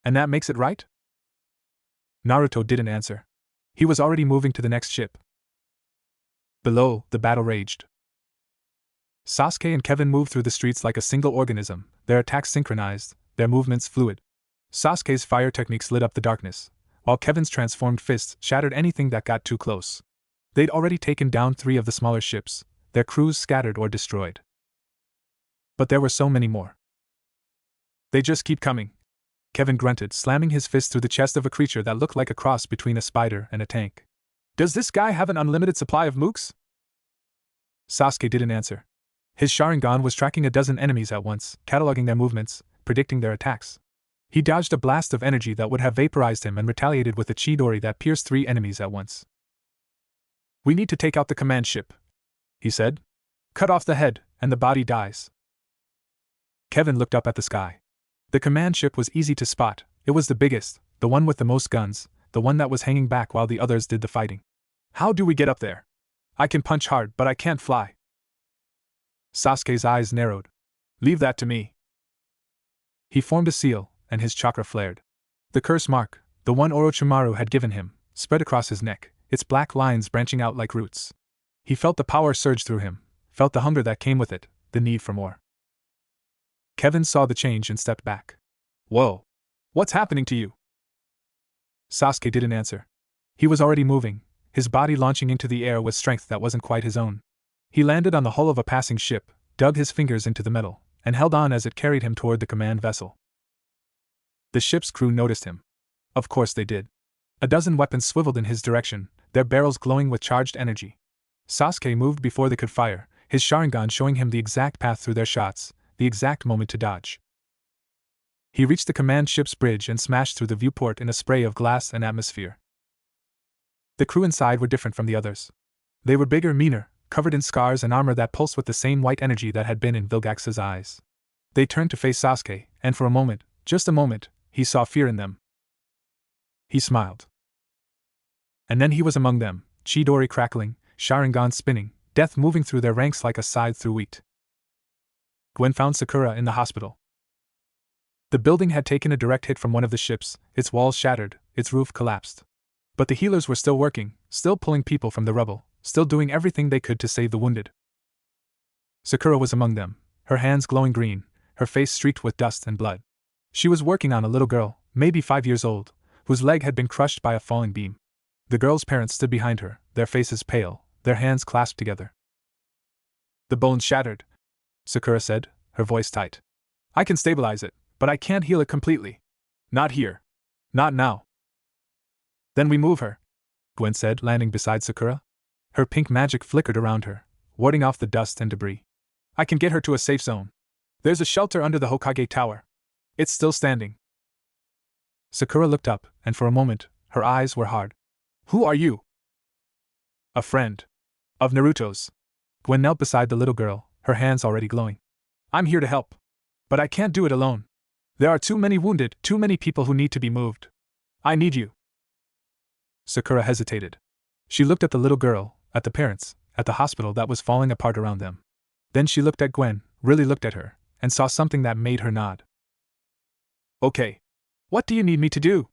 And that makes it right? Naruto didn't answer. He was already moving to the next ship. Below, the battle raged. Sasuke and Kevin moved through the streets like a single organism, their attacks synchronized, their movements fluid. Sasuke's fire techniques lit up the darkness, while Kevin's transformed fists shattered anything that got too close. They'd already taken down 3 of the smaller ships, their crews scattered or destroyed. But there were so many more. They just keep coming. Kevin grunted, slamming his fist through the chest of a creature that looked like a cross between a spider and a tank. Does this guy have an unlimited supply of mooks? Sasuke didn't answer. His Sharingan was tracking a dozen enemies at once, cataloging their movements, predicting their attacks. He dodged a blast of energy that would have vaporized him and retaliated with a Chidori that pierced 3 enemies at once. We need to take out the command ship, he said. Cut off the head, and the body dies. Kevin looked up at the sky. The command ship was easy to spot. It was the biggest, the one with the most guns, the one that was hanging back while the others did the fighting. How do we get up there? I can punch hard, but I can't fly. Sasuke's eyes narrowed. Leave that to me. He formed a seal, and his chakra flared. The curse mark, the one Orochimaru had given him, spread across his neck, its black lines branching out like roots. He felt the power surge through him, felt the hunger that came with it, the need for more. Kevin saw the change and stepped back. Whoa! What's happening to you? Sasuke didn't answer. He was already moving, his body launching into the air with strength that wasn't quite his own. He landed on the hull of a passing ship, dug his fingers into the metal, and held on as it carried him toward the command vessel. The ship's crew noticed him. Of course they did. A dozen weapons swiveled in his direction, their barrels glowing with charged energy. Sasuke moved before they could fire, his Sharingan showing him the exact path through their shots, the exact moment to dodge. He reached the command ship's bridge and smashed through the viewport in a spray of glass and atmosphere. The crew inside were different from the others. They were bigger, meaner, covered in scars and armor that pulsed with the same white energy that had been in Vilgax's eyes. They turned to face Sasuke, and for a moment, just a moment, he saw fear in them. He smiled. And then he was among them, Chidori crackling, Sharingan spinning, death moving through their ranks like a scythe through wheat. Gwen found Sakura in the hospital. The building had taken a direct hit from one of the ships, its walls shattered, its roof collapsed. But the healers were still working, still pulling people from the rubble, still doing everything they could to save the wounded. Sakura was among them, her hands glowing green, her face streaked with dust and blood. She was working on a little girl, maybe 5 years old, whose leg had been crushed by a falling beam. The girl's parents stood behind her, their faces pale, their hands clasped together. The bone's shattered, Sakura said, her voice tight. I can stabilize it, but I can't heal it completely. Not here. Not now. Then we move her, Gwen said, landing beside Sakura. Her pink magic flickered around her, warding off the dust and debris. I can get her to a safe zone. There's a shelter under the Hokage Tower. It's still standing. Sakura looked up, and for a moment, her eyes were hard. Who are you? A friend. Of Naruto's. Gwen knelt beside the little girl, her hands already glowing. I'm here to help. But I can't do it alone. There are too many wounded, too many people who need to be moved. I need you. Sakura hesitated. She looked at the little girl, at the parents, at the hospital that was falling apart around them. Then she looked at Gwen, really looked at her, and saw something that made her nod. Okay. What do you need me to do?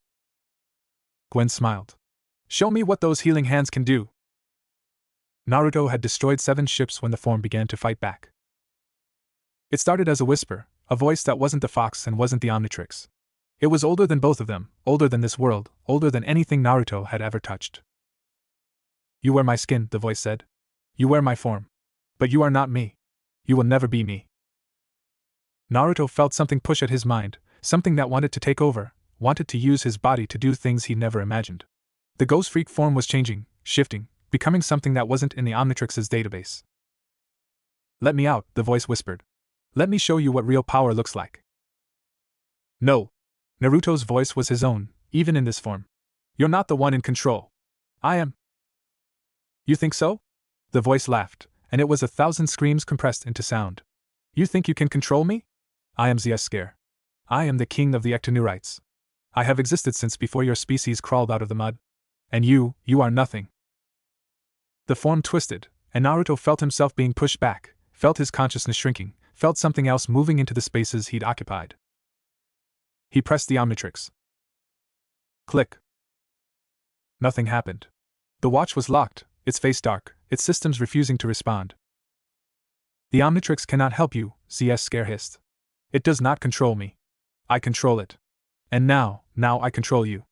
Gwen smiled. Show me what those healing hands can do. Naruto had destroyed 7 ships when the form began to fight back. It started as a whisper, a voice that wasn't the fox and wasn't the Omnitrix. It was older than both of them, older than this world, older than anything Naruto had ever touched. You wear my skin, the voice said. You wear my form. But you are not me. You will never be me. Naruto felt something push at his mind, something that wanted to take over, wanted to use his body to do things he never imagined. The ghost freak form was changing, shifting, becoming something that wasn't in the Omnitrix's database. Let me out, the voice whispered. Let me show you what real power looks like. No. Naruto's voice was his own, even in this form. You're not the one in control. I am. You think so? The voice laughed, and it was 1,000 screams compressed into sound. You think you can control me? I am Sasuke. I am the king of the Ectonurites. I have existed since before your species crawled out of the mud. And you are nothing. The form twisted, and Naruto felt himself being pushed back, felt his consciousness shrinking, felt something else moving into the spaces he'd occupied. He pressed the Omnitrix. Click. Nothing happened. The watch was locked, its face dark, its systems refusing to respond. The Omnitrix cannot help you, Sasuke hissed. It does not control me. I control it. And now I control you.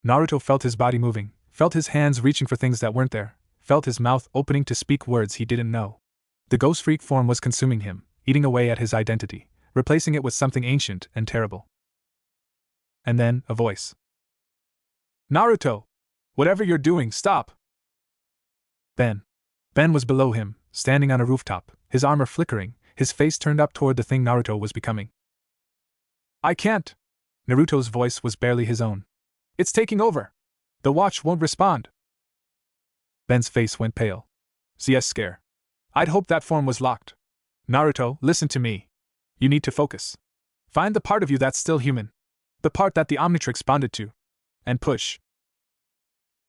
Naruto felt his body moving, felt his hands reaching for things that weren't there, felt his mouth opening to speak words he didn't know. The ghost freak form was consuming him, eating away at his identity, replacing it with something ancient and terrible. And then, a voice. Naruto! Whatever you're doing, stop! Ben was below him, standing on a rooftop, his armor flickering, his face turned up toward the thing Naruto was becoming. I can't! Naruto's voice was barely his own. It's taking over! The watch won't respond! Ben's face went pale. Sasuke. I'd hoped that form was locked. Naruto, listen to me. You need to focus. Find the part of you that's still human. The part that the Omnitrix bonded to. And push.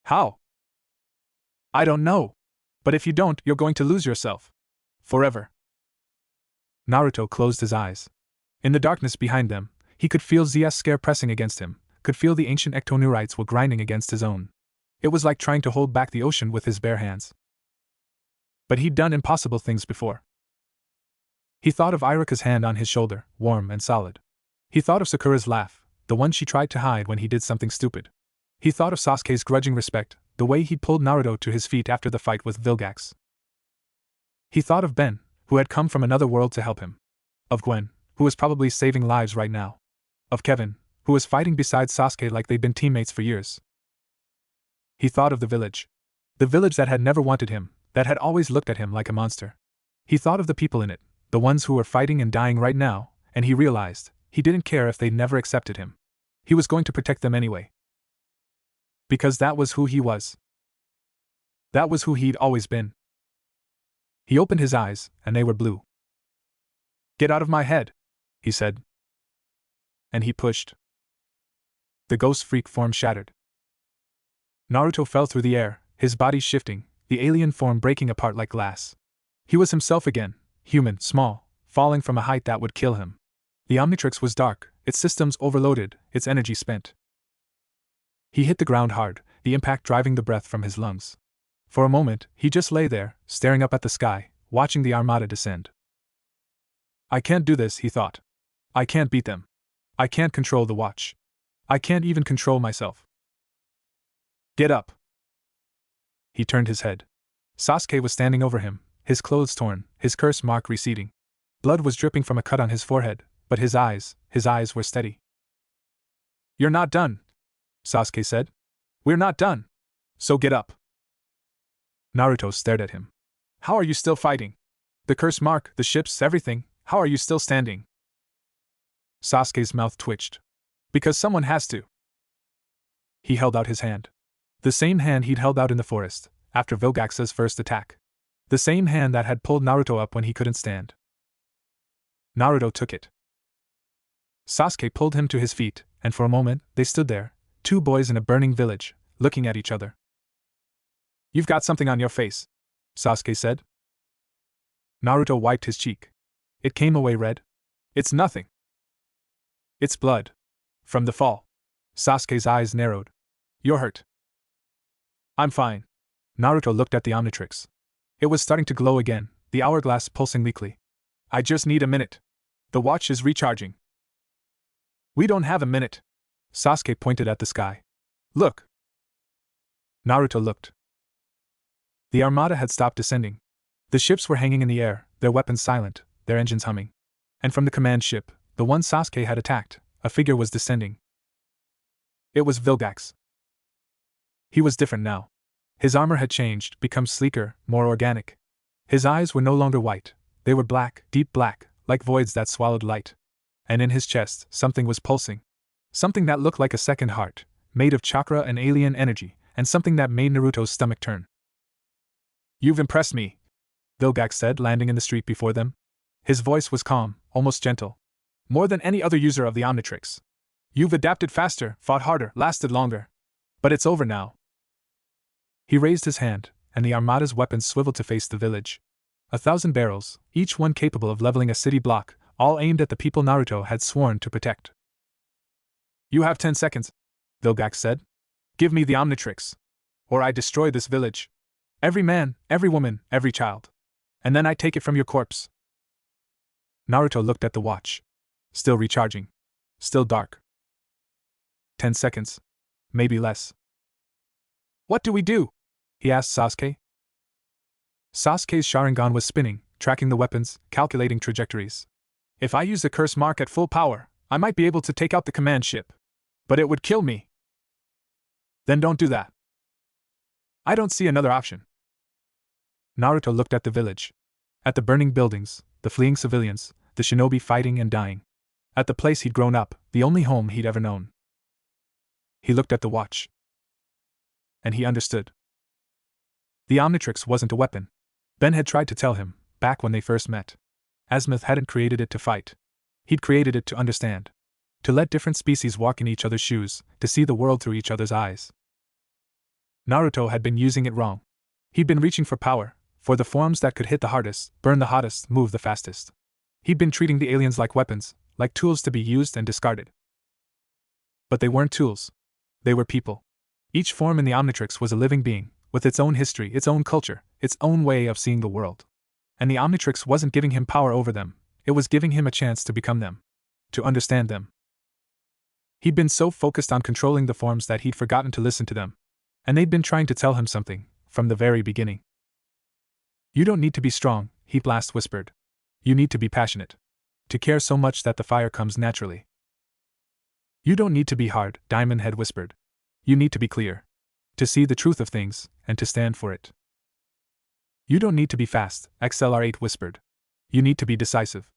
How? I don't know. But if you don't, you're going to lose yourself. Forever. Naruto closed his eyes. In the darkness behind them, he could feel Sasuke pressing against him, could feel the ancient Ectonurites were grinding against his own. It was like trying to hold back the ocean with his bare hands. But he'd done impossible things before. He thought of Irika's hand on his shoulder, warm and solid. He thought of Sakura's laugh, the one she tried to hide when he did something stupid. He thought of Sasuke's grudging respect, the way he'd pulled Naruto to his feet after the fight with Vilgax. He thought of Ben, who had come from another world to help him. Of Gwen, who was probably saving lives right now. Of Kevin, who was fighting beside Sasuke like they'd been teammates for years. He thought of the village. The village that had never wanted him, that had always looked at him like a monster. He thought of the people in it, the ones who were fighting and dying right now, and he realized, he didn't care if they never accepted him. He was going to protect them anyway. Because that was who he was. That was who he'd always been. He opened his eyes, and they were blue. Get out of my head, he said. And he pushed. The ghost freak form shattered. Naruto fell through the air, his body shifting, the alien form breaking apart like glass. He was himself again, human, small, falling from a height that would kill him. The Omnitrix was dark, its systems overloaded, its energy spent. He hit the ground hard, the impact driving the breath from his lungs. For a moment, he just lay there, staring up at the sky, watching the armada descend. I can't do this, he thought. I can't beat them. I can't control the watch. I can't even control myself. Get up. He turned his head. Sasuke was standing over him, his clothes torn, his curse mark receding. Blood was dripping from a cut on his forehead, but his eyes were steady. You're not done, Sasuke said. We're not done. So get up. Naruto stared at him. How are you still fighting? The curse mark, the ships, everything, how are you still standing? Sasuke's mouth twitched. Because someone has to. He held out his hand. The same hand he'd held out in the forest, after Vilgax's first attack. The same hand that had pulled Naruto up when he couldn't stand. Naruto took it. Sasuke pulled him to his feet, and for a moment, they stood there, two boys in a burning village, looking at each other. You've got something on your face, Sasuke said. Naruto wiped his cheek. It came away red. It's nothing. It's blood. From the fall. Sasuke's eyes narrowed. You're hurt. I'm fine. Naruto looked at the Omnitrix. It was starting to glow again, the hourglass pulsing weakly. I just need a minute. The watch is recharging. We don't have a minute. Sasuke pointed at the sky. Look. Naruto looked. The armada had stopped descending. The ships were hanging in the air, their weapons silent, their engines humming. And from the command ship, the one Sasuke had attacked, a figure was descending. It was Vilgax. He was different now. His armor had changed, become sleeker, more organic. His eyes were no longer white, they were black, deep black, like voids that swallowed light. And in his chest, something was pulsing. Something that looked like a second heart, made of chakra and alien energy, and something that made Naruto's stomach turn. You've impressed me, Vilgax said, landing in the street before them. His voice was calm, almost gentle. More than any other user of the Omnitrix. You've adapted faster, fought harder, lasted longer. But it's over now. He raised his hand, and the armada's weapons swiveled to face the village. 1,000 barrels, each one capable of leveling a city block, all aimed at the people Naruto had sworn to protect. You have 10 seconds, Vilgax said. Give me the Omnitrix. Or I destroy this village. Every man, every woman, every child. And then I take it from your corpse. Naruto looked at the watch. Still recharging. Still dark. 10 seconds. Maybe less. What do we do? He asked Sasuke. Sasuke's Sharingan was spinning, tracking the weapons, calculating trajectories. If I use the curse mark at full power, I might be able to take out the command ship. But it would kill me. Then don't do that. I don't see another option. Naruto looked at the village. At the burning buildings, the fleeing civilians, the shinobi fighting and dying. At the place he'd grown up, the only home he'd ever known. He looked at the watch. And he understood. The Omnitrix wasn't a weapon. Ben had tried to tell him, back when they first met. Azimuth hadn't created it to fight. He'd created it to understand. To let different species walk in each other's shoes, to see the world through each other's eyes. Naruto had been using it wrong. He'd been reaching for power, for the forms that could hit the hardest, burn the hottest, move the fastest. He'd been treating the aliens like weapons, like tools to be used and discarded. But they weren't tools. They were people. Each form in the Omnitrix was a living being, with its own history, its own culture, its own way of seeing the world. And the Omnitrix wasn't giving him power over them, it was giving him a chance to become them. To understand them. He'd been so focused on controlling the forms that he'd forgotten to listen to them. And they'd been trying to tell him something, from the very beginning. You don't need to be strong, Heat Blast whispered. You need to be passionate. To care so much that the fire comes naturally. You don't need to be hard, Diamond Head whispered. You need to be clear. To see the truth of things, and to stand for it. You don't need to be fast, XLR8 whispered. You need to be decisive.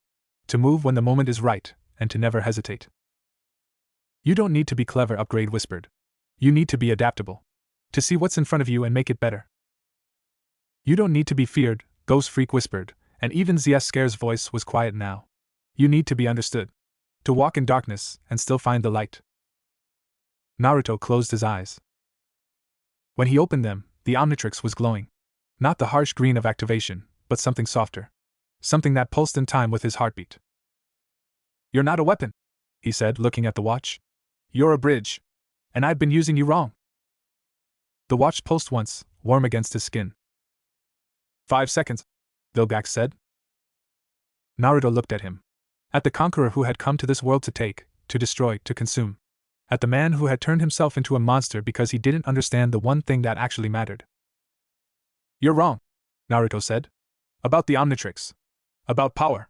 To move when the moment is right, and to never hesitate. You don't need to be clever, Upgrade whispered. You need to be adaptable. To see what's in front of you and make it better. You don't need to be feared, Ghost Freak whispered, and even ZS Scare's voice was quiet now. You need to be understood. To walk in darkness and still find the light. Naruto closed his eyes. When he opened them, the Omnitrix was glowing. Not the harsh green of activation, but something softer. Something that pulsed in time with his heartbeat. You're not a weapon, he said, looking at the watch. You're a bridge. And I've been using you wrong. The watch pulsed once, warm against his skin. 5 seconds, Vilgax said. Naruto looked at him. At the conqueror who had come to this world to take, to destroy, to consume. At the man who had turned himself into a monster because he didn't understand the one thing that actually mattered. You're wrong, Naruto said. About the Omnitrix. About power.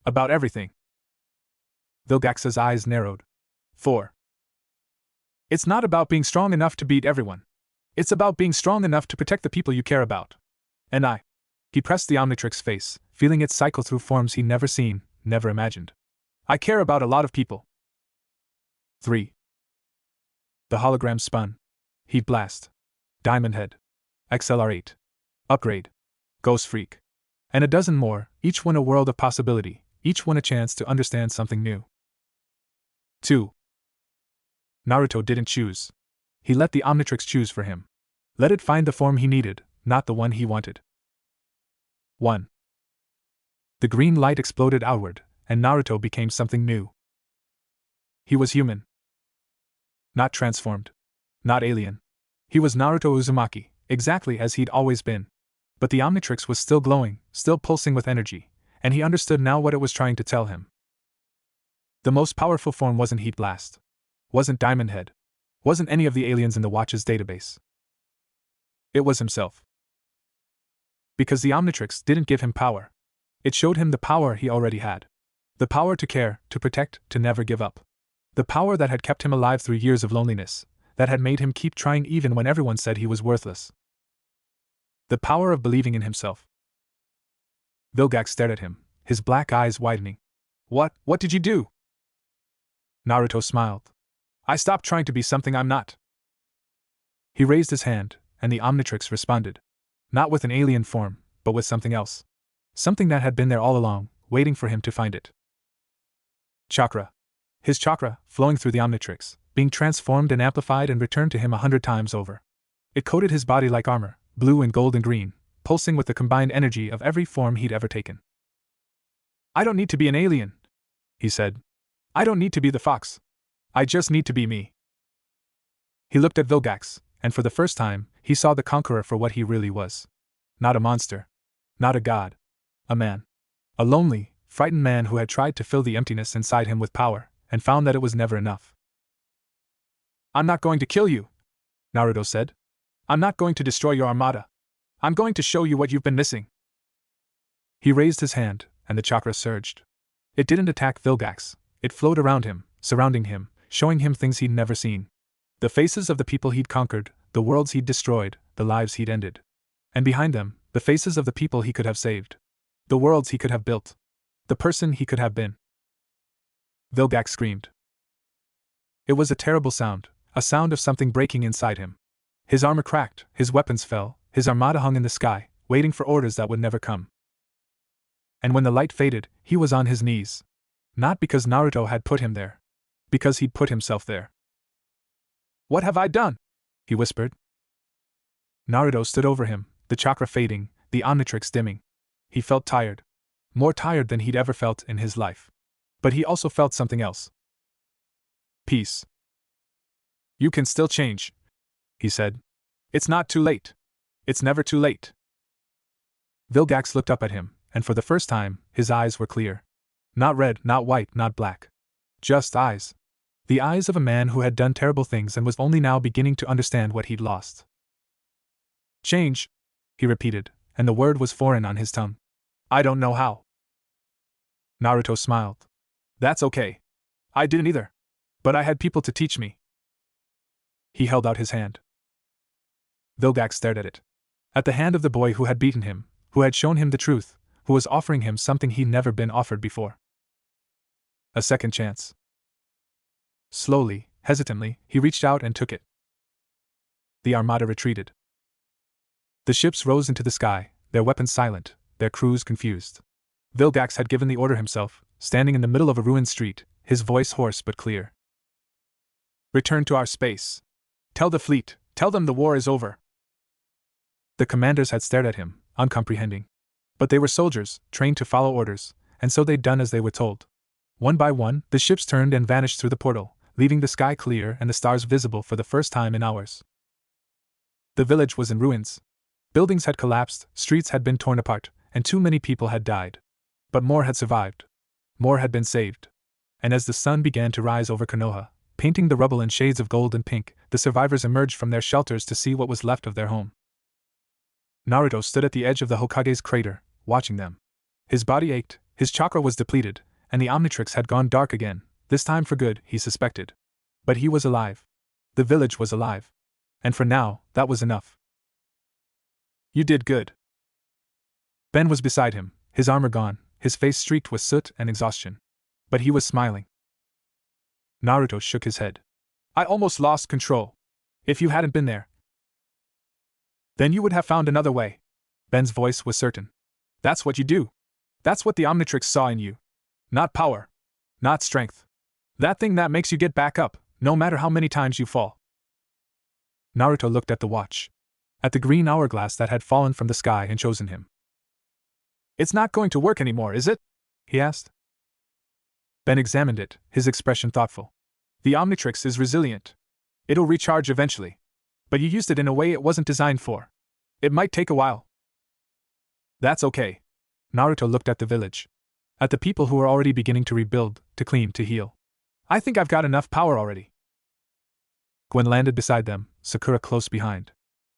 About everything. Vilgax's eyes narrowed. 4. It's not about being strong enough to beat everyone. It's about being strong enough to protect the people you care about. And I. He pressed the Omnitrix face, feeling it cycle through forms he'd never seen, never imagined. I care about a lot of people. 3. The hologram spun. Heat blast. Diamond head. XLR8. Upgrade. Ghost freak. And a dozen more, each one a world of possibility, each one a chance to understand something new. 2. Naruto didn't choose. He let the Omnitrix choose for him. Let it find the form he needed, not the one he wanted. 1. The green light exploded outward, and Naruto became something new. He was human. Not transformed. Not alien. He was Naruto Uzumaki, exactly as he'd always been. But the Omnitrix was still glowing, still pulsing with energy, and he understood now what it was trying to tell him. The most powerful form wasn't Heat Blast. Wasn't Diamond Head. Wasn't any of the aliens in the Watch's database. It was himself. Because the Omnitrix didn't give him power. It showed him the power he already had. The power to care, to protect, to never give up. The power that had kept him alive through years of loneliness, that had made him keep trying even when everyone said he was worthless. The power of believing in himself. Vilgax stared at him, his black eyes widening. What did you do? Naruto smiled. I stopped trying to be something I'm not. He raised his hand, and the Omnitrix responded. Not with an alien form, but with something else. Something that had been there all along, waiting for him to find it. Chakra. His chakra, flowing through the Omnitrix, being transformed and amplified and returned to him 100 times over. It coated his body like armor, blue and gold and green, pulsing with the combined energy of every form he'd ever taken. I don't need to be an alien, he said. I don't need to be the fox. I just need to be me. He looked at Vilgax, and for the first time, he saw the conqueror for what he really was. Not a monster. Not a god. A man. A lonely, frightened man who had tried to fill the emptiness inside him with power, and found that it was never enough. I'm not going to kill you, Naruto said. I'm not going to destroy your armada. I'm going to show you what you've been missing. He raised his hand, and the chakra surged. It didn't attack Vilgax. It flowed around him, surrounding him, showing him things he'd never seen. The faces of the people he'd conquered, the worlds he'd destroyed, the lives he'd ended. And behind them, the faces of the people he could have saved. The worlds he could have built. The person he could have been. Vilgax screamed. It was a terrible sound, a sound of something breaking inside him. His armor cracked, his weapons fell, his armada hung in the sky, waiting for orders that would never come. And when the light faded, he was on his knees. Not because Naruto had put him there. Because he'd put himself there. What have I done? He whispered. Naruto stood over him, the chakra fading, the Omnitrix dimming. He felt tired. More tired than he'd ever felt in his life. But he also felt something else. Peace. You can still change, he said. It's not too late. It's never too late. Vilgax looked up at him, and for the first time, his eyes were clear. Not red, not white, not black. Just eyes. The eyes of a man who had done terrible things and was only now beginning to understand what he'd lost. Change, he repeated, and the word was foreign on his tongue. I don't know how. Naruto smiled. That's okay. I didn't either. But I had people to teach me. He held out his hand. Vilgax stared at it. At the hand of the boy who had beaten him, who had shown him the truth, who was offering him something he'd never been offered before. A second chance. Slowly, hesitantly, he reached out and took it. The armada retreated. The ships rose into the sky, their weapons silent, their crews confused. Vilgax had given the order himself, standing in the middle of a ruined street, his voice hoarse but clear. "Return to our space. Tell the fleet, tell them the war is over." The commanders had stared at him, uncomprehending. But they were soldiers, trained to follow orders, and so they'd done as they were told. One by one, the ships turned and vanished through the portal, leaving the sky clear and the stars visible for the first time in hours. The village was in ruins. Buildings had collapsed, streets had been torn apart, and too many people had died. But more had survived. More had been saved. And as the sun began to rise over Konoha, painting the rubble in shades of gold and pink, the survivors emerged from their shelters to see what was left of their home. Naruto stood at the edge of the Hokage's crater, watching them. His body ached, his chakra was depleted, and the Omnitrix had gone dark again, this time for good, he suspected. But he was alive. The village was alive. And for now, that was enough. "You did good." Ben was beside him, his armor gone, his face streaked with soot and exhaustion. But he was smiling. Naruto shook his head. "I almost lost control. If you hadn't been there, then you would have found another way." Ben's voice was certain. "That's what you do. That's what the Omnitrix saw in you. Not power. Not strength. That thing that makes you get back up, no matter how many times you fall." Naruto looked at the watch. At the green hourglass that had fallen from the sky and chosen him. "It's not going to work anymore, is it?" he asked. Ben examined it, his expression thoughtful. "The Omnitrix is resilient. It'll recharge eventually. But you used it in a way it wasn't designed for. It might take a while." "That's okay." Naruto looked at the village. At the people who were already beginning to rebuild, to clean, to heal. "I think I've got enough power already." Gwen landed beside them, Sakura close behind.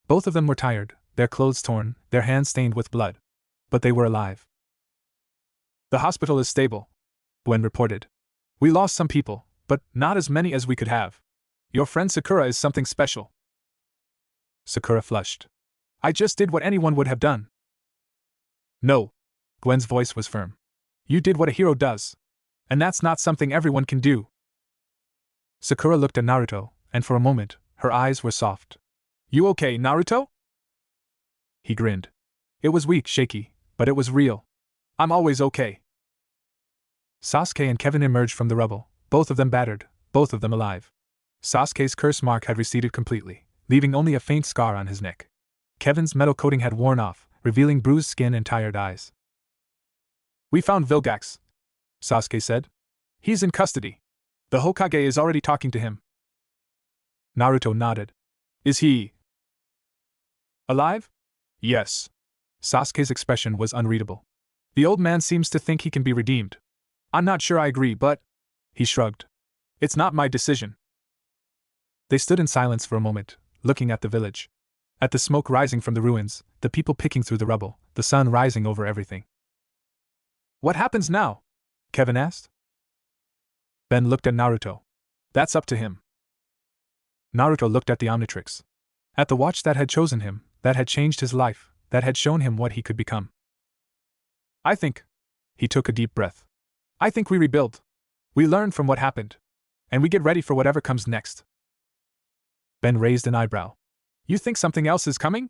Both of them were tired, their clothes torn, their hands stained with blood. But they were alive. "The hospital is stable," Gwen reported. "We lost some people, but not as many as we could have. Your friend Sakura is something special." Sakura flushed. "I just did what anyone would have done." "No." Gwen's voice was firm. "You did what a hero does. And that's not something everyone can do." Sakura looked at Naruto, and for a moment, her eyes were soft. "You okay, Naruto?" He grinned. It was weak, shaky, but it was real. "I'm always okay." Sasuke and Kevin emerged from the rubble, both of them battered, both of them alive. Sasuke's curse mark had receded completely, leaving only a faint scar on his neck. Kevin's metal coating had worn off, revealing bruised skin and tired eyes. "We found Vilgax," Sasuke said. "He's in custody. The Hokage is already talking to him." Naruto nodded. "Is he alive?" "Yes." Sasuke's expression was unreadable. "The old man seems to think he can be redeemed. I'm not sure I agree, but..." He shrugged. "It's not my decision." They stood in silence for a moment, looking at the village. At the smoke rising from the ruins, the people picking through the rubble, the sun rising over everything. "What happens now?" Kevin asked. Ben looked at Naruto. "That's up to him." Naruto looked at the Omnitrix. At the watch that had chosen him, that had changed his life, that had shown him what he could become. "I think..." He took a deep breath. "I think we rebuild. We learn from what happened. And we get ready for whatever comes next." Ben raised an eyebrow. "You think something else is coming?"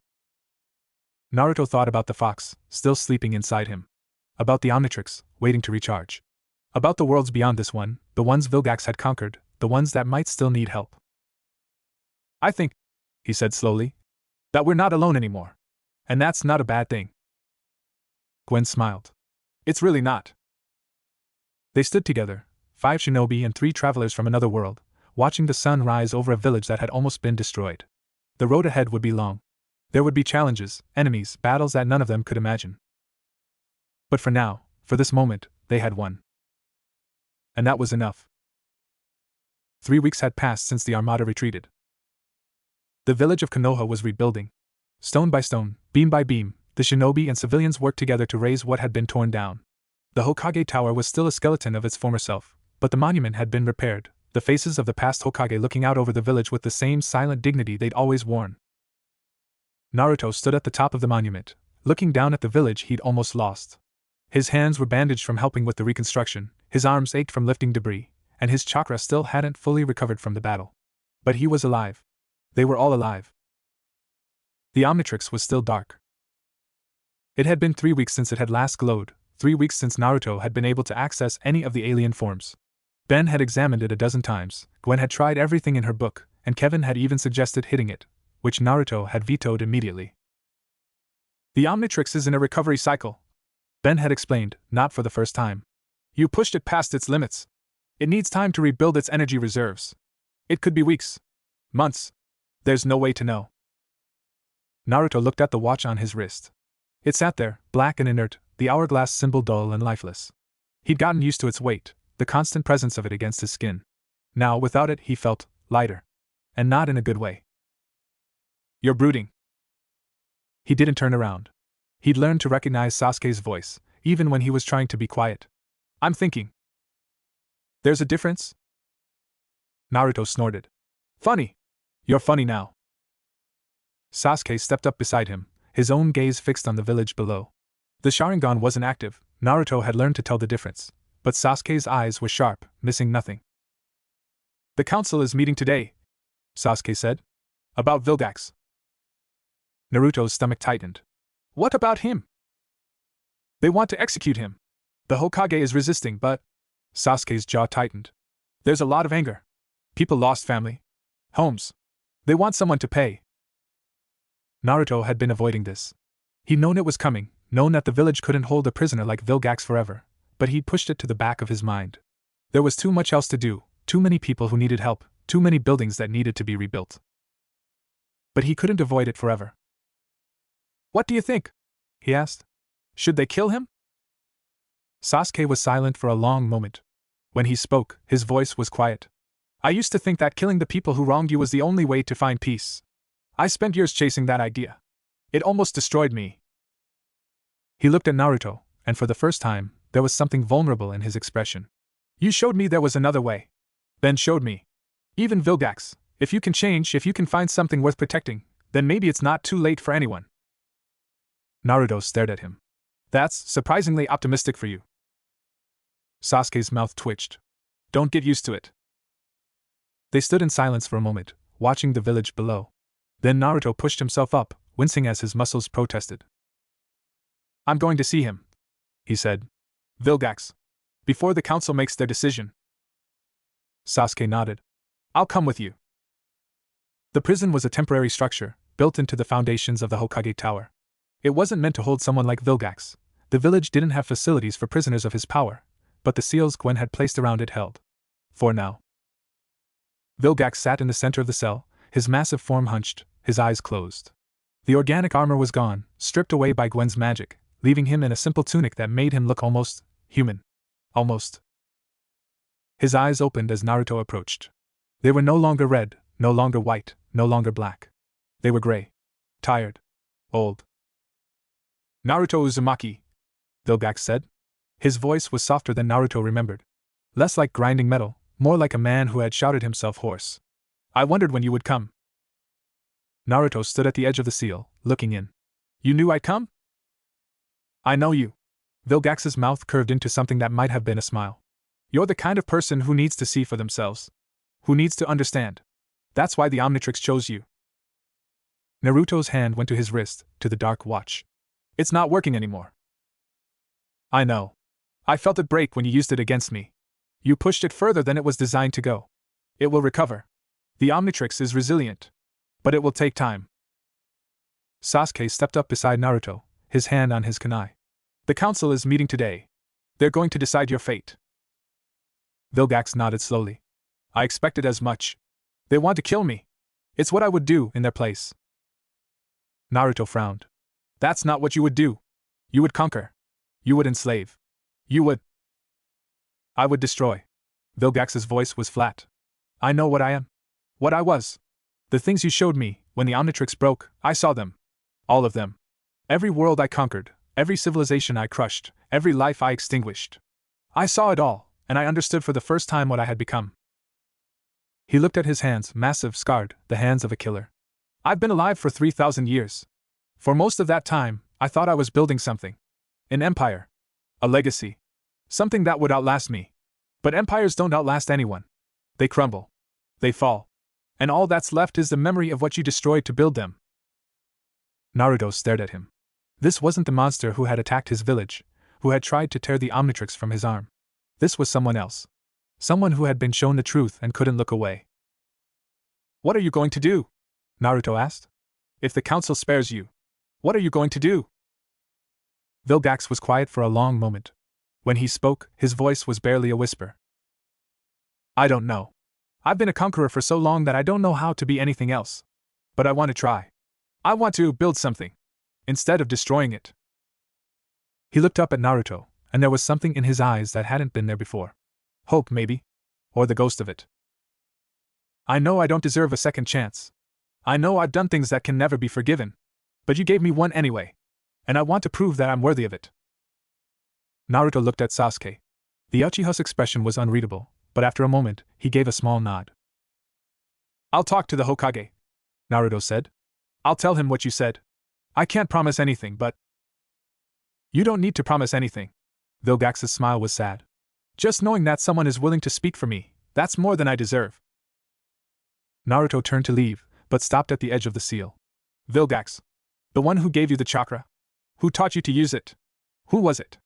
Naruto thought about the fox, still sleeping inside him. About the Omnitrix, waiting to recharge. About the worlds beyond this one, the ones Vilgax had conquered, the ones that might still need help. "I think," he said slowly, "that we're not alone anymore. And that's not a bad thing." Gwen smiled. "It's really not." They stood together, 5 shinobi and 3 travelers from another world, watching the sun rise over a village that had almost been destroyed. The road ahead would be long. There would be challenges, enemies, battles that none of them could imagine. But for now, for this moment, they had won. And that was enough. 3 weeks had passed since the armada retreated. The village of Konoha was rebuilding. Stone by stone, beam by beam, the shinobi and civilians worked together to raise what had been torn down. The Hokage Tower was still a skeleton of its former self, but the monument had been repaired, the faces of the past Hokage looking out over the village with the same silent dignity they'd always worn. Naruto stood at the top of the monument, looking down at the village he'd almost lost. His hands were bandaged from helping with the reconstruction, his arms ached from lifting debris, and his chakra still hadn't fully recovered from the battle. But he was alive. They were all alive. The Omnitrix was still dark. It had been 3 weeks since it had last glowed, 3 weeks since Naruto had been able to access any of the alien forms. Ben had examined it a dozen times, Gwen had tried everything in her book, and Kevin had even suggested hitting it, which Naruto had vetoed immediately. The Omnitrix is in a recovery cycle, Ben had explained, not for the first time. You pushed it past its limits. It needs time to rebuild its energy reserves. It could be weeks. Months. There's no way to know. Naruto looked at the watch on his wrist. It sat there, black and inert, the hourglass symbol dull and lifeless. He'd gotten used to its weight, the constant presence of it against his skin. Now, without it, he felt lighter. And not in a good way. You're brooding. He didn't turn around. He'd learned to recognize Sasuke's voice, even when he was trying to be quiet. I'm thinking. There's a difference? Naruto snorted. Funny. You're funny now. Sasuke stepped up beside him, his own gaze fixed on the village below. The Sharingan wasn't active, Naruto had learned to tell the difference, but Sasuke's eyes were sharp, missing nothing. The council is meeting today, Sasuke said. About Vilgax. Naruto's stomach tightened. What about him? They want to execute him. The Hokage is resisting, but... Sasuke's jaw tightened. There's a lot of anger. People lost family. Homes. They want someone to pay. Naruto had been avoiding this. He'd known it was coming, known that the village couldn't hold a prisoner like Vilgax forever, but he'd pushed it to the back of his mind. There was too much else to do, too many people who needed help, too many buildings that needed to be rebuilt. But he couldn't avoid it forever. What do you think? He asked. Should they kill him? Sasuke was silent for a long moment. When he spoke, his voice was quiet. I used to think that killing the people who wronged you was the only way to find peace. I spent years chasing that idea. It almost destroyed me. He looked at Naruto, and for the first time, there was something vulnerable in his expression. You showed me there was another way. Ben showed me. Even Vilgax, if you can change, if you can find something worth protecting, then maybe it's not too late for anyone. Naruto stared at him. That's surprisingly optimistic for you. Sasuke's mouth twitched. Don't get used to it. They stood in silence for a moment, watching the village below. Then Naruto pushed himself up, wincing as his muscles protested. I'm going to see him, he said. Vilgax. Before the council makes their decision. Sasuke nodded. I'll come with you. The prison was a temporary structure, built into the foundations of the Hokage Tower. It wasn't meant to hold someone like Vilgax. The village didn't have facilities for prisoners of his power, but the seals Gwen had placed around it held. For now. Vilgax sat in the center of the cell, his massive form hunched, his eyes closed. The organic armor was gone, stripped away by Gwen's magic, leaving him in a simple tunic that made him look almost human. Almost. His eyes opened as Naruto approached. They were no longer red, no longer white, no longer black. They were gray. Tired. Old. Naruto Uzumaki, Vilgax said. His voice was softer than Naruto remembered. Less like grinding metal, more like a man who had shouted himself hoarse. I wondered when you would come. Naruto stood at the edge of the seal, looking in. You knew I'd come? I know you. Vilgax's mouth curved into something that might have been a smile. You're the kind of person who needs to see for themselves. Who needs to understand. That's why the Omnitrix chose you. Naruto's hand went to his wrist, to the dark watch. It's not working anymore. I know. I felt it break when you used it against me. You pushed it further than it was designed to go. It will recover. The Omnitrix is resilient. But it will take time. Sasuke stepped up beside Naruto, his hand on his kunai. The council is meeting today. They're going to decide your fate. Vilgax nodded slowly. I expected as much. They want to kill me. It's what I would do in their place. Naruto frowned. That's not what you would do. You would conquer. You would enslave. You would... I would destroy. Vilgax's voice was flat. I know what I am. What I was. The things you showed me, when the Omnitrix broke, I saw them. All of them. Every world I conquered, every civilization I crushed, every life I extinguished. I saw it all, and I understood for the first time what I had become. He looked at his hands, massive, scarred, the hands of a killer. I've been alive for 3,000 years. For most of that time, I thought I was building something. An empire. A legacy. Something that would outlast me. But empires don't outlast anyone. They crumble. They fall. And all that's left is the memory of what you destroyed to build them. Naruto stared at him. This wasn't the monster who had attacked his village, who had tried to tear the Omnitrix from his arm. This was someone else. Someone who had been shown the truth and couldn't look away. "What are you going to do?" Naruto asked. "If the council spares you, what are you going to do?" Vilgax was quiet for a long moment. When he spoke, his voice was barely a whisper. "I don't know. I've been a conqueror for so long that I don't know how to be anything else. But I want to try. I want to build something, instead of destroying it." He looked up at Naruto, and there was something in his eyes that hadn't been there before. Hope, maybe? Or the ghost of it. "I know I don't deserve a second chance. I know I've done things that can never be forgiven. But you gave me one anyway. And I want to prove that I'm worthy of it." Naruto looked at Sasuke. The Uchiha's expression was unreadable, but after a moment, he gave a small nod. "I'll talk to the Hokage," Naruto said. "I'll tell him what you said. I can't promise anything, but—" "You don't need to promise anything." Vilgax's smile was sad. "Just knowing that someone is willing to speak for me, that's more than I deserve." Naruto turned to leave, but stopped at the edge of the seal. "Vilgax. The one who gave you the chakra? Who taught you to use it? Who was it?"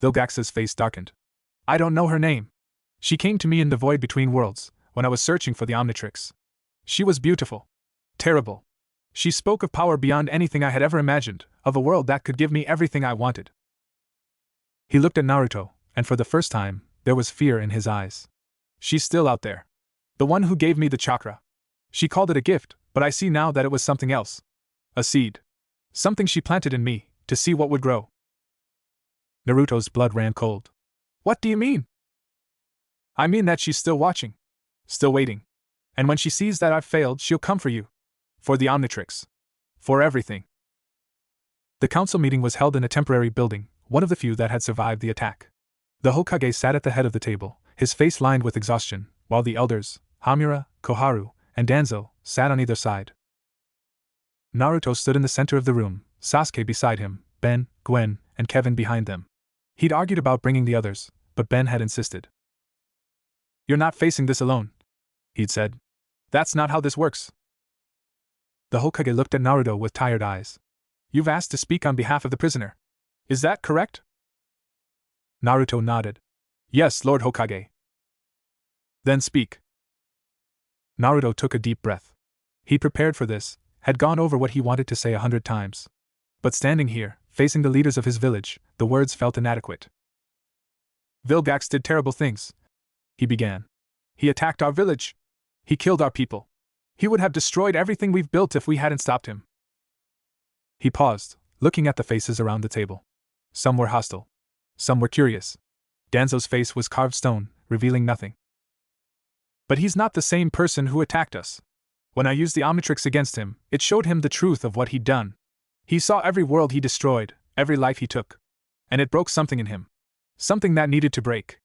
Vilgax's face darkened. "I don't know her name. She came to me in the void between worlds, when I was searching for the Omnitrix. She was beautiful. Terrible. She spoke of power beyond anything I had ever imagined, of a world that could give me everything I wanted." He looked at Naruto, and for the first time, there was fear in his eyes. "She's still out there. The one who gave me the chakra. She called it a gift, but I see now that it was something else. A seed. Something she planted in me, to see what would grow." Naruto's blood ran cold. "What do you mean?" "I mean that she's still watching. Still waiting. And when she sees that I've failed, she'll come for you. For the Omnitrix. For everything." The council meeting was held in a temporary building, one of the few that had survived the attack. The Hokage sat at the head of the table, his face lined with exhaustion, while the elders, Hamura, Koharu, and Danzo, sat on either side. Naruto stood in the center of the room, Sasuke beside him, Ben, Gwen, and Kevin behind them. He'd argued about bringing the others, but Ben had insisted. "You're not facing this alone," he'd said. "That's not how this works." The Hokage looked at Naruto with tired eyes. "You've asked to speak on behalf of the prisoner. Is that correct?" Naruto nodded. "Yes, Lord Hokage." "Then speak." Naruto took a deep breath. He prepared for this, had gone over what he wanted to say 100 times. But standing here, facing the leaders of his village, the words felt inadequate. "Vilgax did terrible things," he began. "He attacked our village. He killed our people. He would have destroyed everything we've built if we hadn't stopped him." He paused, looking at the faces around the table. Some were hostile. Some were curious. Danzo's face was carved stone, revealing nothing. "But he's not the same person who attacked us. When I used the Omnitrix against him, it showed him the truth of what he'd done. He saw every world he destroyed, every life he took. And it broke something in him. Something that needed to break."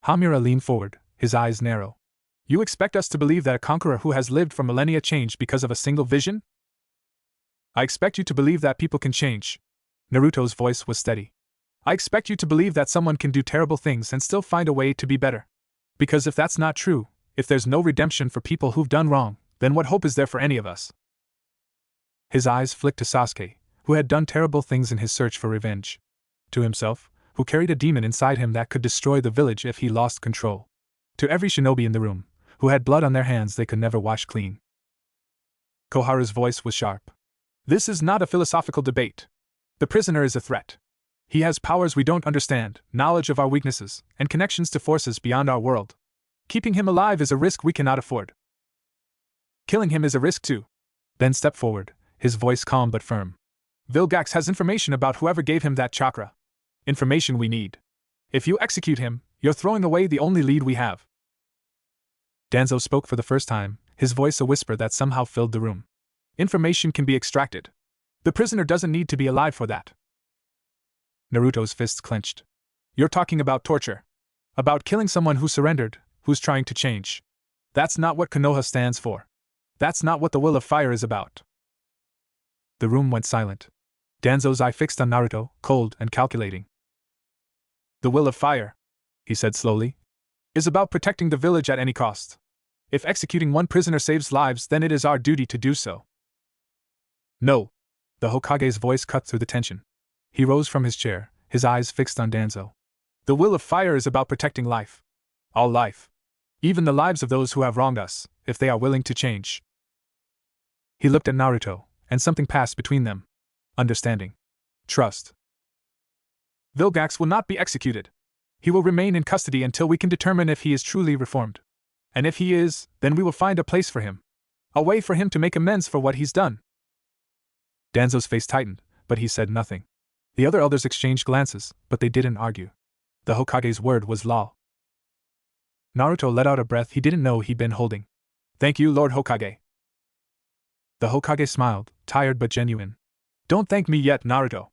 Hamura leaned forward, his eyes narrow. "You expect us to believe that a conqueror who has lived for millennia changed because of a single vision?" "I expect you to believe that people can change." Naruto's voice was steady. "I expect you to believe that someone can do terrible things and still find a way to be better. Because if that's not true, if there's no redemption for people who've done wrong, then what hope is there for any of us?" His eyes flicked to Sasuke, who had done terrible things in his search for revenge. To himself, who carried a demon inside him that could destroy the village if he lost control. To every shinobi in the room, who had blood on their hands they could never wash clean. Koharu's voice was sharp. "This is not a philosophical debate. The prisoner is a threat. He has powers we don't understand, knowledge of our weaknesses, and connections to forces beyond our world. Keeping him alive is a risk we cannot afford. Killing him is a risk too." Ben stepped forward, his voice calm but firm. "Vilgax has information about whoever gave him that chakra. Information we need. If you execute him, you're throwing away the only lead we have." Danzo spoke for the first time, his voice a whisper that somehow filled the room. "Information can be extracted. The prisoner doesn't need to be alive for that." Naruto's fists clenched. "You're talking about torture. About killing someone who surrendered, who's trying to change. That's not what Konoha stands for. That's not what the will of fire is about." The room went silent. Danzo's eye fixed on Naruto, cold and calculating. "The will of fire," he said slowly, "is about protecting the village at any cost. If executing one prisoner saves lives, then it is our duty to do so." "No." The Hokage's voice cut through the tension. He rose from his chair, his eyes fixed on Danzo. The will of fire is about protecting life. All life. Even the lives of those who have wronged us, if they are willing to change. He looked at Naruto, and something passed between them. Understanding. Trust. Vilgax will not be executed. He will remain in custody until we can determine if he is truly reformed. And if he is, then we will find a place for him. A way for him to make amends for what he's done. Danzo's face tightened, but he said nothing. The other elders exchanged glances, but they didn't argue. The Hokage's word was law. Naruto let out a breath he didn't know he'd been holding. Thank you, Lord Hokage. The Hokage smiled, tired but genuine. Don't thank me yet, Naruto.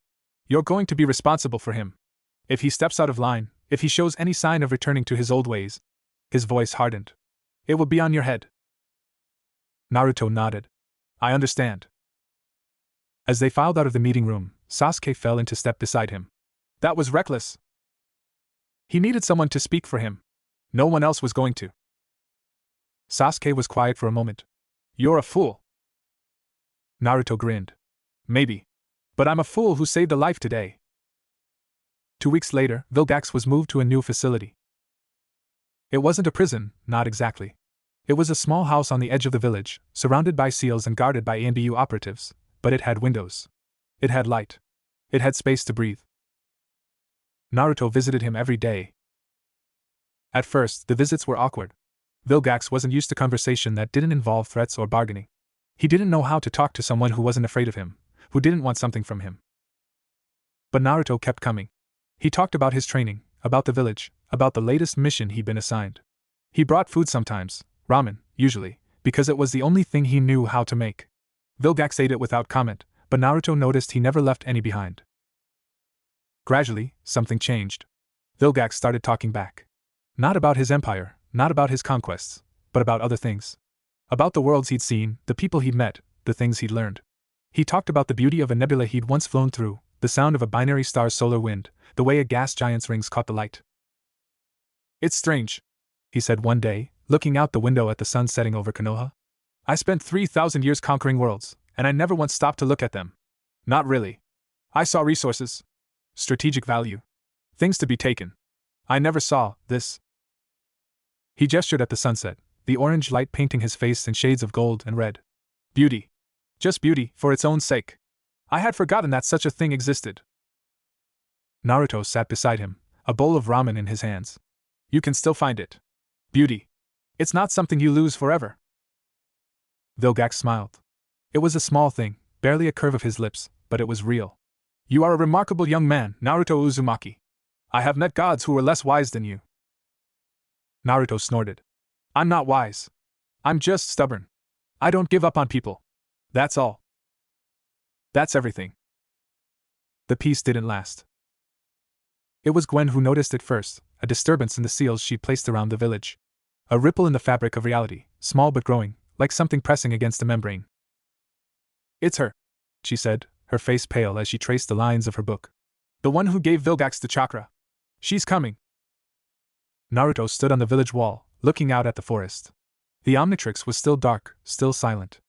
You're going to be responsible for him. If he steps out of line, if he shows any sign of returning to his old ways. His voice hardened. It will be on your head. Naruto nodded. I understand. As they filed out of the meeting room, Sasuke fell into step beside him. That was reckless. He needed someone to speak for him. No one else was going to. Sasuke was quiet for a moment. You're a fool. Naruto grinned. Maybe. But I'm a fool who saved a life today. 2 weeks later, Vilgax was moved to a new facility. It wasn't a prison, not exactly. It was a small house on the edge of the village, surrounded by seals and guarded by ANBU operatives, but it had windows. It had light. It had space to breathe. Naruto visited him every day. At first, the visits were awkward. Vilgax wasn't used to conversation that didn't involve threats or bargaining. He didn't know how to talk to someone who wasn't afraid of him, who didn't want something from him. But Naruto kept coming. He talked about his training, about the village, about the latest mission he'd been assigned. He brought food sometimes, ramen, usually, because it was the only thing he knew how to make. Vilgax ate it without comment, but Naruto noticed he never left any behind. Gradually, something changed. Vilgax started talking back. Not about his empire, not about his conquests, but about other things. About the worlds he'd seen, the people he'd met, the things he'd learned. He talked about the beauty of a nebula he'd once flown through, the sound of a binary star's solar wind, the way a gas giant's rings caught the light. It's strange, he said one day, looking out the window at the sun setting over Konoha. I spent 3,000 years conquering worlds, and I never once stopped to look at them. Not really. I saw resources. Strategic value. Things to be taken. I never saw this. He gestured at the sunset, the orange light painting his face in shades of gold and red. Beauty. Just beauty, for its own sake. I had forgotten that such a thing existed. Naruto sat beside him, a bowl of ramen in his hands. You can still find it. Beauty. It's not something you lose forever. Vilgax smiled. It was a small thing, barely a curve of his lips, but it was real. You are a remarkable young man, Naruto Uzumaki. I have met gods who were less wise than you. Naruto snorted. I'm not wise. I'm just stubborn. I don't give up on people. That's all. That's everything. The peace didn't last. It was Gwen who noticed it first, a disturbance in the seals she'd placed around the village. A ripple in the fabric of reality, small but growing, like something pressing against a membrane. It's her, she said, her face pale as she traced the lines of her book. The one who gave Vilgax the chakra. She's coming. Naruto stood on the village wall, looking out at the forest. The Omnitrix was still dark, still silent.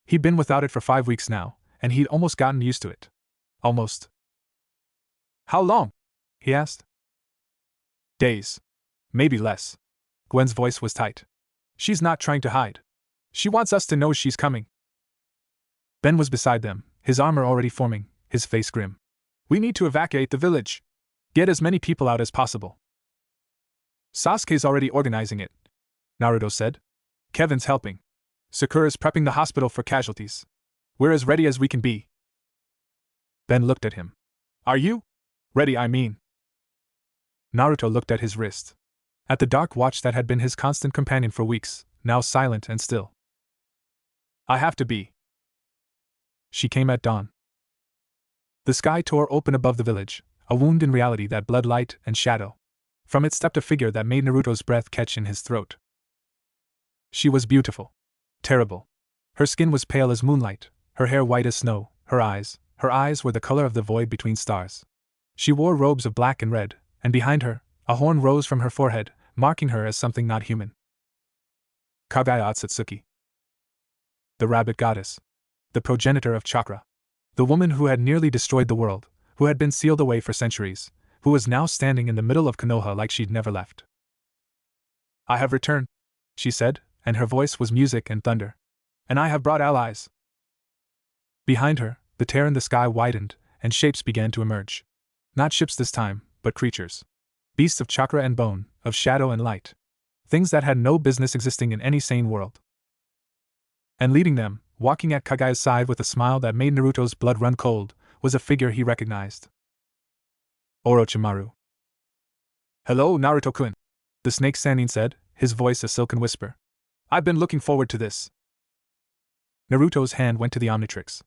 He'd been without it for 5 weeks now, and he'd almost gotten used to it. Almost. How long? He asked. Days. Maybe less. Gwen's voice was tight. She's not trying to hide. She wants us to know she's coming. Ben was beside them, his armor already forming, his face grim. We need to evacuate the village. Get as many people out as possible. Sasuke's already organizing it, Naruto said. Kevin's helping. Sakura's prepping the hospital for casualties. We're as ready as we can be. Ben looked at him. Are you? Ready, I mean. Naruto looked at his wrist. At the dark watch that had been his constant companion for weeks, now silent and still. I have to be. She came at dawn. The sky tore open above the village, a wound in reality that bled light and shadow. From it stepped a figure that made Naruto's breath catch in his throat. She was beautiful. Terrible. Her skin was pale as moonlight, her hair white as snow, her eyes were the color of the void between stars. She wore robes of black and red, and behind her, a horn rose from her forehead, marking her as something not human. Kagaya Otsutsuki. The rabbit goddess. The progenitor of chakra. The woman who had nearly destroyed the world, who had been sealed away for centuries, who was now standing in the middle of Konoha like she'd never left. "I have returned," she said, and her voice was music and thunder. "And I have brought allies." Behind her, the tear in the sky widened, and shapes began to emerge. Not ships this time, but creatures. Beasts of chakra and bone, of shadow and light. Things that had no business existing in any sane world. And leading them, walking at Kagaya's side with a smile that made Naruto's blood run cold, was a figure he recognized. Orochimaru. "Hello, Naruto-kun," the snake Sannin said, his voice a silken whisper. "I've been looking forward to this." Naruto's hand went to the Omnitrix.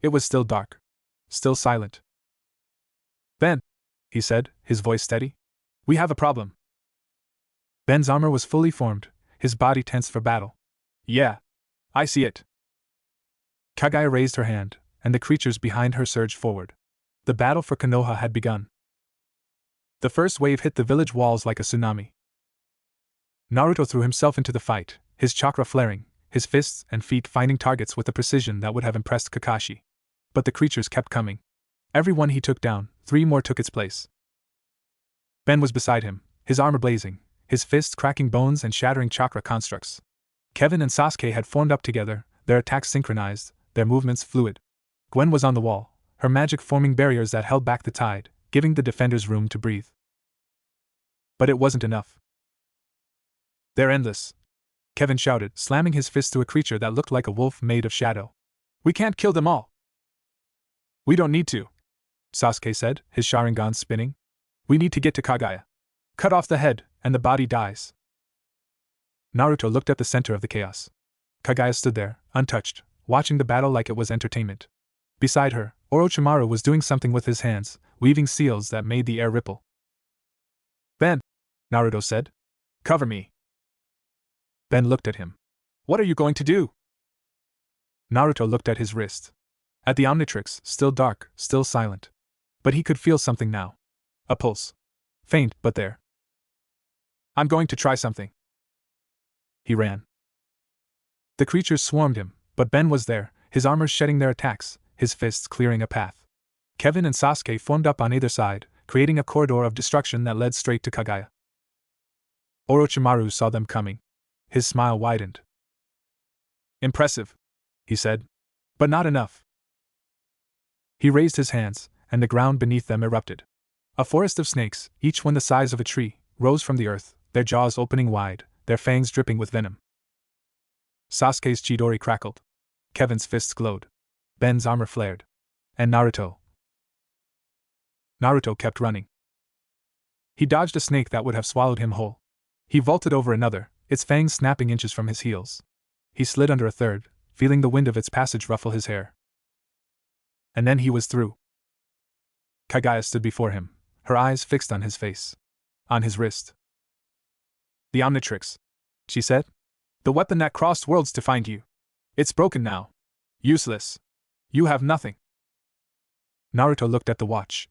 It was still dark. Still silent. "Ben," he said, his voice steady. "We have a problem." Ben's armor was fully formed, his body tense for battle. "Yeah. I see it." Kagaya raised her hand, and the creatures behind her surged forward. The battle for Konoha had begun. The first wave hit the village walls like a tsunami. Naruto threw himself into the fight, his chakra flaring, his fists and feet finding targets with a precision that would have impressed Kakashi. But the creatures kept coming. Every one he took down, 3 more took its place. Ben was beside him, his armor blazing, his fists cracking bones and shattering chakra constructs. Kevin and Sasuke had formed up together, their attacks synchronized, their movements fluid. Gwen was on the wall, her magic forming barriers that held back the tide, giving the defenders room to breathe. But it wasn't enough. "They're endless," Kevin shouted, slamming his fist to a creature that looked like a wolf made of shadow. "We can't kill them all." "We don't need to," Sasuke said, his Sharingan spinning. "We need to get to Kagaya. Cut off the head, and the body dies." Naruto looked at the center of the chaos. Kagaya stood there, untouched, watching the battle like it was entertainment. Beside her, Orochimaru was doing something with his hands, weaving seals that made the air ripple. "Ben," Naruto said. "Cover me." Ben looked at him. "What are you going to do?" Naruto looked at his wrist. At the Omnitrix, still dark, still silent. But he could feel something now. A pulse. Faint, but there. "I'm going to try something." He ran. The creatures swarmed him, but Ben was there, his armor shedding their attacks, his fists clearing a path. Kevin and Sasuke formed up on either side, creating a corridor of destruction that led straight to Kagaya. Orochimaru saw them coming. His smile widened. "Impressive," he said. "But not enough." He raised his hands, and the ground beneath them erupted. A forest of snakes, each one the size of a tree, rose from the earth, their jaws opening wide, their fangs dripping with venom. Sasuke's Chidori crackled. Kevin's fists glowed. Ben's armor flared. And Naruto kept running. He dodged a snake that would have swallowed him whole. He vaulted over another, its fangs snapping inches from his heels. He slid under a third, feeling the wind of its passage ruffle his hair. And then he was through. Kagaya stood before him, her eyes fixed on his face. On his wrist. "The Omnitrix," she said. "The weapon that crossed worlds to find you. It's broken now. Useless. You have nothing." Naruto looked at the watch.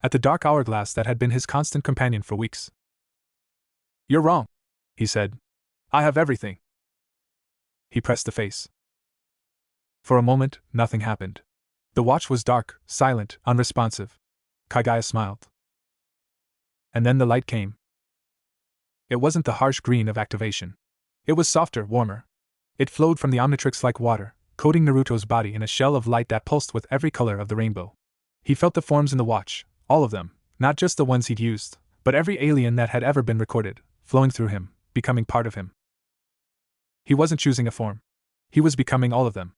At the dark hourglass that had been his constant companion for weeks. "You're wrong," he said. "I have everything." He pressed the face. For a moment, nothing happened. The watch was dark, silent, unresponsive. Kagaya smiled. And then the light came. It wasn't the harsh green of activation. It was softer, warmer. It flowed from the Omnitrix like water, coating Naruto's body in a shell of light that pulsed with every color of the rainbow. He felt the forms in the watch, all of them, not just the ones he'd used, but every alien that had ever been recorded, flowing through him, becoming part of him. He wasn't choosing a form. He was becoming all of them.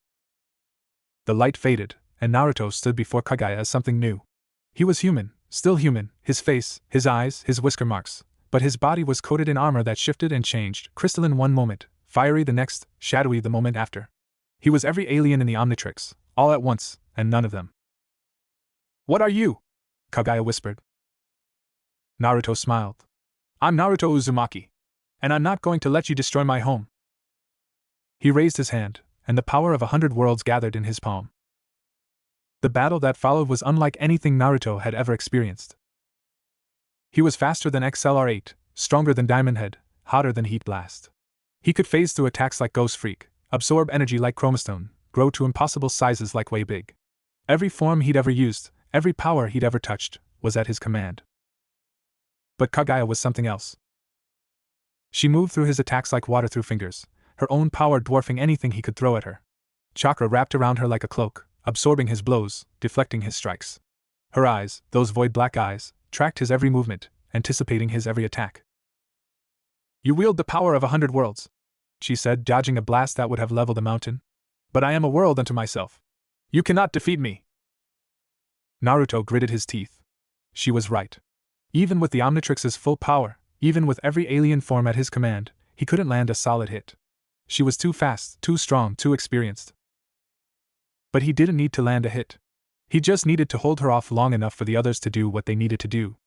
The light faded, and Naruto stood before Kagaya as something new. He was human, still human, his face, his eyes, his whisker marks, but his body was coated in armor that shifted and changed, crystalline one moment, fiery the next, shadowy the moment after. He was every alien in the Omnitrix, all at once, and none of them. "What are you?" Kagaya whispered. Naruto smiled. "I'm Naruto Uzumaki. And I'm not going to let you destroy my home." He raised his hand, and the power of 100 worlds gathered in his palm. The battle that followed was unlike anything Naruto had ever experienced. He was faster than XLR8, stronger than Diamond Head, hotter than Heat Blast. He could phase through attacks like Ghost Freak, absorb energy like Chromastone, grow to impossible sizes like Way Big. Every form he'd ever used, Every power he'd ever touched was at his command. But Kaguya was something else. She moved through his attacks like water through fingers, her own power dwarfing anything he could throw at her. Chakra wrapped around her like a cloak, absorbing his blows, deflecting his strikes. Her eyes, those void black eyes, tracked his every movement, anticipating his every attack. "You wield the power of 100 worlds," she said, dodging a blast that would have leveled a mountain. "But I am a world unto myself. You cannot defeat me." Naruto gritted his teeth. She was right. Even with the Omnitrix's full power, even with every alien form at his command, he couldn't land a solid hit. She was too fast, too strong, too experienced. But he didn't need to land a hit. He just needed to hold her off long enough for the others to do what they needed to do.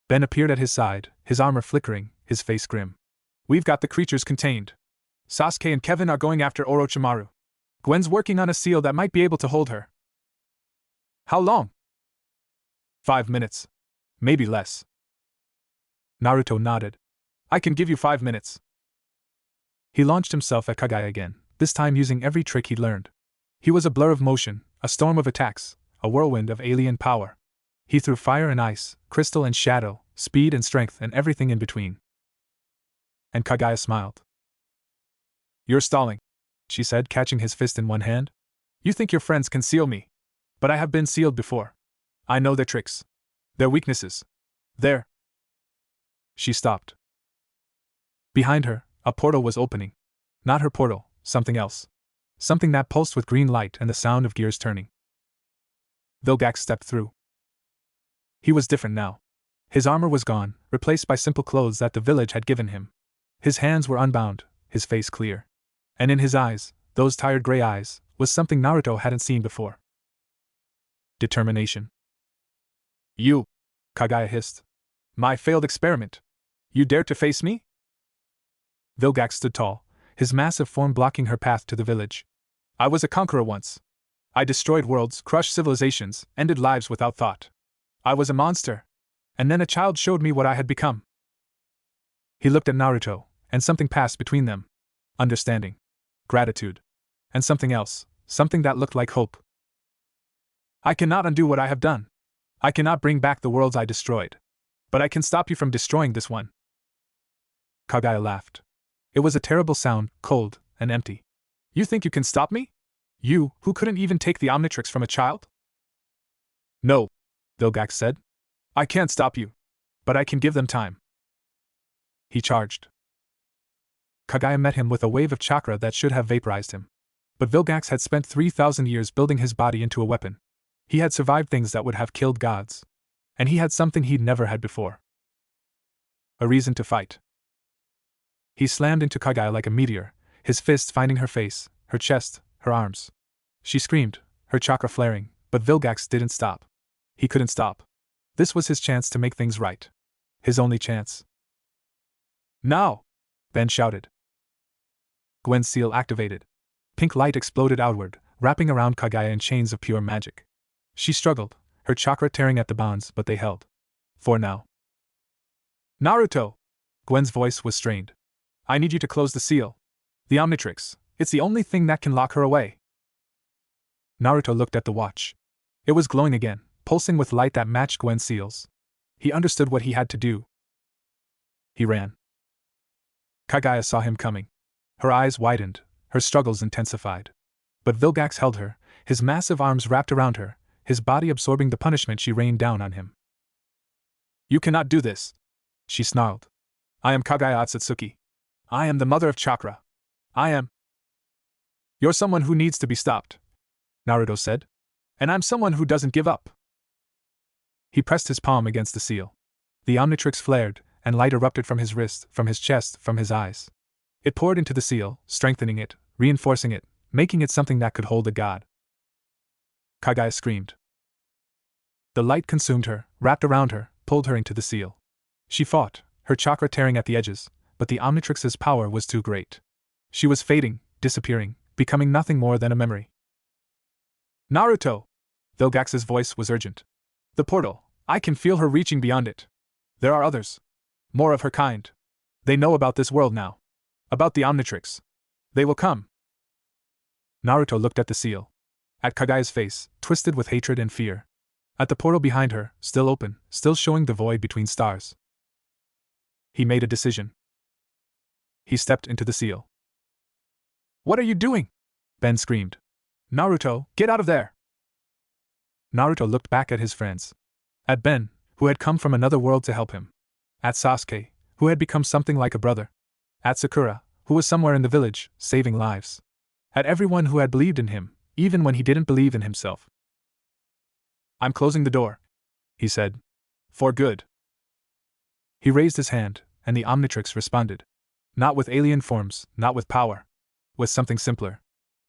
Ben appeared at his side, his armor flickering, his face grim. "We've got the creatures contained. Sasuke and Kevin are going after Orochimaru. Gwen's working on a seal that might be able to hold her." "How long?" 5 minutes. Maybe less. Naruto nodded. "I can give you 5 minutes. He launched himself at Kaguya again, this time using every trick he'd learned. He was a blur of motion, a storm of attacks, a whirlwind of alien power. He threw fire and ice, crystal and shadow, speed and strength and everything in between. And Kaguya smiled. "You're stalling," she said, catching his fist in one hand. "You think your friends can seal me. But I have been sealed before. I know their tricks. Their weaknesses. Their—" She stopped. Behind her, a portal was opening. Not her portal, something else. Something that pulsed with green light and the sound of gears turning. Vilgax stepped through. He was different now. His armor was gone, replaced by simple clothes that the village had given him. His hands were unbound, his face clear. And in his eyes, those tired gray eyes, was something Naruto hadn't seen before. Determination. "You," Kaguya hissed. "My failed experiment. You dare to face me?" Vilgax stood tall, his massive form blocking her path to the village. "I was a conqueror once. I destroyed worlds, crushed civilizations, ended lives without thought. I was a monster. And then a child showed me what I had become." He looked at Naruto, and something passed between them. Understanding. Gratitude. And something else, something that looked like hope. "I cannot undo what I have done. I cannot bring back the worlds I destroyed. But I can stop you from destroying this one." Kaguya laughed. It was a terrible sound, cold and empty. "You think you can stop me? You, who couldn't even take the Omnitrix from a child?" "No," Vilgax said. "I can't stop you. But I can give them time." He charged. Kaguya met him with a wave of chakra that should have vaporized him. But Vilgax had spent 3,000 years building his body into a weapon. He had survived things that would have killed gods. And he had something he'd never had before. A reason to fight. He slammed into Kaguya like a meteor, his fists finding her face, her chest, her arms. She screamed, her chakra flaring, but Vilgax didn't stop. He couldn't stop. This was his chance to make things right. His only chance. "Now!" Ben shouted. Gwen's seal activated. Pink light exploded outward, wrapping around Kaguya in chains of pure magic. She struggled, her chakra tearing at the bonds, but they held. For now. "Naruto!" Gwen's voice was strained. "I need you to close the seal. The Omnitrix, it's the only thing that can lock her away." Naruto looked at the watch. It was glowing again, pulsing with light that matched Gwen's seals. He understood what he had to do. He ran. Kaguya saw him coming. Her eyes widened, her struggles intensified. But Vilgax held her, his massive arms wrapped around her, his body absorbing the punishment she rained down on him. "You cannot do this," she snarled. "I am Kaguya Otsutsuki. I am the mother of chakra. I am—" "You're someone who needs to be stopped," Naruto said. "And I'm someone who doesn't give up." He pressed his palm against the seal. The Omnitrix flared, and light erupted from his wrist, from his chest, from his eyes. It poured into the seal, strengthening it, reinforcing it, making it something that could hold a god. Kaguya screamed. The light consumed her, wrapped around her, pulled her into the seal. She fought, her chakra tearing at the edges, but the Omnitrix's power was too great. She was fading, disappearing, becoming nothing more than a memory. "Naruto!" Vilgax's voice was urgent. "The portal, I can feel her reaching beyond it. There are others. More of her kind. They know about this world now. About the Omnitrix. They will come." Naruto looked at the seal. At Kaguya's face, twisted with hatred and fear. At the portal behind her, still open, still showing the void between stars. He made a decision. He stepped into the seal. What are you doing? Ben screamed. Naruto, get out of there! Naruto looked back at his friends. At Ben, who had come from another world to help him. At Sasuke, who had become something like a brother. At Sakura, who was somewhere in the village, saving lives. At everyone who had believed in him, even when he didn't believe in himself. I'm closing the door, he said. For good. He raised his hand, and the Omnitrix responded. Not with alien forms, not with power. With something simpler.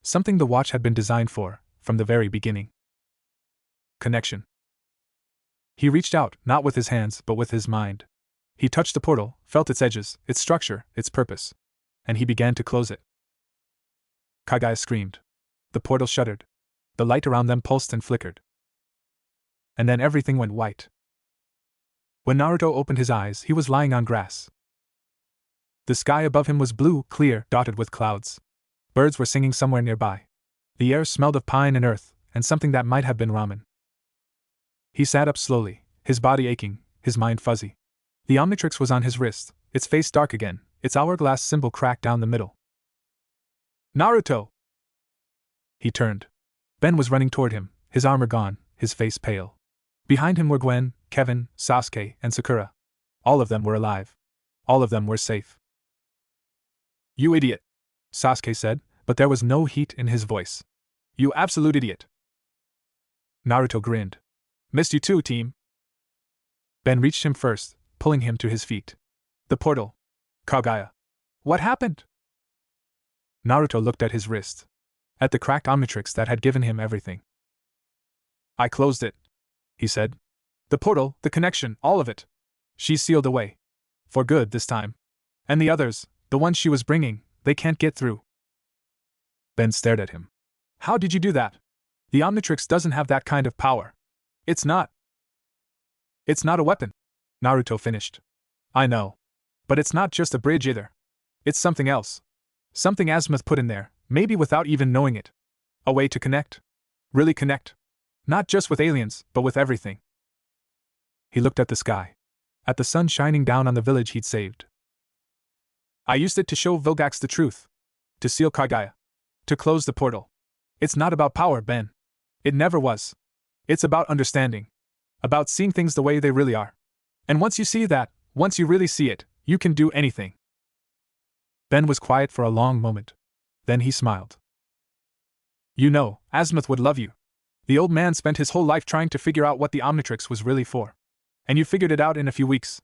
Something the watch had been designed for, from the very beginning. Connection. He reached out, not with his hands, but with his mind. He touched the portal, felt its edges, its structure, its purpose. And he began to close it. Kaguya screamed. The portal shuddered. The light around them pulsed and flickered. And then everything went white. When Naruto opened his eyes, he was lying on grass. The sky above him was blue, clear, dotted with clouds. Birds were singing somewhere nearby. The air smelled of pine and earth, and something that might have been ramen. He sat up slowly, his body aching, his mind fuzzy. The Omnitrix was on his wrist, its face dark again, its hourglass symbol cracked down the middle. Naruto! He turned. Ben was running toward him, his armor gone, his face pale. Behind him were Gwen, Kevin, Sasuke, and Sakura. All of them were alive. All of them were safe. You idiot, Sasuke said, but there was no heat in his voice. You absolute idiot. Naruto grinned. Missed you too, team. Ben reached him first, pulling him to his feet. The portal. Kaguya. What happened? Naruto looked at his wrist. At the cracked Omnitrix that had given him everything. I closed it, he said. The portal, the connection, all of it. She's sealed away. For good this time. And the others, the ones she was bringing, they can't get through. Ben stared at him. How did you do that? The Omnitrix doesn't have that kind of power. It's not a weapon, Naruto finished. I know. But it's not just a bridge either. It's something else. Something Azimuth put in there, maybe without even knowing it. A way to connect. Really connect. Not just with aliens, but with everything. He looked at the sky. At the sun shining down on the village he'd saved. I used it to show Vilgax the truth. To seal Kaguya. To close the portal. It's not about power, Ben. It never was. It's about understanding. About seeing things the way they really are. And once you see that, once you really see it, you can do anything. Ben was quiet for a long moment. Then he smiled. You know, Azimuth would love you. The old man spent his whole life trying to figure out what the Omnitrix was really for. And you figured it out in a few weeks.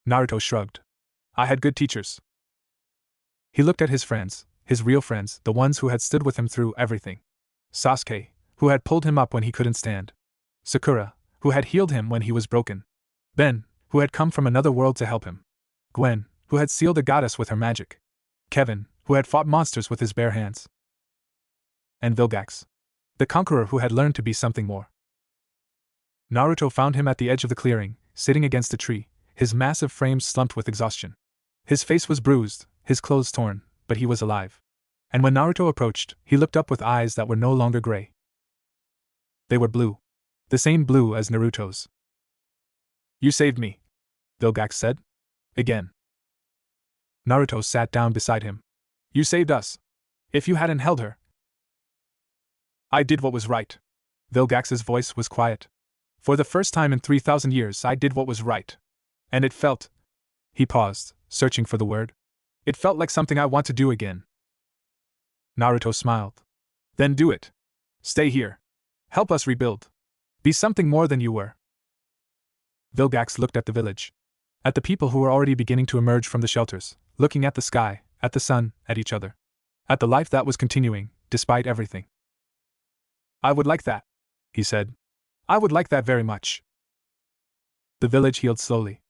Naruto shrugged. I had good teachers. He looked at his friends, his real friends, the ones who had stood with him through everything. Sasuke, who had pulled him up when he couldn't stand. Sakura, who had healed him when he was broken. Ben, who had come from another world to help him. Gwen, who had sealed a goddess with her magic. Kevin, who had fought monsters with his bare hands. And Vilgax, the conqueror who had learned to be something more. Naruto found him at the edge of the clearing, sitting against a tree, his massive frame slumped with exhaustion. His face was bruised, his clothes torn, but he was alive. And when Naruto approached, he looked up with eyes that were no longer gray. They were blue. The same blue as Naruto's. You saved me, Vilgax said. Again. Naruto sat down beside him. You saved us. If you hadn't held her. I did what was right. Vilgax's voice was quiet. For the first time in 3,000 years I did what was right. And it felt... He paused, searching for the word. It felt like something I want to do again. Naruto smiled. Then do it. Stay here. Help us rebuild. Be something more than you were. Vilgax looked at the village. At the people who were already beginning to emerge from the shelters, looking at the sky, at the sun, at each other. At the life that was continuing, despite everything. I would like that, he said. I would like that very much. The village healed slowly.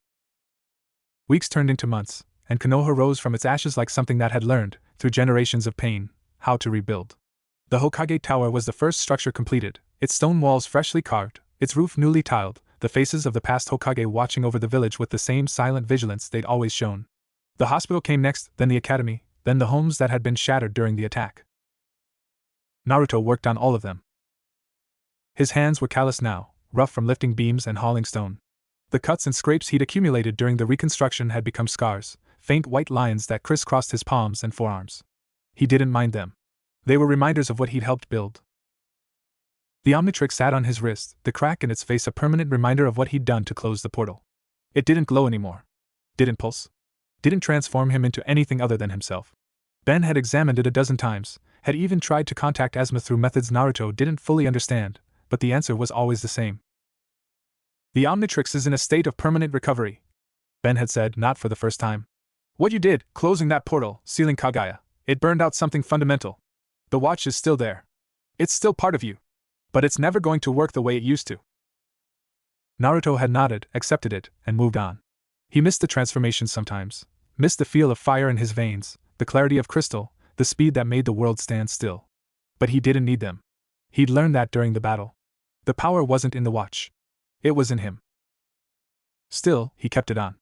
Weeks turned into months, and Konoha rose from its ashes like something that had learned, through generations of pain, how to rebuild. The Hokage Tower was the first structure completed, its stone walls freshly carved, its roof newly tiled, the faces of the past Hokage watching over the village with the same silent vigilance they'd always shown. The hospital came next, then the academy, then the homes that had been shattered during the attack. Naruto worked on all of them. His hands were calloused now, rough from lifting beams and hauling stone. The cuts and scrapes he'd accumulated during the reconstruction had become scars, faint white lines that crisscrossed his palms and forearms. He didn't mind them. They were reminders of what he'd helped build. The Omnitrix sat on his wrist, the crack in its face a permanent reminder of what he'd done to close the portal. It didn't glow anymore. Didn't pulse. Didn't transform him into anything other than himself. Ben had examined it a dozen times, had even tried to contact Asma through methods Naruto didn't fully understand, but the answer was always the same. The Omnitrix is in a state of permanent recovery, Ben had said, not for the first time. What you did, closing that portal, sealing Kagaya, it burned out something fundamental. The watch is still there. It's still part of you. But it's never going to work the way it used to. Naruto had nodded, accepted it, and moved on. He missed the transformations sometimes, missed the feel of fire in his veins, the clarity of crystal, the speed that made the world stand still. But he didn't need them. He'd learned that during the battle. The power wasn't in the watch. It was in him. Still, he kept it on.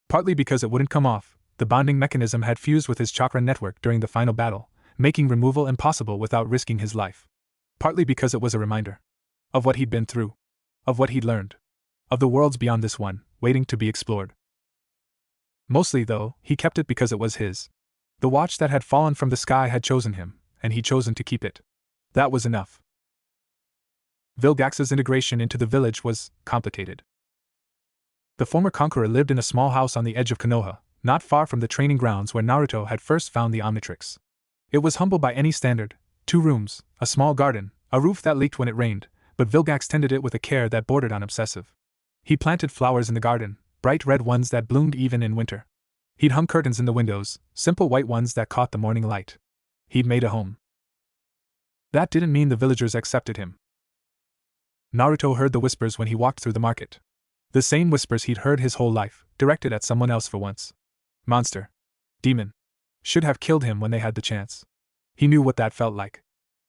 Partly because it wouldn't come off, the bonding mechanism had fused with his chakra network during the final battle, making removal impossible without risking his life. Partly because it was a reminder of what he'd been through, of what he'd learned, of the worlds beyond this one, waiting to be explored. Mostly, though, he kept it because it was his. The watch that had fallen from the sky had chosen him, and he'd chosen to keep it. That was enough. Vilgax's integration into the village was complicated. The former conqueror lived in a small house on the edge of Konoha, not far from the training grounds where Naruto had first found the Omnitrix. It was humble by any standard, 2 rooms, a small garden, a roof that leaked when it rained, but Vilgax tended it with a care that bordered on obsessive. He planted flowers in the garden, bright red ones that bloomed even in winter. He'd hung curtains in the windows, simple white ones that caught the morning light. He'd made a home. That didn't mean the villagers accepted him. Naruto heard the whispers when he walked through the market. The same whispers he'd heard his whole life, directed at someone else for once. Monster. Demon. Should have killed him when they had the chance. He knew what that felt like.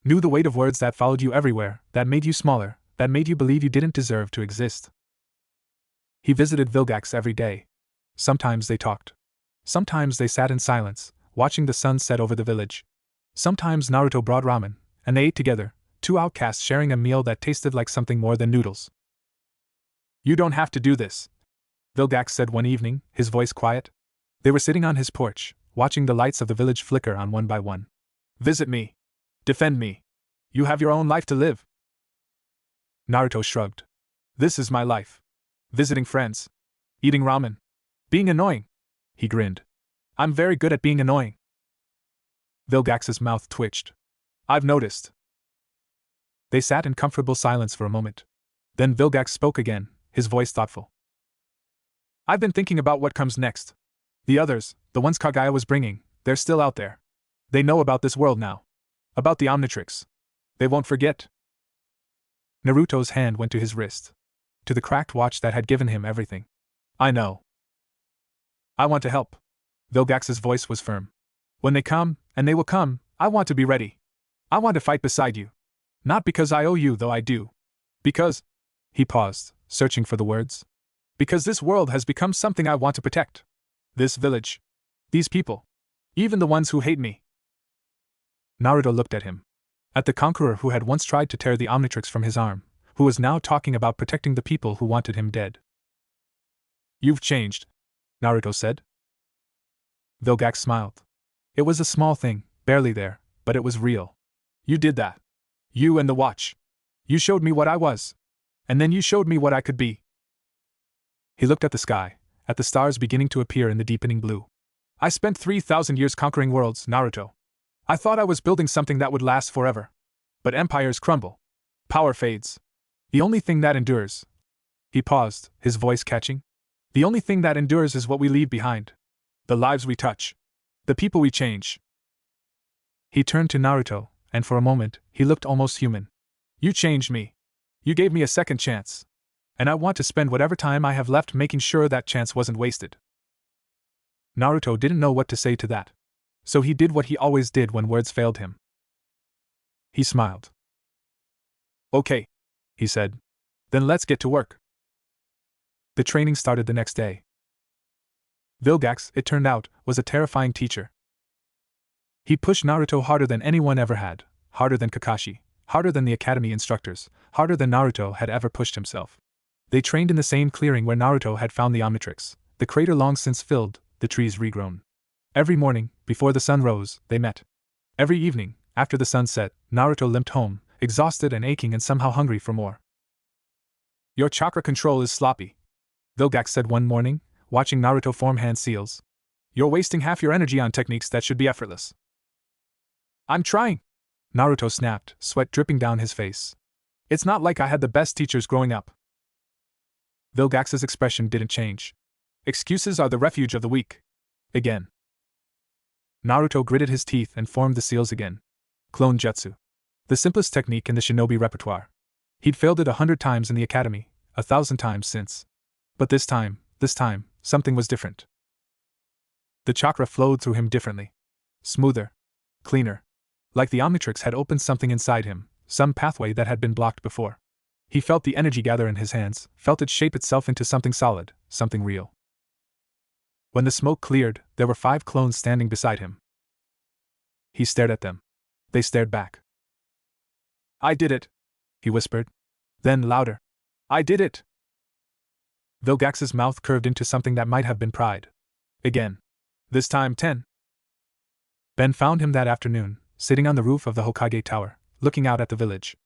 Knew the weight of words that followed you everywhere, that made you smaller, that made you believe you didn't deserve to exist. He visited Vilgax every day. Sometimes they talked. Sometimes they sat in silence, watching the sun set over the village. Sometimes Naruto brought ramen, and they ate together, 2 outcasts sharing a meal that tasted like something more than noodles. You don't have to do this, Vilgax said one evening, his voice quiet. They were sitting on his porch, watching the lights of the village flicker on one by one. Visit me. Defend me. You have your own life to live. Naruto shrugged. This is my life. Visiting friends. Eating ramen. Being annoying. He grinned. I'm very good at being annoying. Vilgax's mouth twitched. I've noticed. They sat in comfortable silence for a moment. Then Vilgax spoke again, his voice thoughtful. I've been thinking about what comes next. The others, the ones Kagaya was bringing, they're still out there. They know about this world now. About the Omnitrix. They won't forget. Naruto's hand went to his wrist. To the cracked watch that had given him everything. I know. I want to help. Vilgax's voice was firm. When they come, and they will come, I want to be ready. I want to fight beside you. Not because I owe you, though I do. Because... He paused, searching for the words. Because this world has become something I want to protect. This village. These people. Even the ones who hate me. Naruto looked at him. At the conqueror who had once tried to tear the Omnitrix from his arm, who was now talking about protecting the people who wanted him dead. You've changed, Naruto said. Vilgax smiled. It was a small thing, barely there, but it was real. You did that. You and the watch. You showed me what I was. And then you showed me what I could be. He looked at the sky, at the stars beginning to appear in the deepening blue. I spent 3,000 years conquering worlds, Naruto. I thought I was building something that would last forever. But empires crumble. Power fades. The only thing that endures... He paused, his voice catching. The only thing that endures is what we leave behind. The lives we touch. The people we change. He turned to Naruto, and for a moment, he looked almost human. You changed me. You gave me a second chance. And I want to spend whatever time I have left making sure that chance wasn't wasted. Naruto didn't know what to say to that. So he did what he always did when words failed him. He smiled. Okay, he said. Then let's get to work. The training started the next day. Vilgax, it turned out, was a terrifying teacher. He pushed Naruto harder than anyone ever had, harder than Kakashi, harder than the academy instructors, harder than Naruto had ever pushed himself. They trained in the same clearing where Naruto had found the Omnitrix, the crater long since filled, the trees regrown. Every morning, before the sun rose, they met. Every evening, after the sun set, Naruto limped home, exhausted and aching and somehow hungry for more. "Your chakra control is sloppy," Vilgax said one morning, watching Naruto form hand seals. "You're wasting half your energy on techniques that should be effortless." "I'm trying," Naruto snapped, sweat dripping down his face. "It's not like I had the best teachers growing up." Vilgax's expression didn't change. "Excuses are the refuge of the weak." Again. Naruto gritted his teeth and formed the seals again. Clone Jutsu. The simplest technique in the shinobi repertoire. He'd failed it 100 times in the academy, 1,000 times since. But this time, something was different. The chakra flowed through him differently. Smoother. Cleaner. Like the Omnitrix had opened something inside him, some pathway that had been blocked before. He felt the energy gather in his hands, felt it shape itself into something solid, something real. When the smoke cleared, there were 5 clones standing beside him. He stared at them. They stared back. "I did it," he whispered. Then louder. "I did it." Vilgax's mouth curved into something that might have been pride. Again. This time 10. Ben found him that afternoon, sitting on the roof of the Hokage Tower, looking out at the village.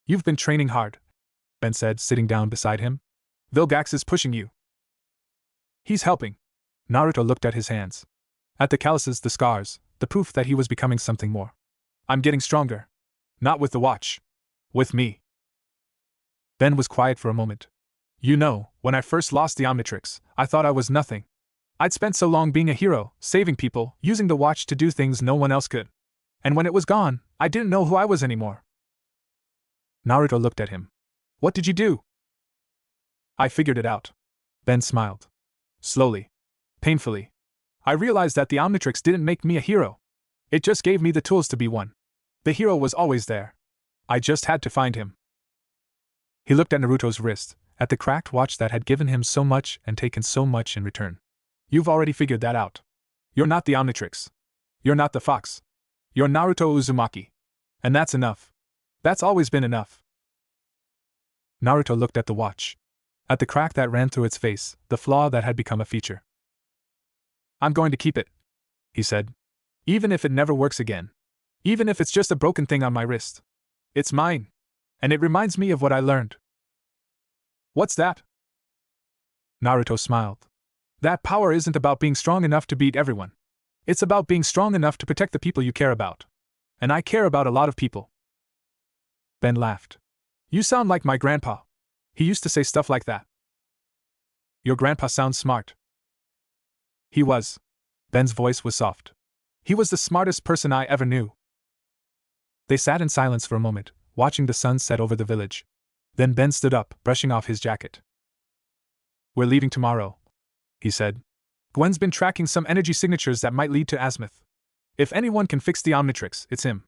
"You've been training hard," Ben said, sitting down beside him. "Vilgax is pushing you." "He's helping." Naruto looked at his hands. At the calluses, the scars, the proof that he was becoming something more. "I'm getting stronger. Not with the watch. With me." Ben was quiet for a moment. "You know, when I first lost the Omnitrix, I thought I was nothing. I'd spent so long being a hero, saving people, using the watch to do things no one else could. And when it was gone, I didn't know who I was anymore." Naruto looked at him. "What did you do?" "I figured it out." Ben smiled. Slowly. Painfully. "I realized that the Omnitrix didn't make me a hero. It just gave me the tools to be one. The hero was always there. I just had to find him." He looked at Naruto's wrist, at the cracked watch that had given him so much and taken so much in return. "You've already figured that out. You're not the Omnitrix. You're not the fox. You're Naruto Uzumaki. And that's enough. That's always been enough." Naruto looked at the watch. At the crack that ran through its face, the flaw that had become a feature. "I'm going to keep it," he said. "Even if it never works again. Even if it's just a broken thing on my wrist. It's mine. And it reminds me of what I learned." "What's that?" Naruto smiled. "That power isn't about being strong enough to beat everyone. It's about being strong enough to protect the people you care about. And I care about a lot of people." Ben laughed. "You sound like my grandpa. He used to say stuff like that." "Your grandpa sounds smart." "He was." Ben's voice was soft. "He was the smartest person I ever knew." They sat in silence for a moment, watching the sun set over the village. Then Ben stood up, brushing off his jacket. "We're leaving tomorrow," he said. "Gwen's been tracking some energy signatures that might lead to azimuth. If anyone can fix the Omnitrix, it's him."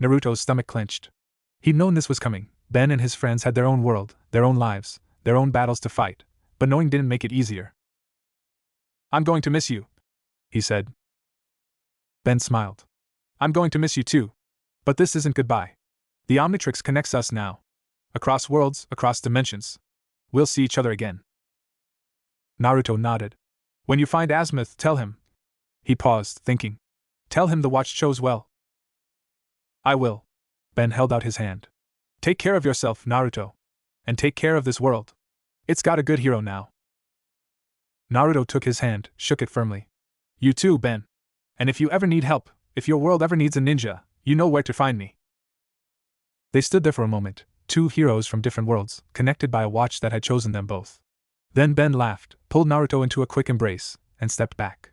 Naruto's stomach clenched. He'd known this was coming. Ben and his friends had their own world, their own lives, their own battles to fight, but knowing didn't make it easier. "I'm going to miss you," he said. Ben smiled. "I'm going to miss you too. But this isn't goodbye. The Omnitrix connects us now. Across worlds, across dimensions. We'll see each other again." Naruto nodded. "When you find azimuth, tell him." He paused, thinking. "Tell him the watch chose well." "I will." Ben held out his hand. "Take care of yourself, Naruto. And take care of this world. It's got a good hero now." Naruto took his hand, shook it firmly. "You too, Ben. And if you ever need help, if your world ever needs a ninja, you know where to find me." They stood there for a moment, 2 heroes from different worlds, connected by a watch that had chosen them both. Then Ben laughed, pulled Naruto into a quick embrace, and stepped back.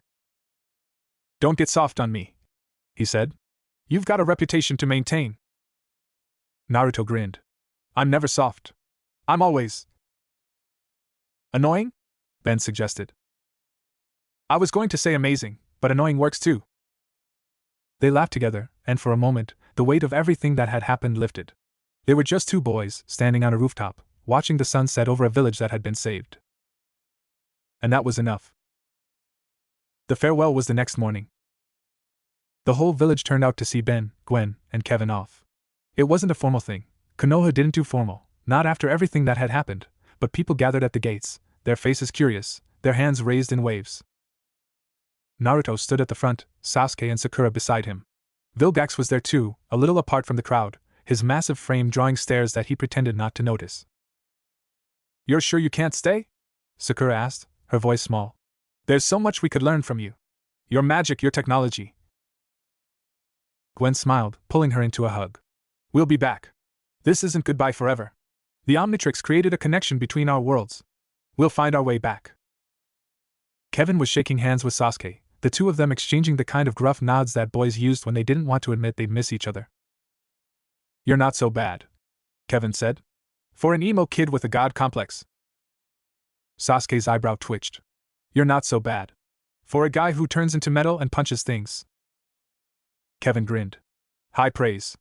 "Don't get soft on me," he said. "You've got a reputation to maintain." Naruto grinned. "I'm never soft. I'm always annoying?" Ben suggested. "I was going to say amazing, but annoying works too." They laughed together, and for a moment, the weight of everything that had happened lifted. They were just 2 boys, standing on a rooftop, watching the sun set over a village that had been saved. And that was enough. The farewell was the next morning. The whole village turned out to see Ben, Gwen, and Kevin off. It wasn't a formal thing. Konoha didn't do formal, not after everything that had happened, but people gathered at the gates, their faces curious, their hands raised in waves. Naruto stood at the front, Sasuke and Sakura beside him. Vilgax was there too, a little apart from the crowd, his massive frame drawing stares that he pretended not to notice. "You're sure you can't stay?" Sakura asked, her voice small. "There's so much we could learn from you. Your magic, your technology." Gwen smiled, pulling her into a hug. "We'll be back. This isn't goodbye forever. The Omnitrix created a connection between our worlds. We'll find our way back." Kevin was shaking hands with Sasuke, the two of them exchanging the kind of gruff nods that boys used when they didn't want to admit they'd miss each other. "You're not so bad," Kevin said. "For an emo kid with a god complex." Sasuke's eyebrow twitched. "You're not so bad. For a guy who turns into metal and punches things." Kevin grinned. "High praise."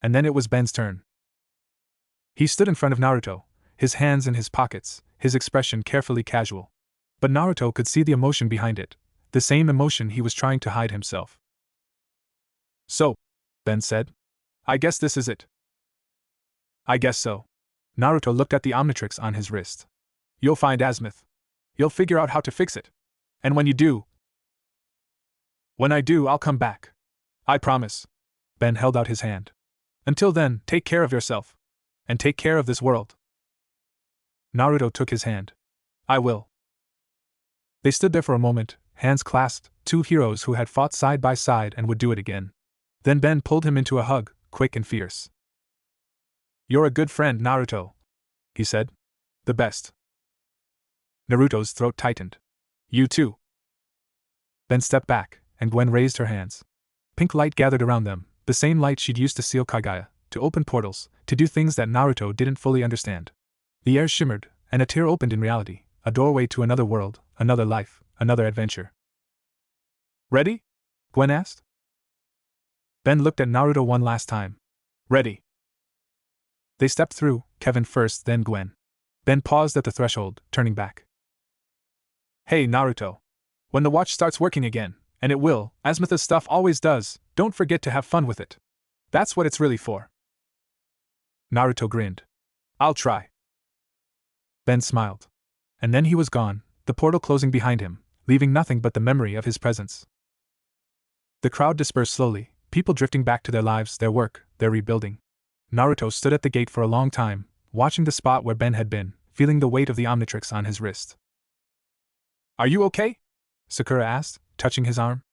And then it was Ben's turn. He stood in front of Naruto, his hands in his pockets, his expression carefully casual. But Naruto could see the emotion behind it, the same emotion he was trying to hide himself. "So," Ben said, "I guess this is it." "I guess so." Naruto looked at the Omnitrix on his wrist. "You'll find Azimuth. You'll figure out how to fix it. And when you do... When I do, I'll come back. I promise." Ben held out his hand. "Until then, take care of yourself. And take care of this world." Naruto took his hand. "I will." They stood there for a moment, hands clasped, two heroes who had fought side by side and would do it again. Then Ben pulled him into a hug, quick and fierce. "You're a good friend, Naruto," he said. "The best." Naruto's throat tightened. "You too." Ben stepped back, and Gwen raised her hands. Pink light gathered around them, the same light she'd used to seal Kagaya, to open portals, to do things that Naruto didn't fully understand. The air shimmered, and a tear opened in reality, a doorway to another world, another life, another adventure. "Ready?" Gwen asked. Ben looked at Naruto one last time. "Ready." They stepped through, Kevin first, then Gwen. Ben paused at the threshold, turning back. "Hey, Naruto. When the watch starts working again, and it will, Azimuth's stuff always does, don't forget to have fun with it. That's what it's really for." Naruto grinned. "I'll try." Ben smiled. And then he was gone, the portal closing behind him, leaving nothing but the memory of his presence. The crowd dispersed slowly, people drifting back to their lives, their work, their rebuilding. Naruto stood at the gate for a long time, watching the spot where Ben had been, feeling the weight of the Omnitrix on his wrist. "Are you okay?" Sakura asked, touching his arm.